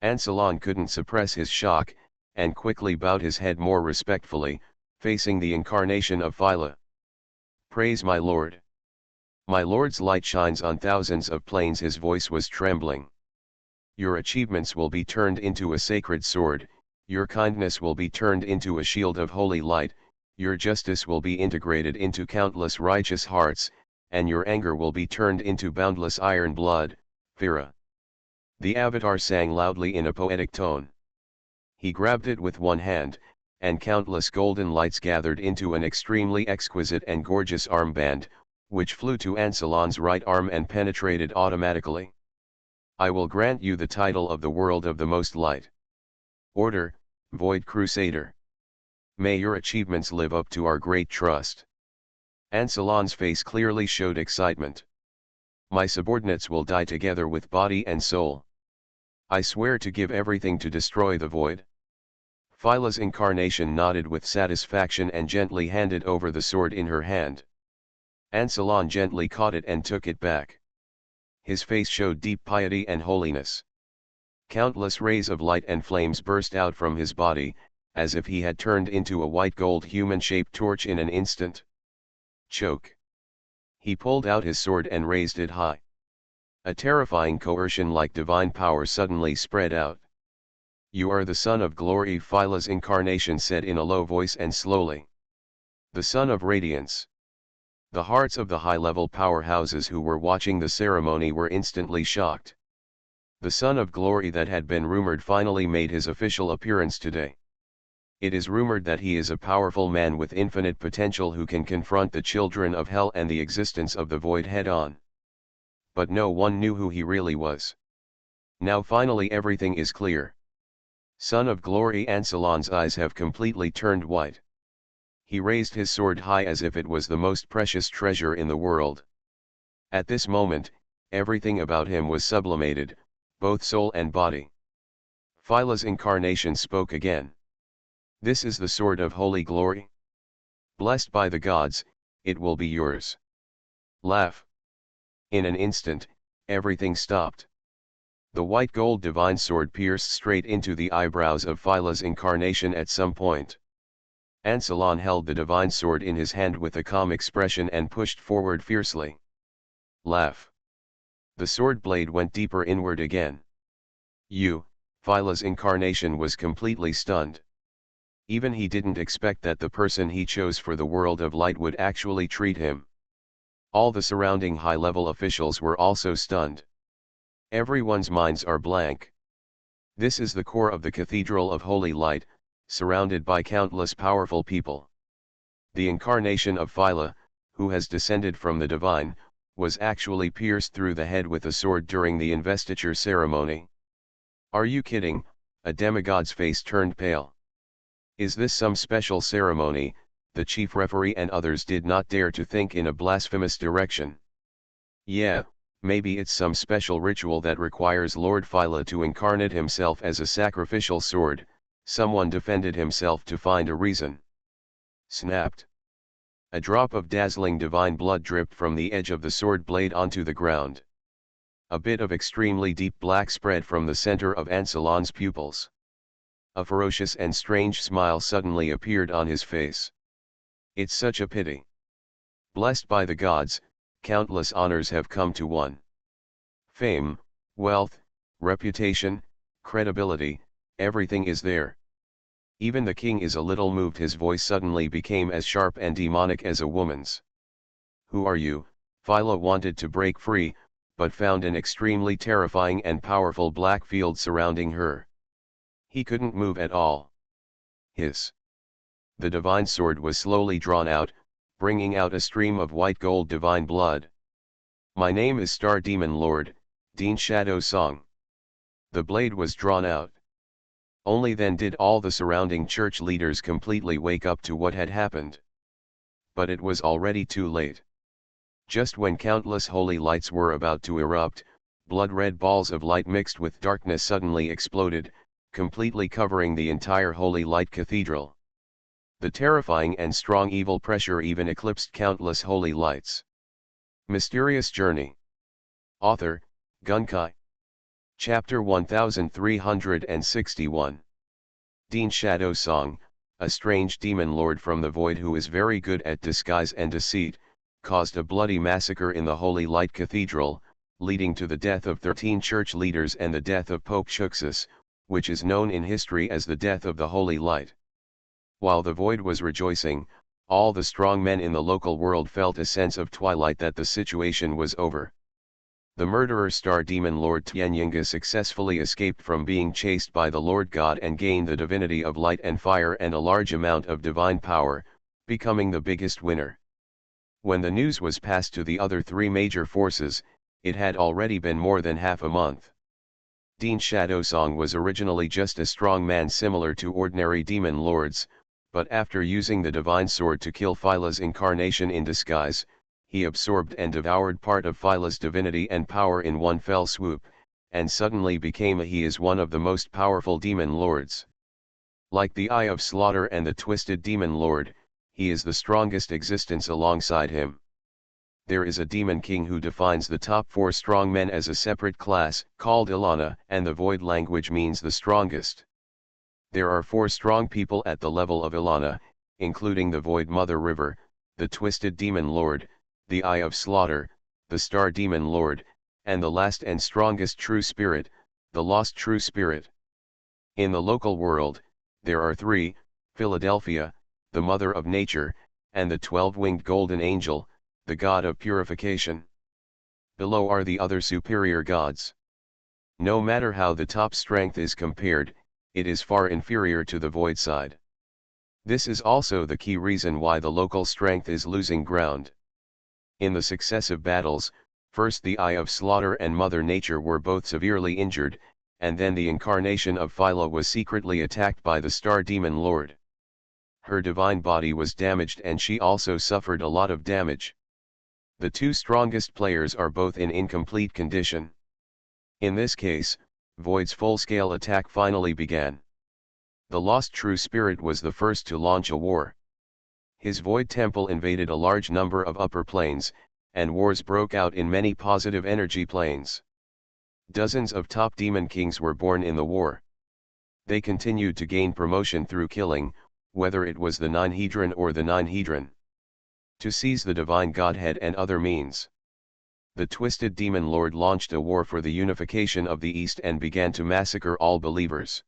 Anselon couldn't suppress his shock, and quickly bowed his head more respectfully, facing the incarnation of Phyla. Praise my Lord. My Lord's light shines on thousands of planes. His voice was trembling. Your achievements will be turned into a sacred sword, your kindness will be turned into a shield of holy light, your justice will be integrated into countless righteous hearts, and your anger will be turned into boundless iron blood, Fira. The Avatar sang loudly in a poetic tone. He grabbed it with one hand, and countless golden lights gathered into an extremely exquisite and gorgeous armband, which flew to Ansalon's right arm and penetrated automatically. I will grant you the title of the world of the most light. Order, Void Crusader. May your achievements live up to our great trust. Ansalon's face clearly showed excitement. My subordinates will die together with body and soul. I swear to give everything to destroy the void. Phyla's incarnation nodded with satisfaction and gently handed over the sword in her hand. Ansalon gently caught it and took it back. His face showed deep piety and holiness. Countless rays of light and flames burst out from his body, as if he had turned into a white gold human-shaped torch in an instant. Choke. He pulled out his sword and raised it high. A terrifying coercion like divine power suddenly spread out. You are the Son of Glory, Phyla's incarnation said in a low voice and slowly. The Son of Radiance. The hearts of the high-level powerhouses who were watching the ceremony were instantly shocked. The Son of Glory that had been rumored finally made his official appearance today. It is rumored that he is a powerful man with infinite potential who can confront the children of hell and the existence of the void head-on. But no one knew who he really was. Now finally everything is clear. Son of Glory, Ansalon's eyes have completely turned white. He raised his sword high as if it was the most precious treasure in the world. At this moment, everything about him was sublimated, both soul and body. Phyla's incarnation spoke again. This is the sword of holy glory. Blessed by the gods, it will be yours. Laugh. In an instant, everything stopped. The white gold divine sword pierced straight into the eyebrows of Phyla's incarnation at some point. Ansalon held the divine sword in his hand with a calm expression and pushed forward fiercely. Laugh. The sword blade went deeper inward again. Phyla's incarnation was completely stunned. Even he didn't expect that the person he chose for the world of light would actually treat him. All the surrounding high-level officials were also stunned. Everyone's minds are blank. This is the core of the Cathedral of Holy Light, surrounded by countless powerful people. The incarnation of Phyla, who has descended from the divine, was actually pierced through the head with a sword during the investiture ceremony. Are you kidding? A demigod's face turned pale. Is this some special ceremony? The chief referee and others did not dare to think in a blasphemous direction. Yeah, maybe it's some special ritual that requires Lord Phyla to incarnate himself as a sacrificial sword. Someone defended himself to find a reason. Snapped. A drop of dazzling divine blood dripped from the edge of the sword blade onto the ground. A bit of extremely deep black spread from the center of Ansalon's pupils. A ferocious and strange smile suddenly appeared on his face. It's such a pity. Blessed by the gods, countless honors have come to one. Fame, wealth, reputation, credibility, everything is there. Even the king is a little moved. His voice suddenly became as sharp and demonic as a woman's. Who are you? Phyla wanted to break free, but found an extremely terrifying and powerful black field surrounding her. He couldn't move at all. Hiss. The divine sword was slowly drawn out, bringing out a stream of white gold divine blood. My name is Star Demon Lord, Dean Shadow Song. The blade was drawn out. Only then did all the surrounding church leaders completely wake up to what had happened. But it was already too late. Just when countless holy lights were about to erupt, blood-red balls of light mixed with darkness suddenly exploded, completely covering the entire holy light cathedral. The terrifying and strong evil pressure even eclipsed countless holy lights. Mysterious Journey. Author, Gunkai. Chapter 1361. Dean Shadow Song, a strange demon lord from the void who is very good at disguise and deceit, caused a bloody massacre in the Holy Light Cathedral, leading to the death of 13 church leaders and the death of Pope Chuxus, which is known in history as the death of the Holy Light. While the void was rejoicing, all the strong men in the local world felt a sense of twilight that the situation was over. The murderer Star Demon Lord Tianyinga successfully escaped from being chased by the Lord God and gained the divinity of light and fire and a large amount of divine power, becoming the biggest winner. When the news was passed to the other three major forces, it had already been more than half a month. Dean Shadowsong was originally just a strong man similar to ordinary demon lords, but after using the divine sword to kill Phyla's incarnation in disguise, he absorbed and devoured part of Phyla's divinity and power in one fell swoop, and suddenly he is one of the most powerful demon lords. Like the Eye of Slaughter and the Twisted Demon Lord, he is the strongest existence alongside him. There is a demon king who defines the top 4 strong men as a separate class, called Ilana, and the Void language means the strongest. There are 4 strong people at the level of Ilana, including the Void Mother River, the Twisted Demon Lord, the Eye of Slaughter, the Star Demon Lord, and the last and strongest True Spirit, the Lost True Spirit. In the local world, there are 3, Philadelphia, the Mother of Nature, and the 12-winged Golden Angel, the God of Purification. Below are the other superior gods. No matter how the top strength is compared, it is far inferior to the Void side. This is also the key reason why the local strength is losing ground. In the successive battles, first the Eye of Slaughter and Mother Nature were both severely injured, and then the incarnation of Phyla was secretly attacked by the Star Demon Lord. Her divine body was damaged and she also suffered a lot of damage. The 2 strongest players are both in incomplete condition. In this case, Void's full-scale attack finally began. The Lost True Spirit was the first to launch a war. His Void Temple invaded a large number of upper planes, and wars broke out in many positive energy planes. Dozens of top demon kings were born in the war. They continued to gain promotion through killing, whether it was the Ninehedron or the Ninehedron. To seize the divine godhead and other means. The Twisted Demon Lord launched a war for the unification of the East and began to massacre all believers.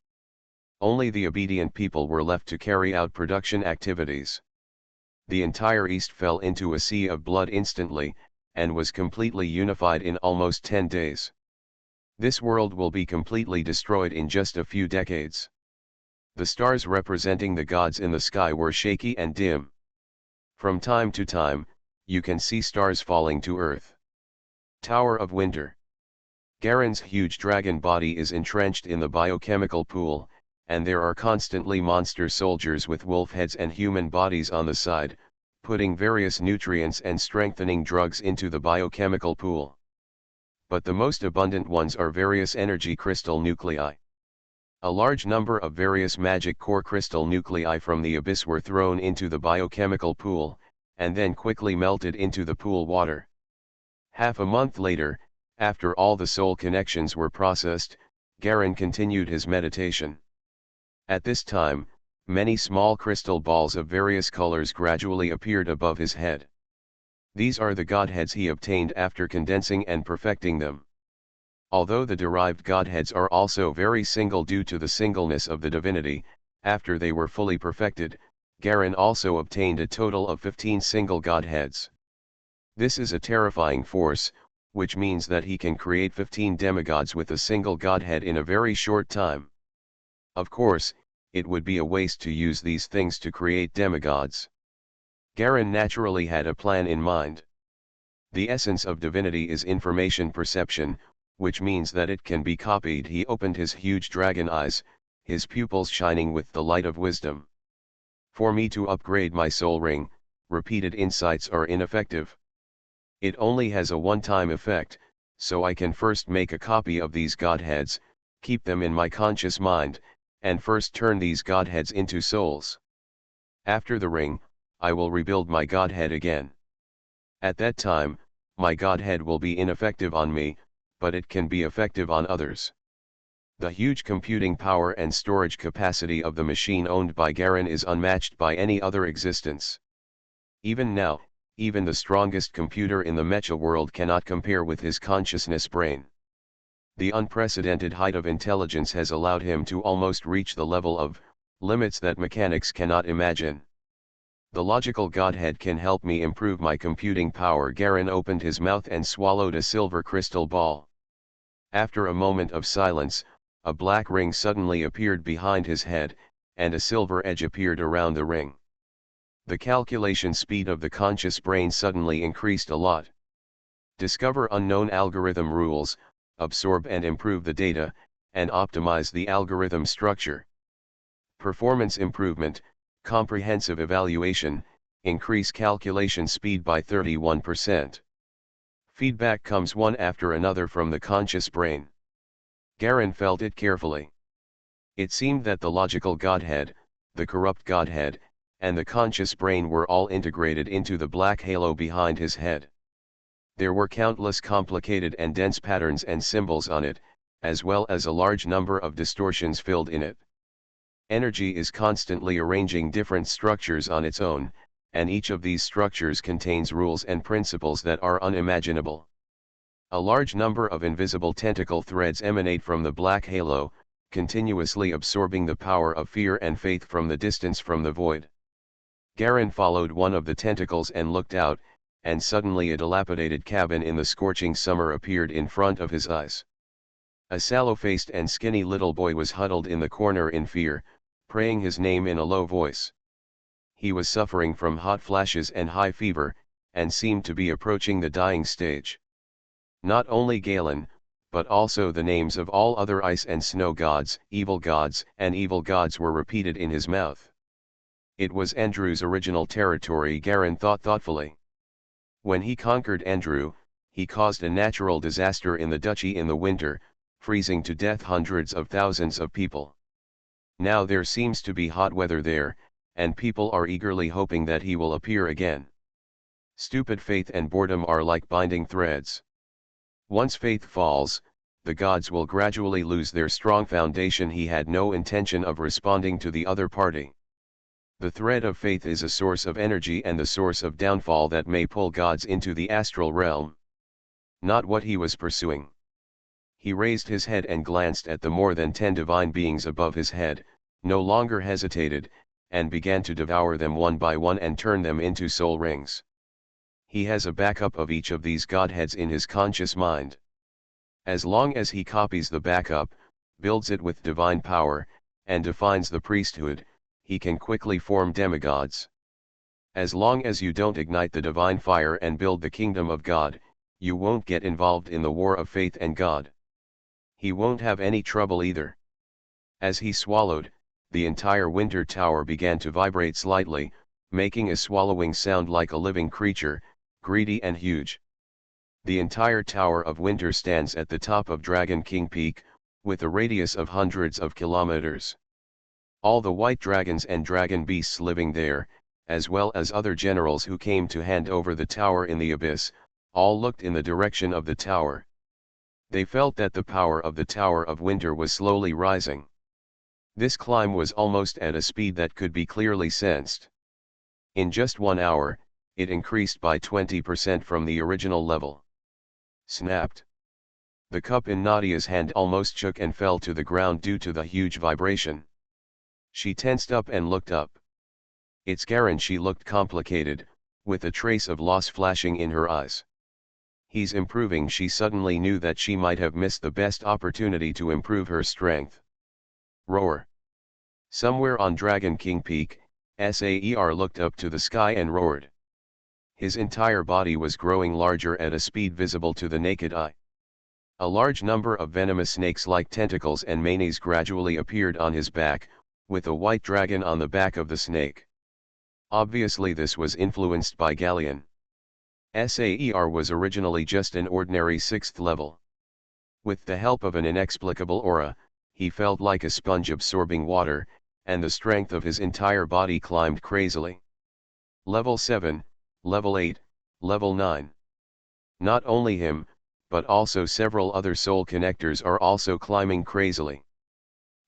Only the obedient people were left to carry out production activities. The entire East fell into a sea of blood instantly, and was completely unified in almost 10 days. This world will be completely destroyed in just a few decades. The stars representing the gods in the sky were shaky and dim. From time to time, you can see stars falling to earth. Tower of Winter. Garen's huge dragon body is entrenched in the biochemical pool, and there are constantly monster soldiers with wolf heads and human bodies on the side, putting various nutrients and strengthening drugs into the biochemical pool. But the most abundant ones are various energy crystal nuclei. A large number of various magic core crystal nuclei from the abyss were thrown into the biochemical pool, and then quickly melted into the pool water. Half a month later, after all the soul connections were processed, Garen continued his meditation. At this time, many small crystal balls of various colors gradually appeared above his head. These are the godheads he obtained after condensing and perfecting them. Although the derived godheads are also very single due to the singleness of the divinity, after they were fully perfected, Garen also obtained a total of 15 single godheads. This is a terrifying force, which means that he can create 15 demigods with a single godhead in a very short time. Of course, it would be a waste to use these things to create demigods. Garen naturally had a plan in mind. The essence of divinity is information perception, which means that it can be copied. He opened his huge dragon eyes, his pupils shining with the light of wisdom. For me to upgrade my soul ring, repeated insights are ineffective. It only has a one-time effect, so I can first make a copy of these godheads, keep them in my conscious mind, and first turn these godheads into souls. After the ring, I will rebuild my godhead again. At that time, my godhead will be ineffective on me, but it can be effective on others. The huge computing power and storage capacity of the machine owned by Garen is unmatched by any other existence. Even now, even the strongest computer in the mecha world cannot compare with his consciousness brain. The unprecedented height of intelligence has allowed him to almost reach the level of limits that mechanics cannot imagine. The logical godhead can help me improve my computing power. Garen opened his mouth and swallowed a silver crystal ball. After a moment of silence, a black ring suddenly appeared behind his head, and a silver edge appeared around the ring. The calculation speed of the conscious brain suddenly increased a lot. Discover unknown algorithm rules, absorb and improve the data, and optimize the algorithm structure. Performance improvement, comprehensive evaluation, increase calculation speed by 31%. Feedback comes one after another from the conscious brain. Garen felt it carefully. It seemed that the logical Godhead, the corrupt Godhead, and the conscious brain were all integrated into the black halo behind his head. There were countless complicated and dense patterns and symbols on it, as well as a large number of distortions filled in it. Energy is constantly arranging different structures on its own, and each of these structures contains rules and principles that are unimaginable. A large number of invisible tentacle threads emanate from the black halo, continuously absorbing the power of fear and faith from the distance from the void. Garen followed one of the tentacles and looked out, and suddenly a dilapidated cabin in the scorching summer appeared in front of his eyes. A sallow-faced and skinny little boy was huddled in the corner in fear, praying his name in a low voice. He was suffering from hot flashes and high fever, and seemed to be approaching the dying stage. Not only Galen, but also the names of all other ice and snow gods, and evil gods were repeated in his mouth. It was Andrew's original territory, Garen thought thoughtfully. When he conquered Andrew, he caused a natural disaster in the duchy in the winter, freezing to death hundreds of thousands of people. Now there seems to be hot weather there, and people are eagerly hoping that he will appear again. Stupid faith and boredom are like binding threads. Once faith falls, the gods will gradually lose their strong foundation. He had no intention of responding to the other party. The thread of faith is a source of energy and the source of downfall that may pull gods into the astral realm. Not what he was pursuing. He raised his head and glanced at the more than 10 divine beings above his head, no longer hesitated, and began to devour them one by one and turn them into soul rings. He has a backup of each of these godheads in his conscious mind. As long as he copies the backup, builds it with divine power, and defines the priesthood, he can quickly form demigods. As long as you don't ignite the divine fire and build the kingdom of God, you won't get involved in the war of faith and God. He won't have any trouble either. As he swallowed, the entire winter tower began to vibrate slightly, making a swallowing sound like a living creature, greedy and huge. The entire Tower of Winter stands at the top of Dragon King Peak, with a radius of hundreds of kilometers. All the white dragons and dragon beasts living there, as well as other generals who came to hand over the tower in the abyss, all looked in the direction of the tower. They felt that the power of the Tower of Winter was slowly rising. This climb was almost at a speed that could be clearly sensed. In just 1 hour, it increased by 20% from the original level. Snapped. The cup in Nadia's hand almost shook and fell to the ground due to the huge vibration. She tensed up and looked up. It's Garen. She looked complicated, with a trace of loss flashing in her eyes. He's improving. She suddenly knew that she might have missed the best opportunity to improve her strength. Roar. Somewhere on Dragon King Peak, Saer looked up to the sky and roared. His entire body was growing larger at a speed visible to the naked eye. A large number of venomous snakes-like tentacles and manes gradually appeared on his back, with a white dragon on the back of the snake. Obviously this was influenced by Galleon. Saer was originally just an ordinary 6th level. With the help of an inexplicable aura, he felt like a sponge absorbing water, and the strength of his entire body climbed crazily. Level 7, Level 8, Level 9. Not only him, but also several other soul connectors are also climbing crazily.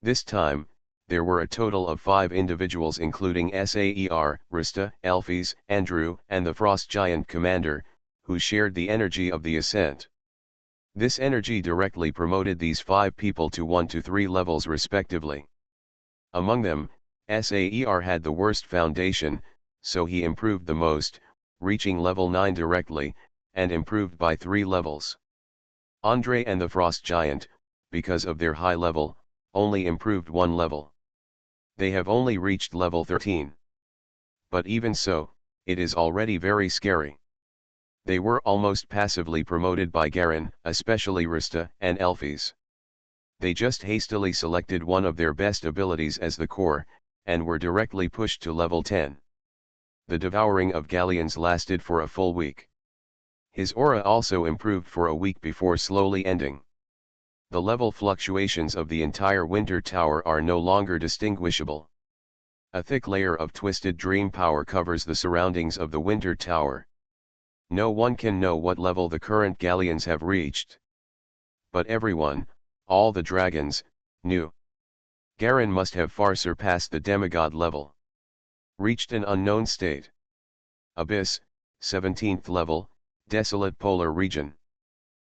This time, there were a total of 5 individuals including Saer, Rista, Elphys, Andrew, and the Frost Giant Commander, who shared the energy of the ascent. This energy directly promoted these 5 people to 1 to 3 levels respectively. Among them, Saer had the worst foundation, so he improved the most, reaching level 9 directly, and improved by 3 levels. Andre and the Frost Giant, because of their high level, only improved 1 level. They have only reached level 13. But even so, it is already very scary. They were almost passively promoted by Garen, especially Rista and Elfis. They just hastily selected one of their best abilities as the core, and were directly pushed to level 10. The devouring of galleons lasted for a full week. His aura also improved for a week before slowly ending. The level fluctuations of the entire Winter Tower are no longer distinguishable. A thick layer of twisted dream power covers the surroundings of the Winter Tower. No one can know what level the current galleons have reached. But everyone, all the dragons, knew. Garen must have far surpassed the demigod level. Reached an unknown state. Abyss, 17th level, desolate polar region.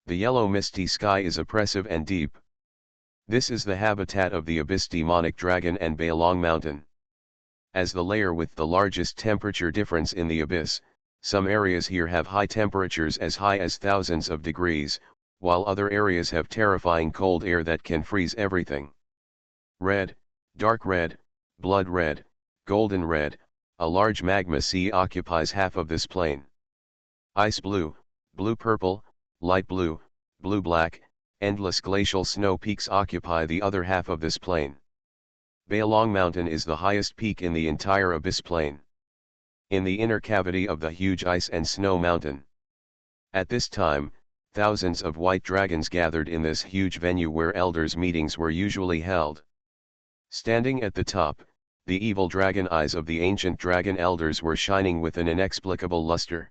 The yellow misty sky is oppressive and deep. This is the habitat of the abyss demonic dragon and Baelong Mountain. As the layer with the largest temperature difference in the abyss, some areas here have high temperatures as high as thousands of degrees, while other areas have terrifying cold air that can freeze everything. Red, dark red, blood red, golden red, a large magma sea occupies half of this plain. Ice blue, blue purple, light blue, blue black, endless glacial snow peaks occupy the other half of this plain. Baelong Mountain is the highest peak in the entire abyss plain. In the inner cavity of the huge ice and snow mountain. At this time, thousands of white dragons gathered in this huge venue where elders' meetings were usually held. Standing at the top, the evil dragon eyes of the ancient dragon elders were shining with an inexplicable luster.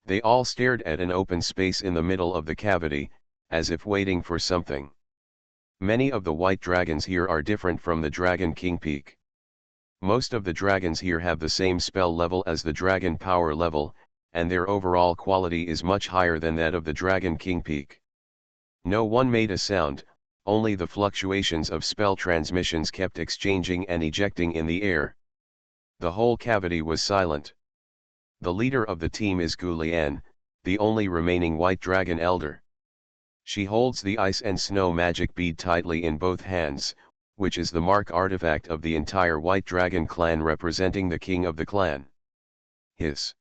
They all stared at an open space in the middle of the cavity, as if waiting for something. Many of the white dragons here are different from the Dragon King Peak. Most of the dragons here have the same spell level as the dragon power level, and their overall quality is much higher than that of the Dragon King Peak. No one made a sound, only the fluctuations of spell transmissions kept exchanging and ejecting in the air. The whole cavity was silent. The leader of the team is Gu Lian, the only remaining white dragon elder. She holds the ice and snow magic bead tightly in both hands, which is the mark artifact of the entire white dragon clan representing the king of the clan. Hiss.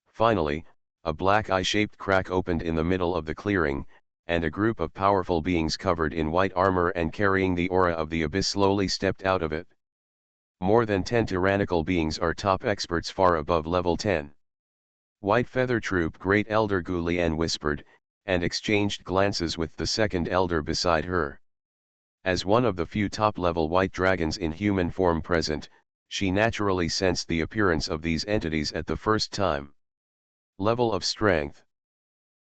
Finally, a black eye-shaped crack opened in the middle of the clearing, and a group of powerful beings covered in white armor and carrying the aura of the abyss slowly stepped out of it. More than 10 tyrannical beings are top experts far above level 10. White Feather Troop Great Elder Gu Lian whispered, and exchanged glances with the second elder beside her. As one of the few top-level white dragons in human form present, she naturally sensed the appearance of these entities at the first time. Level of strength.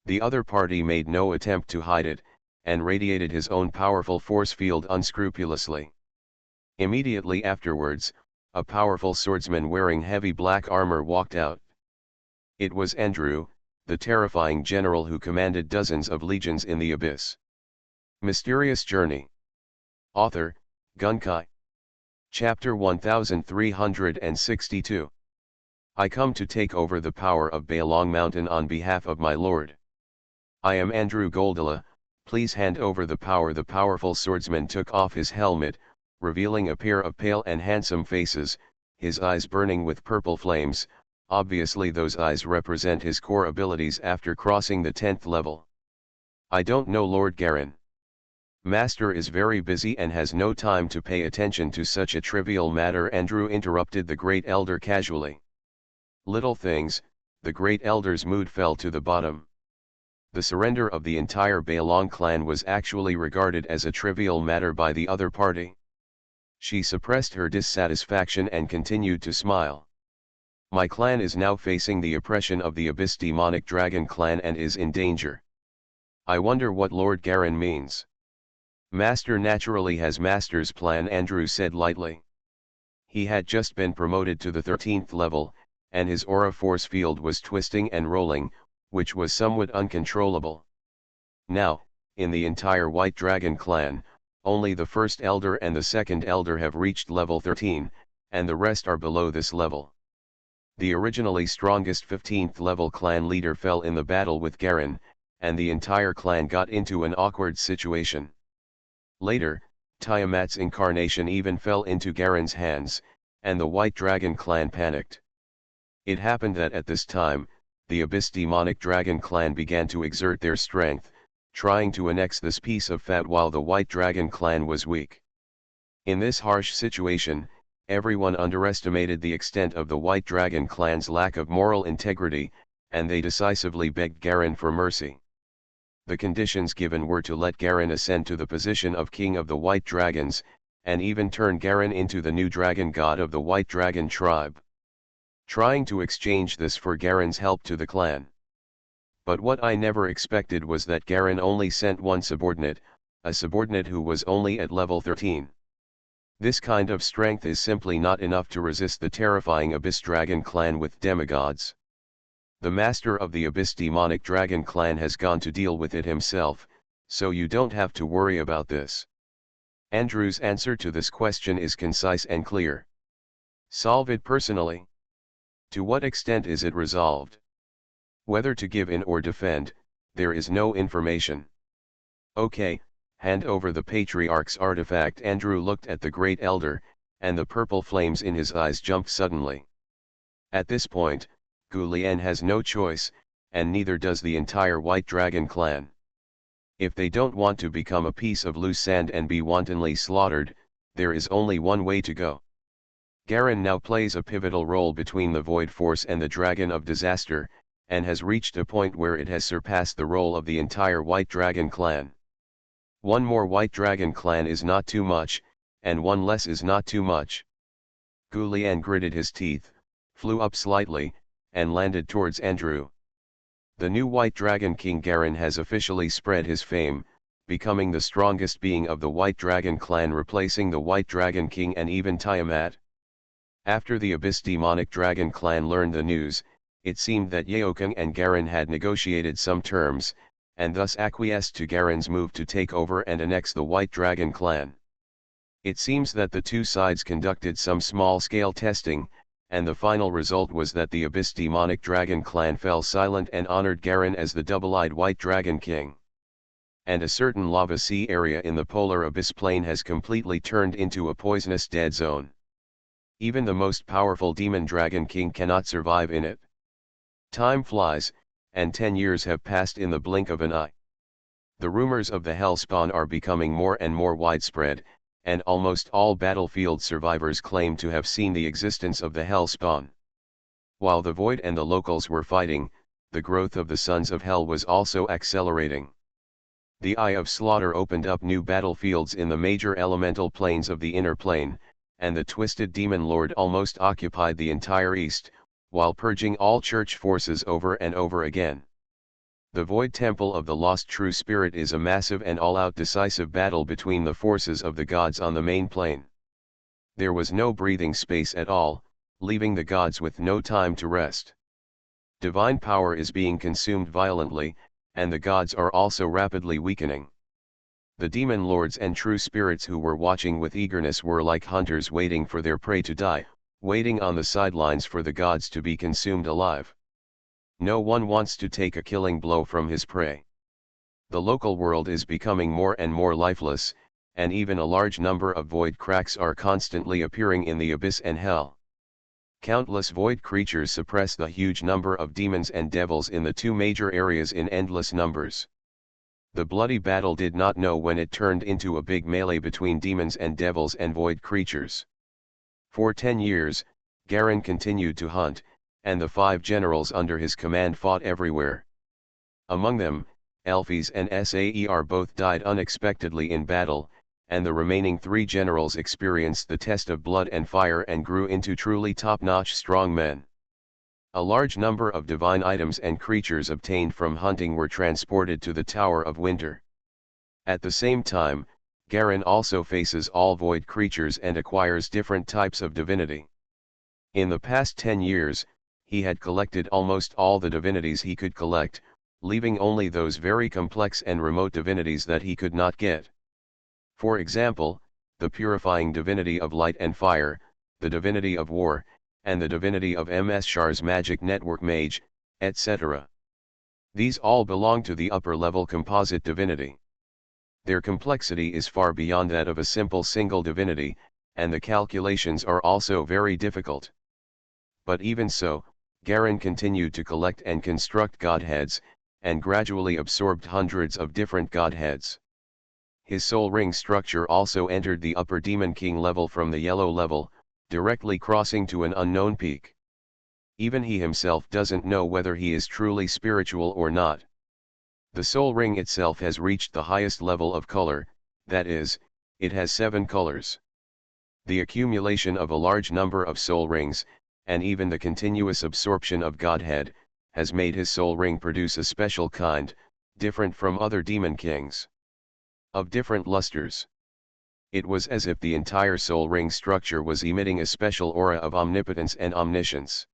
The other party made no attempt to hide it, and radiated his own powerful force field unscrupulously. Immediately afterwards, a powerful swordsman wearing heavy black armor walked out. It was Andrew, the terrifying general who commanded dozens of legions in the abyss. Mysterious Journey. Author, Gunkai. Chapter 1362. I come to take over the power of Baelong Mountain on behalf of my lord. I am Andrew Goldala, please hand over the power. The powerful swordsman took off his helmet, revealing a pair of pale and handsome faces, his eyes burning with purple flames. Obviously those eyes represent his core abilities after crossing the 10th level. I don't know Lord Garen. Master is very busy and has no time to pay attention to such a trivial matter. Andrew interrupted the Great Elder casually. Little things, the Great Elder's mood fell to the bottom. The surrender of the entire Baelong clan was actually regarded as a trivial matter by the other party. She suppressed her dissatisfaction and continued to smile. My clan is now facing the oppression of the Abyss Demonic Dragon clan and is in danger. I wonder what Lord Garen means. Master naturally has Master's plan, Andrew said lightly. He had just been promoted to the 13th level, and his aura force field was twisting and rolling, which was somewhat uncontrollable. Now, in the entire White Dragon clan, only the first elder and the second elder have reached level 13, and the rest are below this level. The originally strongest 15th level clan leader fell in the battle with Garen, and the entire clan got into an awkward situation. Later, Tiamat's incarnation even fell into Garen's hands, and the White Dragon clan panicked. It happened that at this time, the Abyss demonic dragon clan began to exert their strength, trying to annex this piece of fat while the White Dragon clan was weak. In this harsh situation, everyone underestimated the extent of the White Dragon clan's lack of moral integrity, and they decisively begged Garen for mercy. The conditions given were to let Garen ascend to the position of king of the White Dragons, and even turn Garen into the new dragon god of the White Dragon tribe. Trying to exchange this for Garen's help to the clan. But what I never expected was that Garen only sent one subordinate, a subordinate who was only at level 13. This kind of strength is simply not enough to resist the terrifying Abyss Dragon clan with demigods. The master of the Abyss Demonic Dragon clan has gone to deal with it himself, so you don't have to worry about this. Andrew's answer to this question is concise and clear. Solve it personally. To what extent is it resolved? Whether to give in or defend, there is no information. Okay, hand over the Patriarch's artifact. Andrew looked at the Great Elder, and the purple flames in his eyes jumped suddenly. At this point, Gu Lian has no choice, and neither does the entire White Dragon clan. If they don't want to become a piece of loose sand and be wantonly slaughtered, there is only one way to go. Garen now plays a pivotal role between the Void Force and the Dragon of Disaster, and has reached a point where it has surpassed the role of the entire White Dragon clan. One more White Dragon clan is not too much, and one less is not too much. Gu Lian gritted his teeth, flew up slightly, and landed towards Andrew. The new White Dragon King Garen has officially spread his fame, becoming the strongest being of the White Dragon clan, replacing the White Dragon King and even Tiamat. After the Abyss Demonic Dragon clan learned the news, it seemed that Yeokang and Garen had negotiated some terms, and thus acquiesced to Garen's move to take over and annex the White Dragon clan. It seems that the two sides conducted some small-scale testing, and the final result was that the Abyss Demonic Dragon clan fell silent and honored Garen as the double-eyed White Dragon King. And a certain lava sea area in the polar abyss plain has completely turned into a poisonous dead zone. Even the most powerful Demon Dragon King cannot survive in it. Time flies, and 10 years have passed in the blink of an eye. The rumors of the Hellspawn are becoming more and more widespread, and almost all battlefield survivors claim to have seen the existence of the Hellspawn. While the Void and the locals were fighting, the growth of the Sons of Hell was also accelerating. The Eye of Slaughter opened up new battlefields in the major elemental planes of the inner plane, and the Twisted Demon Lord almost occupied the entire east, while purging all church forces over and over again. The Void Temple of the Lost True Spirit is a massive and all-out decisive battle between the forces of the gods on the main plane. There was no breathing space at all, leaving the gods with no time to rest. Divine power is being consumed violently, and the gods are also rapidly weakening. The demon lords and true spirits who were watching with eagerness were like hunters waiting for their prey to die, waiting on the sidelines for the gods to be consumed alive. No one wants to take a killing blow from his prey. The local world is becoming more and more lifeless, and even a large number of void cracks are constantly appearing in the abyss and hell. Countless void creatures suppress the huge number of demons and devils in the two major areas in endless numbers. The bloody battle did not know when it turned into a big melee between demons and devils and void creatures. For 10 years, Garen continued to hunt, and the 5 generals under his command fought everywhere. Among them, Elphys and Saer both died unexpectedly in battle, and the remaining 3 generals experienced the test of blood and fire and grew into truly top-notch strong men. A large number of divine items and creatures obtained from hunting were transported to the Tower of Winter. At the same time, Garen also faces all void creatures and acquires different types of divinity. In the past 10 years, he had collected almost all the divinities he could collect, leaving only those very complex and remote divinities that he could not get. For example, the purifying divinity of light and fire, the divinity of war, and the divinity of Ms. Shar's magic network mage, etc. These all belong to the upper-level composite divinity. Their complexity is far beyond that of a simple single divinity, and the calculations are also very difficult. But even so, Garen continued to collect and construct godheads, and gradually absorbed hundreds of different godheads. His soul ring structure also entered the upper Demon King level from the yellow level, directly crossing to an unknown peak. Even he himself doesn't know whether he is truly spiritual or not. The soul ring itself has reached the highest level of color, that is, it has 7 colors. The accumulation of a large number of soul rings, and even the continuous absorption of Godhead, has made his soul ring produce a special kind, different from other demon kings. Of different lusters. It was as if the entire soul ring structure was emitting a special aura of omnipotence and omniscience.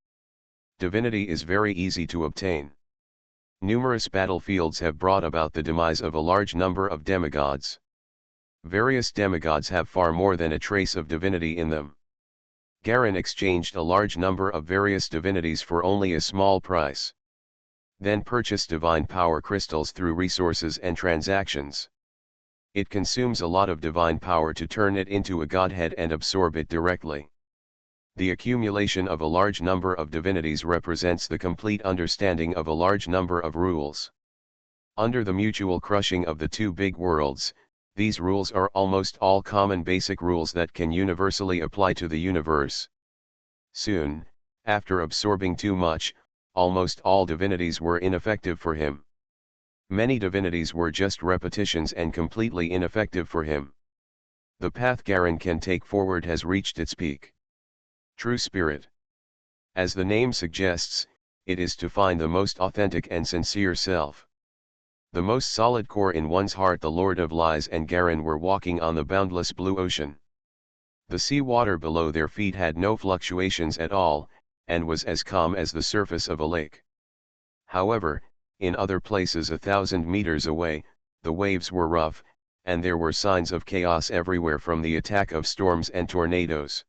Divinity is very easy to obtain. Numerous battlefields have brought about the demise of a large number of demigods. Various demigods have far more than a trace of divinity in them. Garen exchanged a large number of various divinities for only a small price. Then purchased divine power crystals through resources and transactions. It consumes a lot of divine power to turn it into a godhead and absorb it directly. The accumulation of a large number of divinities represents the complete understanding of a large number of rules. Under the mutual crushing of the two big worlds, these rules are almost all common basic rules that can universally apply to the universe. Soon, after absorbing too much, almost all divinities were ineffective for him. Many divinities were just repetitions and completely ineffective for him. The path Garen can take forward has reached its peak. True Spirit. As the name suggests, it is to find the most authentic and sincere self. The most solid core in one's heart. The Lord of Lies and Garen were walking on the boundless blue ocean. The sea water below their feet had no fluctuations at all, and was as calm as the surface of a lake. However, in other places 1,000 meters away, the waves were rough, and there were signs of chaos everywhere from the attack of storms and tornadoes.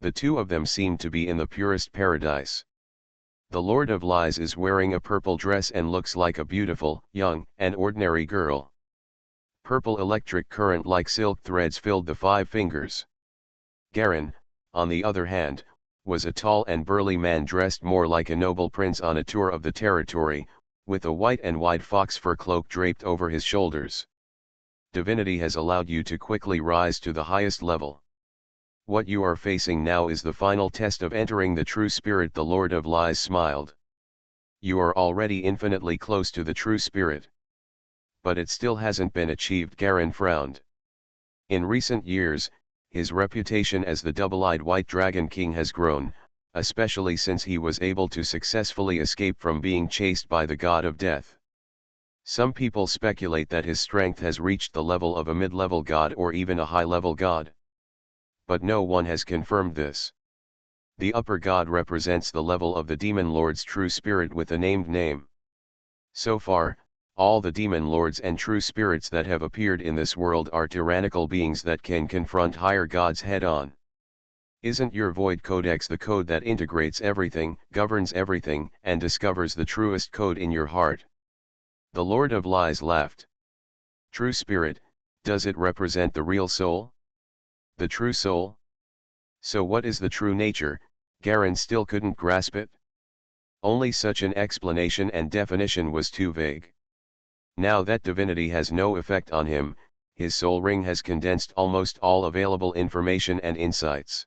The two of them seemed to be in the purest paradise. The Lord of Lies is wearing a purple dress and looks like a beautiful, young, and ordinary girl. Purple electric current like silk threads filled the 5 fingers. Garen, on the other hand, was a tall and burly man dressed more like a noble prince on a tour of the territory, with a white and wide fox fur cloak draped over his shoulders. Divinity has allowed you to quickly rise to the highest level. What you are facing now is the final test of entering the true spirit. The Lord of Lies smiled. You are already infinitely close to the true spirit. But it still hasn't been achieved. Garen frowned. In recent years, his reputation as the double-eyed white dragon king has grown, especially since he was able to successfully escape from being chased by the god of death. Some people speculate that his strength has reached the level of a mid-level god or even a high-level god. But no one has confirmed this. The upper god represents the level of the demon lord's true spirit with a named name. So far, all the demon lords and true spirits that have appeared in this world are tyrannical beings that can confront higher gods head-on. Isn't your void codex the code that integrates everything, governs everything, and discovers the truest code in your heart? The Lord of Lies laughed. True spirit, does it represent the real soul? The true soul? So what is the true nature? Garen still couldn't grasp it. Only such an explanation and definition was too vague. Now that divinity has no effect on him, his soul ring has condensed almost all available information and insights.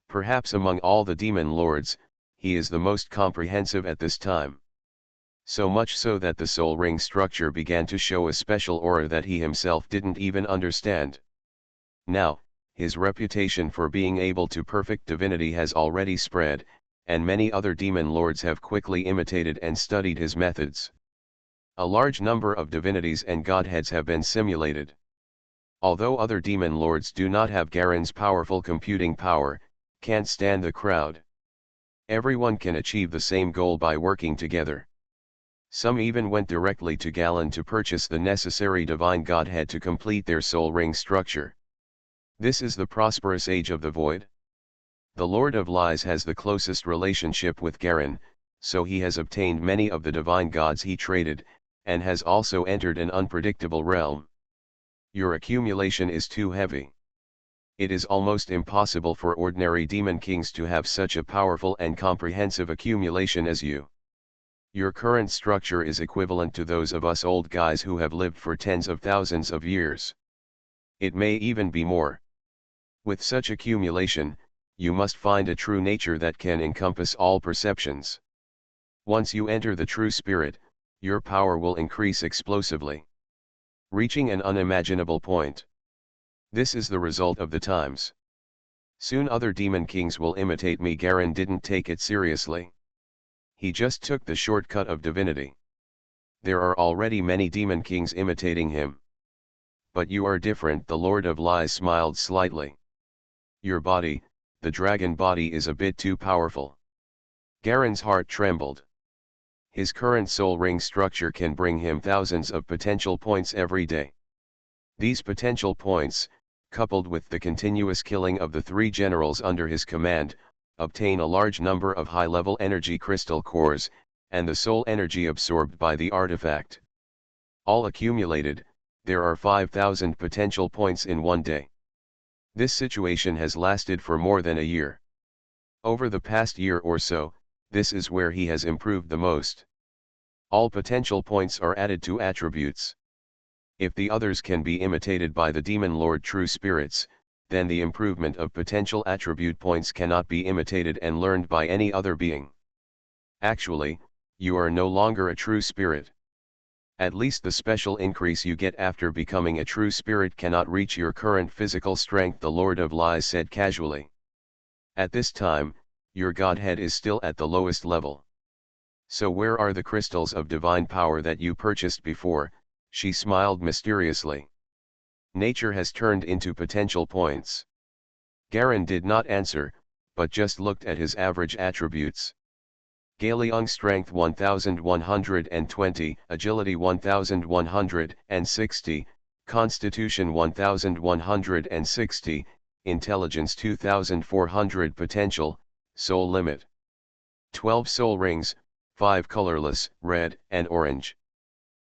Perhaps among all the demon lords, he is the most comprehensive at this time. So much so that the soul ring structure began to show a special aura that he himself didn't even understand. Now, his reputation for being able to perfect divinity has already spread, and many other demon lords have quickly imitated and studied his methods. A large number of divinities and godheads have been simulated. Although other demon lords do not have Garen's powerful computing power, can't stand the crowd. Everyone can achieve the same goal by working together. Some even went directly to Galen to purchase the necessary divine godhead to complete their soul ring structure. This is the prosperous age of the void. The Lord of Lies has the closest relationship with Garen, so he has obtained many of the divine gods he traded, and has also entered an unpredictable realm. Your accumulation is too heavy. It is almost impossible for ordinary demon kings to have such a powerful and comprehensive accumulation as you. Your current structure is equivalent to those of us old guys who have lived for tens of thousands of years. It may even be more. With such accumulation, you must find a true nature that can encompass all perceptions. Once you enter the true spirit, your power will increase explosively, reaching an unimaginable point. This is the result of the times. Soon other demon kings will imitate me. Garen didn't take it seriously. He just took the shortcut of divinity. There are already many demon kings imitating him. But you are different. The Lord of Lies smiled slightly. Your body, the dragon body, is a bit too powerful. Garen's heart trembled. His current soul ring structure can bring him thousands of potential points every day. These potential points, coupled with the continuous killing of the 3 generals under his command, obtain a large number of high-level energy crystal cores, and the soul energy absorbed by the artifact. All accumulated, there are 5,000 potential points in one day. This situation has lasted for more than a year. Over the past year or so, this is where he has improved the most. All potential points are added to attributes. If the others can be imitated by the Demon Lord true spirits, then the improvement of potential attribute points cannot be imitated and learned by any other being. Actually, you are no longer a true spirit. At least the special increase you get after becoming a true spirit cannot reach your current physical strength, the Lord of Lies said casually. At this time, your godhead is still at the lowest level. So where are the crystals of divine power that you purchased before? She smiled mysteriously. Nature has turned into potential points. Garen did not answer, but just looked at his average attributes. Galeong strength 1120, agility 1160, constitution 1160, intelligence 2400, potential, soul limit 12 soul rings, 5 colorless, red and orange,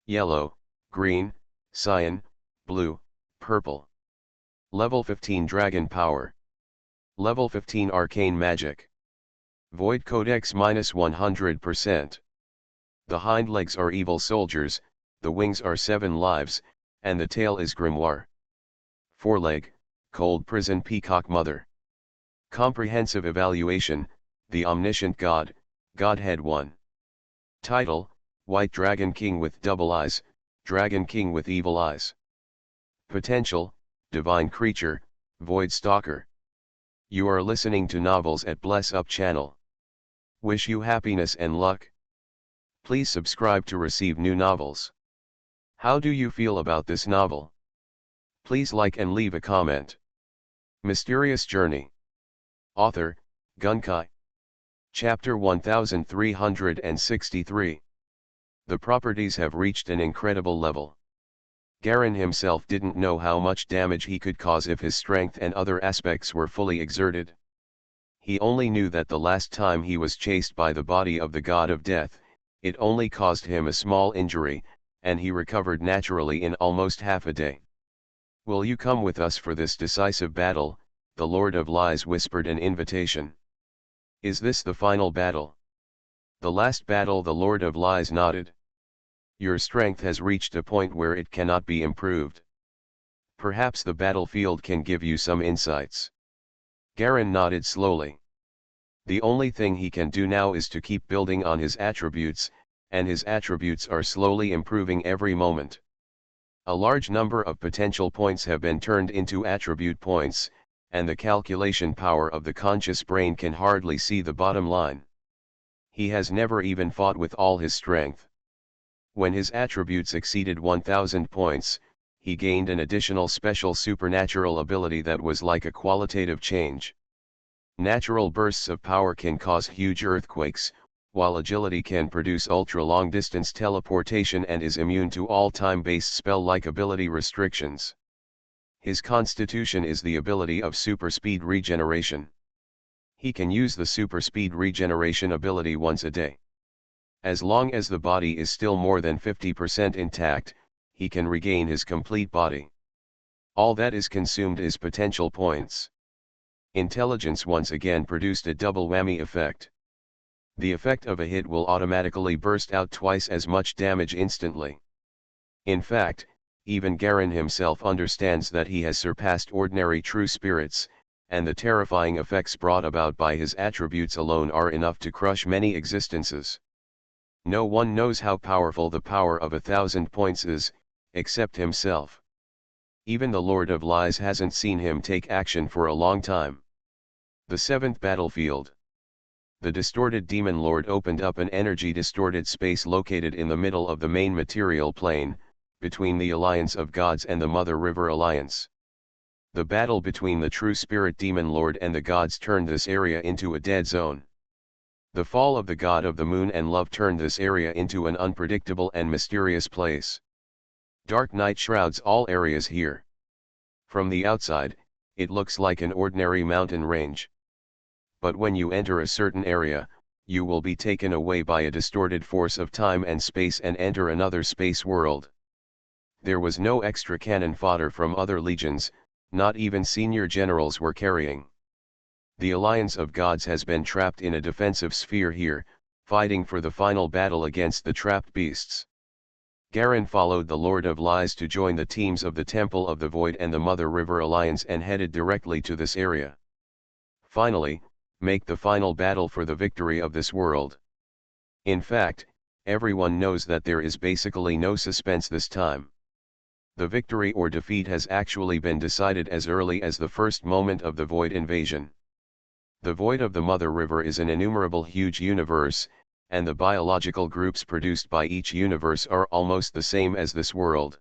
yellow, green, cyan, blue, purple. Level 15 dragon power. Level 15 arcane magic. Void codex -100%. The hind legs are evil soldiers, the wings are 7 lives, and the tail is grimoire. Foreleg, cold prison peacock mother. Comprehensive evaluation, the omniscient God, Godhead 1. Title, White Dragon King with double eyes, Dragon King with evil eyes. Potential, Divine Creature, Void Stalker. You are listening to Novels at Bless Up channel. Wish you happiness and luck. Please subscribe to receive new novels. How do you feel about this novel? Please like and leave a comment. Mysterious Journey. Author, Gunkai. Chapter 1363. The properties have reached an incredible level. Garen himself didn't know how much damage he could cause if his strength and other aspects were fully exerted. He only knew that the last time he was chased by the body of the god of death, it only caused him a small injury, and he recovered naturally in almost half a day. Will you come with us for this decisive battle? The Lord of Lies whispered an invitation. Is this the final battle? The last battle? The Lord of Lies nodded. Your strength has reached a point where it cannot be improved. Perhaps the battlefield can give you some insights. Garen nodded slowly. The only thing he can do now is to keep building on his attributes, and his attributes are slowly improving every moment. A large number of potential points have been turned into attribute points, and the calculation power of the conscious brain can hardly see the bottom line. He has never even fought with all his strength. When his attributes exceeded 1000 points, he gained an additional special supernatural ability that was like a qualitative change. Natural bursts of power can cause huge earthquakes, while agility can produce ultra-long distance teleportation and is immune to all time-based spell-like ability restrictions. His constitution is the ability of super speed regeneration. He can use the super speed regeneration ability once a day. As long as the body is still more than 50% intact, he can regain his complete body. All that is consumed is potential points. Intelligence once again produced a double whammy effect. The effect of a hit will automatically burst out twice as much damage instantly. In fact, even Garen himself understands that he has surpassed ordinary true spirits, and the terrifying effects brought about by his attributes alone are enough to crush many existences. No one knows how powerful the power of 1,000 points is, except himself. Even the Lord of Lies hasn't seen him take action for a long time. The seventh battlefield. The distorted demon lord opened up an energy-distorted space located in the middle of the main material plane, between the Alliance of Gods and the Mother River Alliance. The battle between the true spirit demon lord and the gods turned this area into a dead zone. The fall of the god of the moon and love turned this area into an unpredictable and mysterious place. Dark night shrouds all areas here. From the outside, it looks like an ordinary mountain range. But when you enter a certain area, you will be taken away by a distorted force of time and space and enter another space world. There was no extra cannon fodder from other legions, not even senior generals were carrying. The Alliance of Gods has been trapped in a defensive sphere here, fighting for the final battle against the trapped beasts. Garen followed the Lord of Lies to join the teams of the Temple of the Void and the Mother River Alliance and headed directly to this area. Finally, make the final battle for the victory of this world. In fact, everyone knows that there is basically no suspense this time. The victory or defeat has actually been decided as early as the first moment of the Void invasion. The Void of the Mother River is an innumerable huge universe, and the biological groups produced by each universe are almost the same as this world.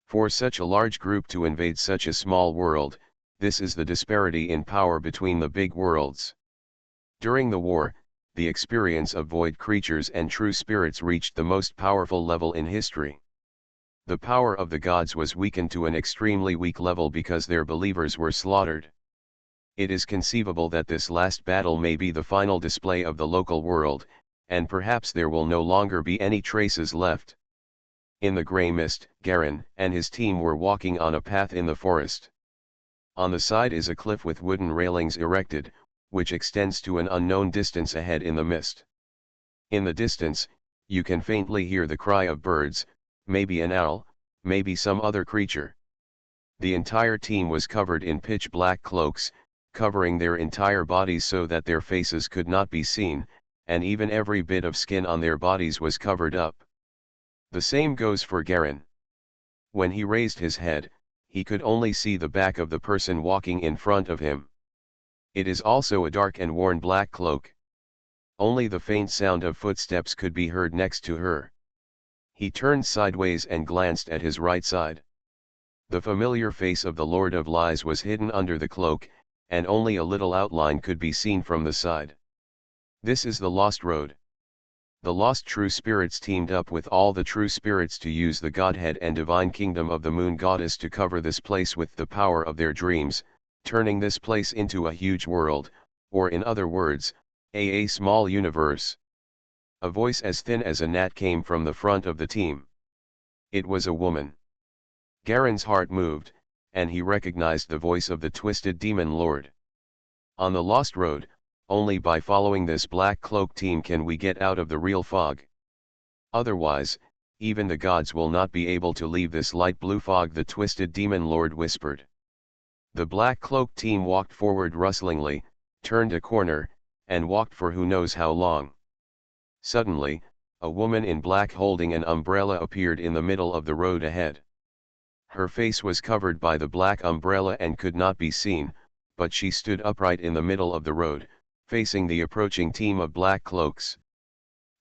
For such a large group to invade such a small world, this is the disparity in power between the big worlds. During the war, the experience of void creatures and true spirits reached the most powerful level in history. The power of the gods was weakened to an extremely weak level because their believers were slaughtered. It is conceivable that this last battle may be the final display of the local world, and perhaps there will no longer be any traces left. In the grey mist, Garen and his team were walking on a path in the forest. On the side is a cliff with wooden railings erected, which extends to an unknown distance ahead in the mist. In the distance, you can faintly hear the cry of birds, maybe an owl, maybe some other creature. The entire team was covered in pitch black cloaks, covering their entire bodies so that their faces could not be seen, and even every bit of skin on their bodies was covered up. The same goes for Garen. When he raised his head, he could only see the back of the person walking in front of him. It is also a dark and worn black cloak. Only the faint sound of footsteps could be heard next to her. He turned sideways and glanced at his right side. The familiar face of the Lord of Lies was hidden under the cloak, and only a little outline could be seen from the side. This is the Lost Road. The lost true spirits teamed up with all the true spirits to use the Godhead and Divine Kingdom of the Moon Goddess to cover this place with the power of their dreams, turning this place into a huge world, or in other words, a small universe. A voice as thin as a gnat came from the front of the team. It was a woman. Garen's heart moved, and he recognized the voice of the twisted demon lord. On the Lost Road, only by following this black cloak team can we get out of the real fog. Otherwise, even the gods will not be able to leave this light blue fog, the twisted demon lord whispered. The black cloak team walked forward rustlingly, turned a corner, and walked for who knows how long. Suddenly, a woman in black holding an umbrella appeared in the middle of the road ahead. Her face was covered by the black umbrella and could not be seen, but she stood upright in the middle of the road, facing the approaching team of black cloaks.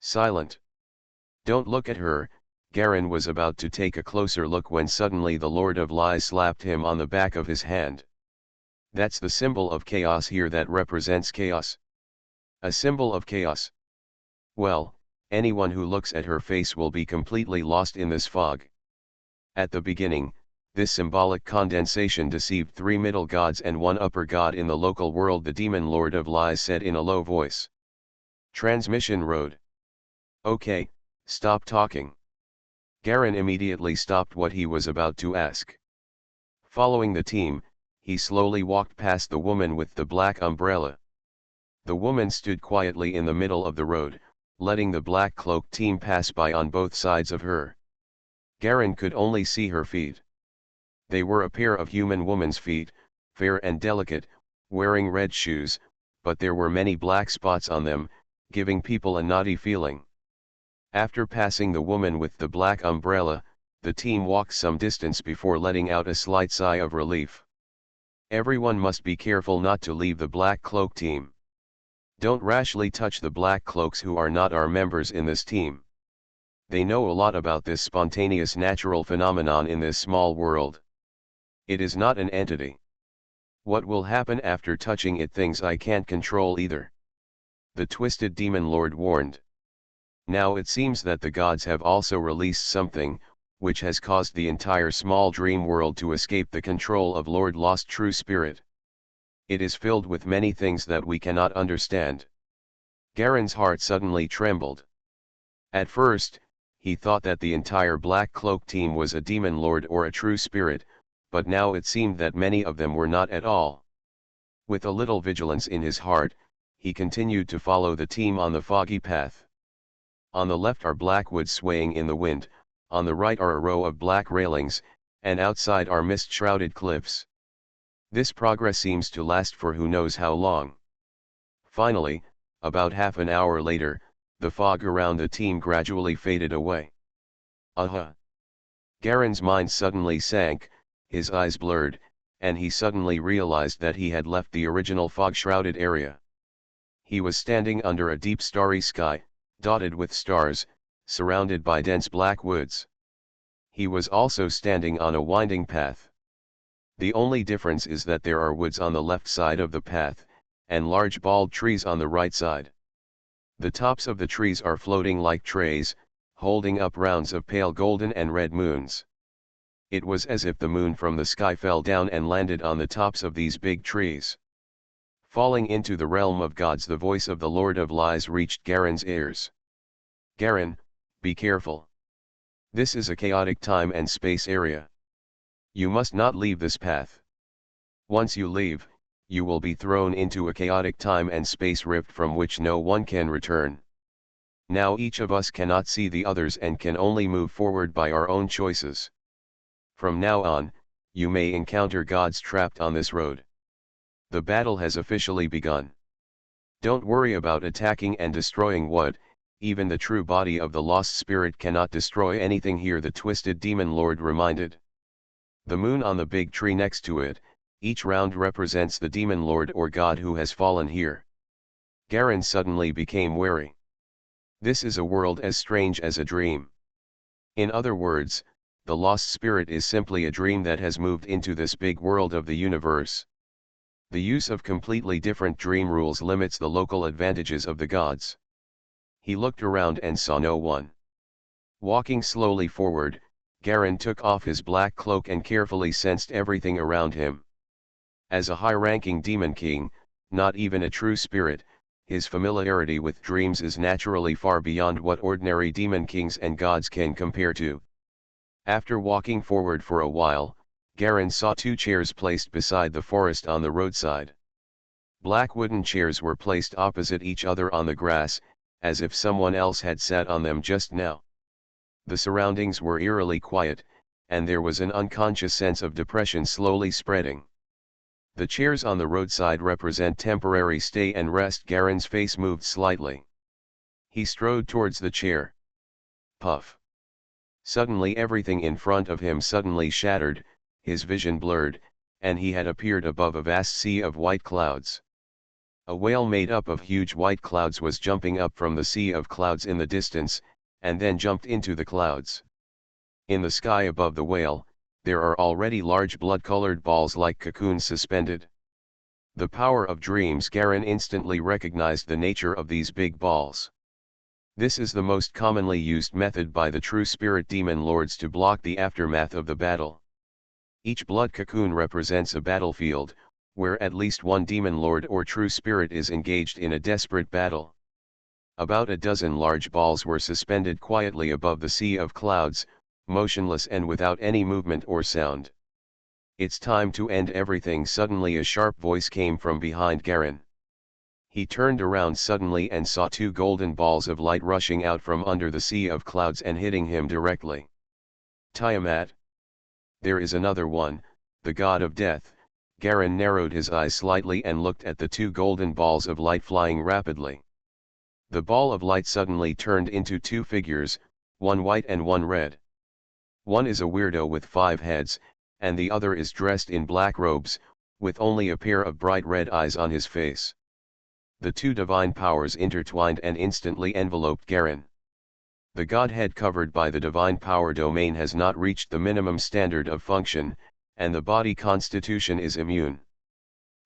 Silent. Don't look at her. Garen was about to take a closer look when suddenly the Lord of Lies slapped him on the back of his hand. That's the symbol of chaos here, that represents chaos. A symbol of chaos. Well, anyone who looks at her face will be completely lost in this fog. At the beginning, this symbolic condensation deceived 3 middle gods and 1 upper god in the local world, the demon Lord of Lies said in a low voice. Transmission Road. Okay, stop talking. Garen immediately stopped what he was about to ask. Following the team, he slowly walked past the woman with the black umbrella. The woman stood quietly in the middle of the road, letting the black cloak team pass by on both sides of her. Garen could only see her feet. They were a pair of human woman's feet, fair and delicate, wearing red shoes, but there were many black spots on them, giving people a naughty feeling. After passing the woman with the black umbrella, the team walked some distance before letting out a slight sigh of relief. Everyone must be careful not to leave the black cloak team. Don't rashly touch the black cloaks who are not our members in this team. They know a lot about this spontaneous natural phenomenon in this small world. It is not an entity. What will happen after touching it, things I can't control either. The twisted demon lord warned. Now it seems that the gods have also released something, which has caused the entire small dream world to escape the control of Lord Lost True Spirit. It is filled with many things that we cannot understand. Garen's heart suddenly trembled. At first, he thought that the entire Black Cloak team was a demon lord or a true spirit, but now it seemed that many of them were not at all. With a little vigilance in his heart, he continued to follow the team on the foggy path. On the left are black woods swaying in the wind, on the right are a row of black railings, and outside are mist-shrouded cliffs. This progress seems to last for who knows how long. Finally, about half an hour later, the fog around the team gradually faded away. Aha! Garen's mind suddenly sank, his eyes blurred, and he suddenly realized that he had left the original fog-shrouded area. He was standing under a deep starry sky, dotted with stars, surrounded by dense black woods. He was also standing on a winding path. The only difference is that there are woods on the left side of the path, and large bald trees on the right side. The tops of the trees are floating like trays, holding up rounds of pale golden and red moons. It was as if the moon from the sky fell down and landed on the tops of these big trees. Falling into the realm of gods, the voice of the Lord of Lies reached Garen's ears. Garen, be careful. This is a chaotic time and space area. You must not leave this path. Once you leave, you will be thrown into a chaotic time and space rift from which no one can return. Now each of us cannot see the others and can only move forward by our own choices. From now on, you may encounter gods trapped on this road. The battle has officially begun. Don't worry about attacking and destroying what, even the true body of the lost spirit cannot destroy anything here, the twisted demon lord reminded. The moon on the big tree next to it, each round represents the demon lord or god who has fallen here. Garen suddenly became wary. This is a world as strange as a dream. In other words, the lost spirit is simply a dream that has moved into this big world of the universe. The use of completely different dream rules limits the local advantages of the gods. He looked around and saw no one. Walking slowly forward, Garen took off his black cloak and carefully sensed everything around him. As a high-ranking demon king, not even a true spirit, his familiarity with dreams is naturally far beyond what ordinary demon kings and gods can compare to. After walking forward for a while, Garen saw two chairs placed beside the forest on the roadside. Black wooden chairs were placed opposite each other on the grass, as if someone else had sat on them just now. The surroundings were eerily quiet, and there was an unconscious sense of depression slowly spreading. The chairs on the roadside represent temporary stay and rest. Garen's face moved slightly. He strode towards the chair. Puff. Suddenly everything in front of him suddenly shattered, his vision blurred, and he had appeared above a vast sea of white clouds. A whale made up of huge white clouds was jumping up from the sea of clouds in the distance, and then jumped into the clouds. In the sky above the whale, there are already large blood-colored balls like cocoons suspended. The power of dreams. Garen instantly recognized the nature of these big balls. This is the most commonly used method by the true spirit demon lords to block the aftermath of the battle. Each blood cocoon represents a battlefield, where at least one demon lord or true spirit is engaged in a desperate battle. About a dozen large balls were suspended quietly above the sea of clouds, motionless and without any movement or sound. It's time to end everything. Suddenly a sharp voice came from behind Garen. He turned around suddenly and saw two golden balls of light rushing out from under the sea of clouds and hitting him directly. Tiamat. There is another one, the god of death. Garen narrowed his eyes slightly and looked at the two golden balls of light flying rapidly. The ball of light suddenly turned into two figures, one white and one red. One is a weirdo with 5 heads, and the other is dressed in black robes, with only a pair of bright red eyes on his face. The two divine powers intertwined and instantly enveloped Garen. The godhead covered by the divine power domain has not reached the minimum standard of function, and the body constitution is immune.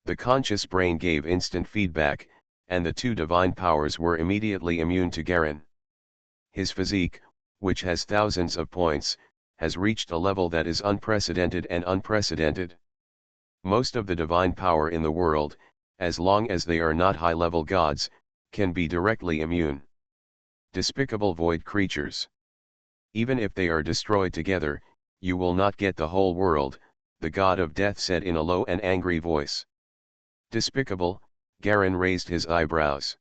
The conscious brain gave instant feedback, and the two divine powers were immediately immune to Garen. His physique, which has thousands of points, has reached a level that is unprecedented and unprecedented. Most of the divine power in the world, as long as they are not high-level gods, can be directly immune. Despicable void creatures. Even if they are destroyed together, you will not get the whole world, the god of death said in a low and angry voice. Despicable, Garen raised his eyebrows.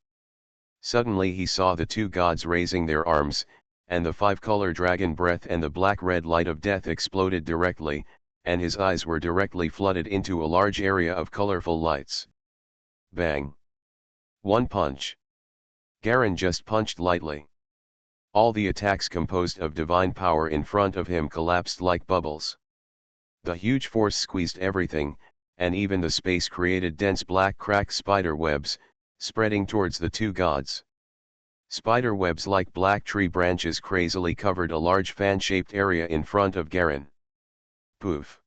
Suddenly he saw the two gods raising their arms, and the 5-color dragon breath and the black-red light of death exploded directly, and his eyes were directly flooded into a large area of colorful lights. Bang! One punch. Garen just punched lightly. All the attacks composed of divine power in front of him collapsed like bubbles. The huge force squeezed everything, and even the space created dense black cracked spider webs, spreading towards the two gods. Spider webs like black tree branches crazily covered a large fan-shaped area in front of Garen. Poof!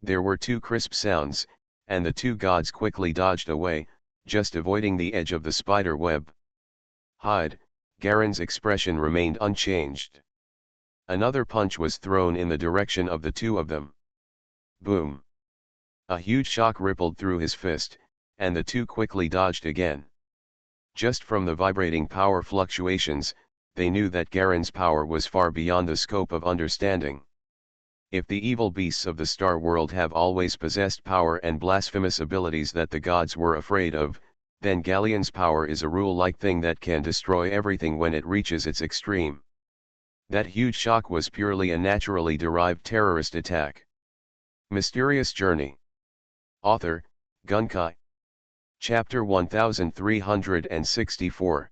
There were two crisp sounds, and the two gods quickly dodged away, just avoiding the edge of the spider web. Hide, Garen's expression remained unchanged. Another punch was thrown in the direction of the two of them. Boom! A huge shock rippled through his fist, and the two quickly dodged again. Just from the vibrating power fluctuations, they knew that Garen's power was far beyond the scope of understanding. If the evil beasts of the star world have always possessed power and blasphemous abilities that the gods were afraid of, then Galleon's power is a rule-like thing that can destroy everything when it reaches its extreme. That huge shock was purely a naturally derived terrorist attack. Mysterious Journey. Author, Gunkai. Chapter 1364.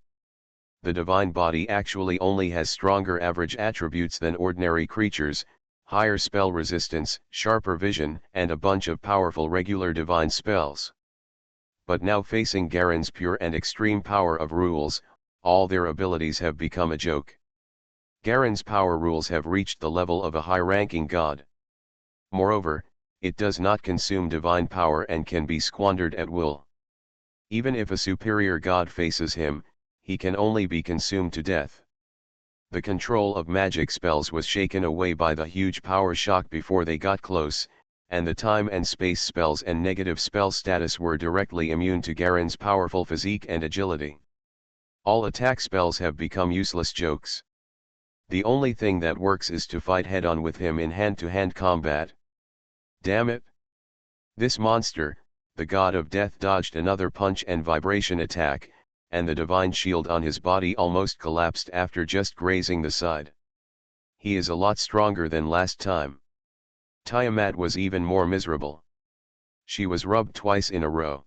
The divine body actually only has stronger average attributes than ordinary creatures, higher spell resistance, sharper vision, and a bunch of powerful regular divine spells. But now facing Garen's pure and extreme power of rules, all their abilities have become a joke. Garen's power rules have reached the level of a high-ranking god. Moreover, it does not consume divine power and can be squandered at will. Even if a superior god faces him, he can only be consumed to death. The control of magic spells was shaken away by the huge power shock before they got close, and the time and space spells and negative spell status were directly immune to Garen's powerful physique and agility. All attack spells have become useless jokes. The only thing that works is to fight head-on with him in hand-to-hand combat. Damn it! This monster, the god of death, dodged another punch and vibration attack, and the divine shield on his body almost collapsed after just grazing the side. He is a lot stronger than last time. Tiamat was even more miserable. She was rubbed twice in a row.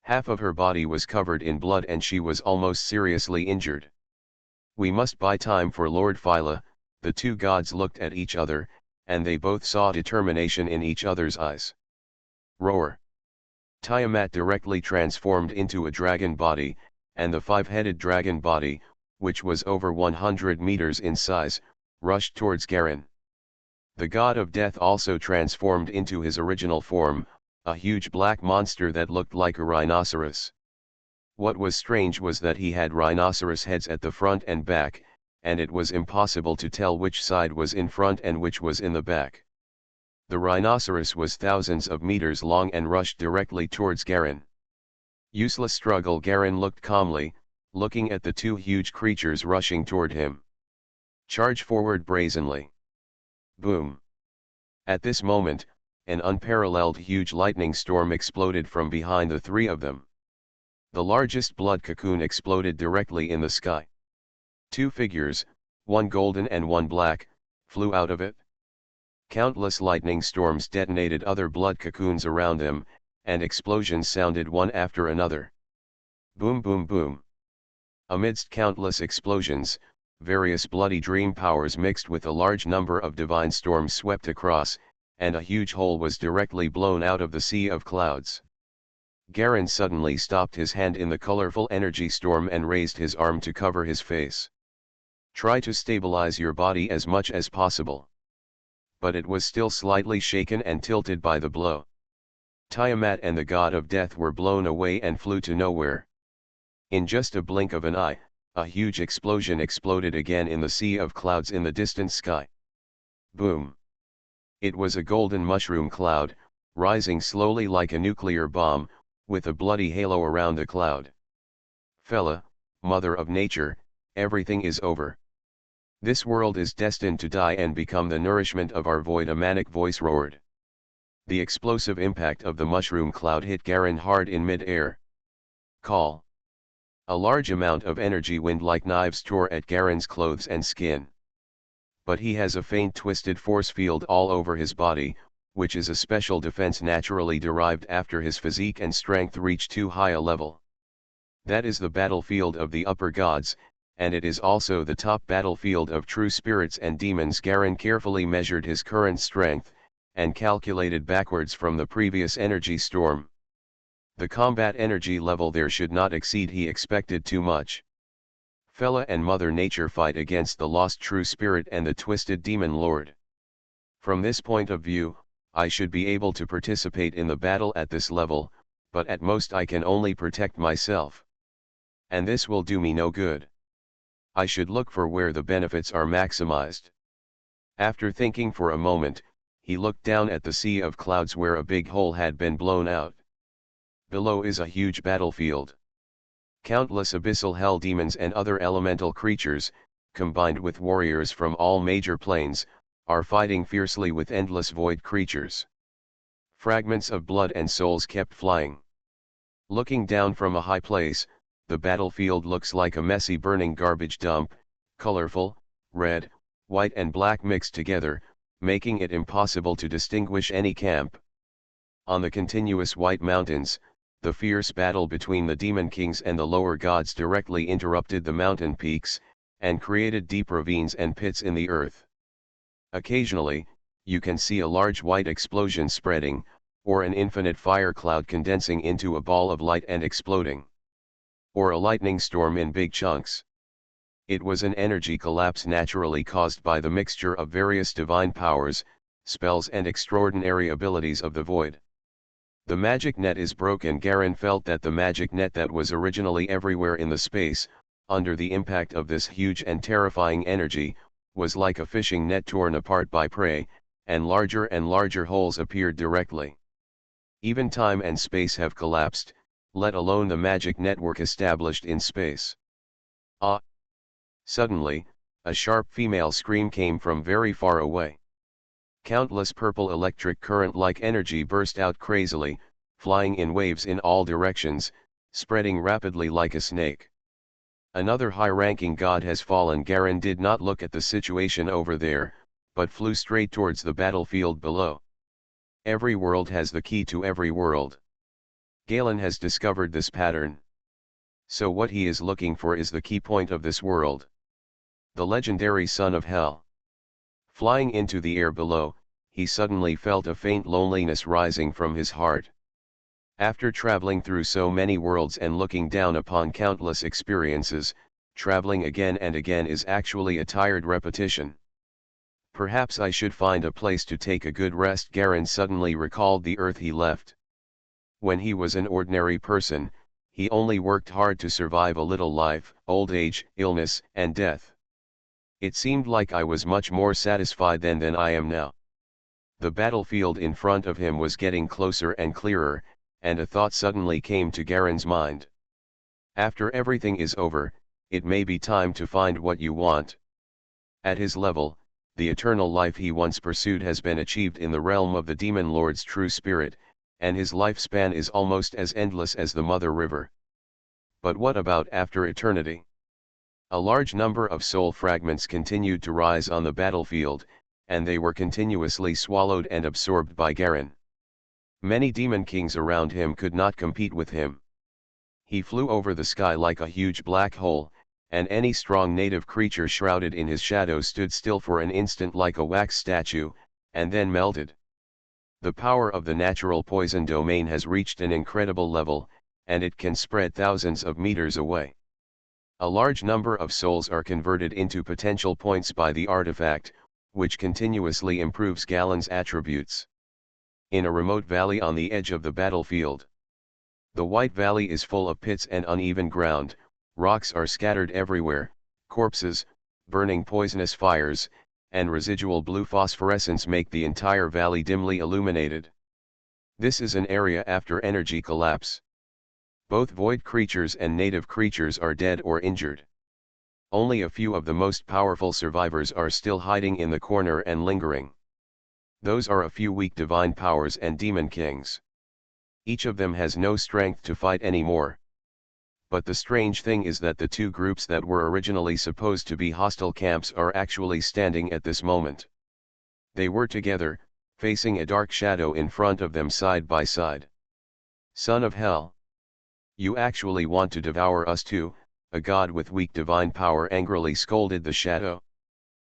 Half of her body was covered in blood and she was almost seriously injured. We must buy time for Lord Phyla. The two gods looked at each other, and they both saw determination in each other's eyes. Roar! Tiamat directly transformed into a dragon body, and the 5-headed dragon body, which was over 100 meters in size, rushed towards Garen. The god of death also transformed into his original form, a huge black monster that looked like a rhinoceros. What was strange was that he had rhinoceros heads at the front and back, and it was impossible to tell which side was in front and which was in the back. The rhinoceros was thousands of meters long and rushed directly towards Garen. Useless struggle. Garen looked calmly, looking at the two huge creatures rushing toward him. Charge forward brazenly. Boom! At this moment, An unparalleled huge lightning storm exploded from behind the three of them. The largest blood cocoon exploded directly in the sky. Two figures, one golden and one black, flew out of it. Countless lightning storms detonated other blood cocoons around them, and explosions sounded one after another. Boom boom boom. Amidst countless explosions, various bloody dream powers mixed with a large number of divine storms swept across, and a huge hole was directly blown out of the sea of clouds. Garen suddenly stopped his hand in the colorful energy storm and raised his arm to cover his face. Try to stabilize your body as much as possible. But it was still slightly shaken and tilted by the blow. Tiamat and the god of death were blown away and flew to nowhere. In just a blink of an eye, a huge explosion exploded again in the sea of clouds in the distant sky. Boom! It was a golden mushroom cloud, rising slowly like a nuclear bomb, with a bloody halo around the cloud. Fella, mother of nature, everything is over. This world is destined to die and become the nourishment of our void, a manic voice roared. The explosive impact of the mushroom cloud hit Garen hard in mid-air. Call. A large amount of energy wind like knives tore at Garen's clothes and skin. But he has a faint twisted force field all over his body, which is a special defense naturally derived after his physique and strength reach too high a level. That is the battlefield of the upper gods, and it is also the top battlefield of true spirits and demons. Garen carefully measured his current strength, and calculated backwards from the previous energy storm. The combat energy level there should not exceed. He expected too much. Fella and Mother Nature fight against the lost true spirit and the twisted demon lord. From this point of view, I should be able to participate in the battle at this level, but at most I can only protect myself. And this will do me no good. I should look for where the benefits are maximized. After thinking for a moment, he looked down at the sea of clouds where a big hole had been blown out. Below is a huge battlefield. Countless abyssal hell demons and other elemental creatures, combined with warriors from all major planes, are fighting fiercely with endless void creatures. Fragments of blood and souls kept flying. Looking down from a high place, the battlefield looks like a messy burning garbage dump, colorful, red, white and black mixed together, making it impossible to distinguish any camp. On the continuous white mountains, the fierce battle between the demon kings and the lower gods directly interrupted the mountain peaks, and created deep ravines and pits in the earth. Occasionally, you can see a large white explosion spreading, or an infinite fire cloud condensing into a ball of light and exploding. Or a lightning storm in big chunks. It was an energy collapse naturally caused by the mixture of various divine powers, spells and extraordinary abilities of the void. The magic net is broken. Garen felt that the magic net that was originally everywhere in the space, under the impact of this huge and terrifying energy, was like a fishing net torn apart by prey, and larger holes appeared directly. Even time and space have collapsed, let alone the magic network established in space. Ah! Suddenly, a sharp female scream came from very far away. Countless purple electric current-like energy burst out crazily, flying in waves in all directions, spreading rapidly like a snake. Another high-ranking god has fallen. Garen did not look at the situation over there, but flew straight towards the battlefield below. Every world has the key to every world. Galen has discovered this pattern. So what he is looking for is the key point of this world. The legendary son of hell. Flying into the air below, he suddenly felt a faint loneliness rising from his heart. After traveling through so many worlds and looking down upon countless experiences, traveling again and again is actually a tired repetition. Perhaps I should find a place to take a good rest. Garen suddenly recalled the earth he left. When he was an ordinary person, he only worked hard to survive a little life, old age, illness, and death. It seemed like I was much more satisfied then than I am now. The battlefield in front of him was getting closer and clearer, and a thought suddenly came to Garen's mind. After everything is over, it may be time to find what you want. At his level, the eternal life he once pursued has been achieved in the realm of the demon lord's true spirit, and his lifespan is almost as endless as the Mother River. But what about after eternity? A large number of soul fragments continued to rise on the battlefield, and they were continuously swallowed and absorbed by Garen. Many demon kings around him could not compete with him. He flew over the sky like a huge black hole, and any strong native creature shrouded in his shadow stood still for an instant like a wax statue, and then melted. The power of the natural poison domain has reached an incredible level, and it can spread thousands of meters away. A large number of souls are converted into potential points by the artifact, which continuously improves Galen's attributes. In a remote valley on the edge of the battlefield. The White Valley is full of pits and uneven ground, rocks are scattered everywhere, corpses, burning poisonous fires, and residual blue phosphorescence make the entire valley dimly illuminated. This is an area after energy collapse. Both void creatures and native creatures are dead or injured. Only a few of the most powerful survivors are still hiding in the corner and lingering. Those are a few weak divine powers and demon kings. Each of them has no strength to fight anymore. But the strange thing is that the two groups that were originally supposed to be hostile camps are actually standing at this moment. They were together, facing a dark shadow in front of them side by side. Son of Hell! You actually want to devour us too, a god with weak divine power angrily scolded the shadow.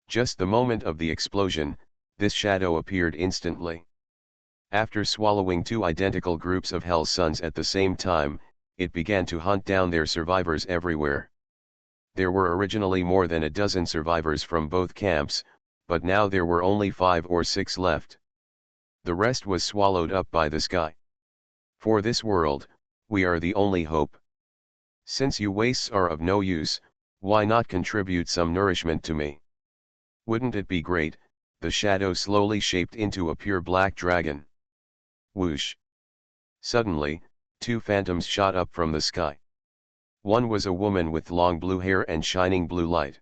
Just the moment of the explosion, this shadow appeared instantly. After swallowing two identical groups of Hell's sons at the same time, it began to hunt down their survivors everywhere. There were originally more than a dozen survivors from both camps, but now there were only 5 or 6 left. The rest was swallowed up by the sky. For this world, we are the only hope. Since you wastes are of no use, why not contribute some nourishment to me? Wouldn't it be great? The shadow slowly shaped into a pure black dragon. Whoosh! Suddenly, 2 phantoms shot up from the sky. One was a woman with long blue hair and shining blue light.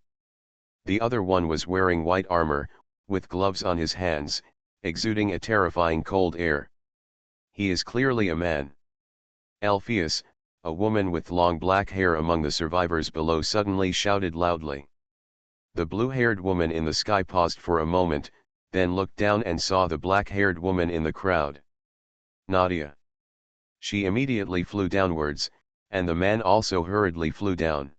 The other one was wearing white armor, with gloves on his hands, exuding a terrifying cold air. He is clearly a man. Alpheus, a woman with long black hair among the survivors below, suddenly shouted loudly. The blue-haired woman in the sky paused for a moment, then looked down and saw the black-haired woman in the crowd. Nadia. She immediately flew downwards, and the man also hurriedly flew down.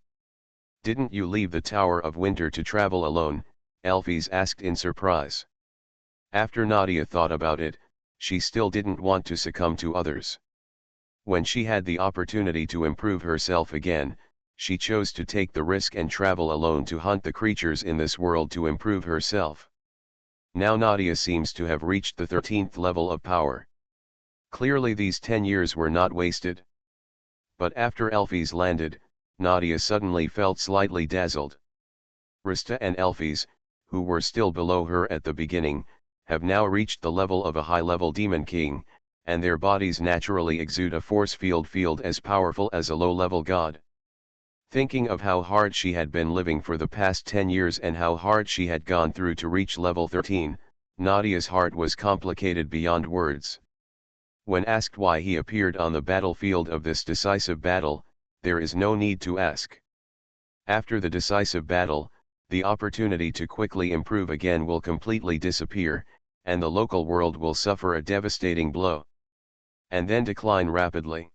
Didn't you leave the Tower of Winter to travel alone? Alpheus asked in surprise. After Nadia thought about it, she still didn't want to succumb to others. When she had the opportunity to improve herself again, she chose to take the risk and travel alone to hunt the creatures in this world to improve herself. Now Nadia seems to have reached the 13th level of power. Clearly these 10 years were not wasted. But after Alpheus landed, Nadia suddenly felt slightly dazzled. Rista and Alpheus, who were still below her at the beginning, have now reached the level of a high-level demon king, and their bodies naturally exude a force field as powerful as a low-level god. Thinking of how hard she had been living for the past 10 years and how hard she had gone through to reach level 13, Nadia's heart was complicated beyond words. When asked why he appeared on the battlefield of this decisive battle, there is no need to ask. After the decisive battle, the opportunity to quickly improve again will completely disappear, and the local world will suffer a devastating blow. And then decline rapidly.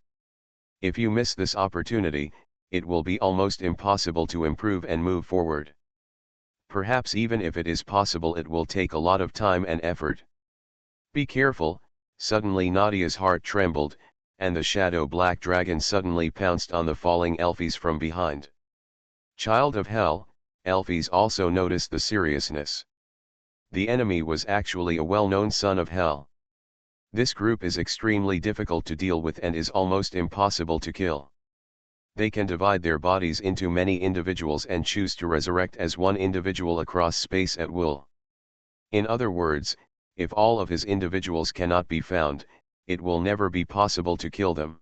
If you miss this opportunity, it will be almost impossible to improve and move forward. Perhaps even if it is possible, it will take a lot of time and effort. Be careful. Suddenly Nadia's heart trembled, and the shadow black dragon suddenly pounced on the falling Alpheus from behind. Child of Hell, Alpheus also noticed the seriousness. The enemy was actually a well-known son of Hell. This group is extremely difficult to deal with and is almost impossible to kill. They can divide their bodies into many individuals and choose to resurrect as one individual across space at will. In other words, if all of his individuals cannot be found, it will never be possible to kill them.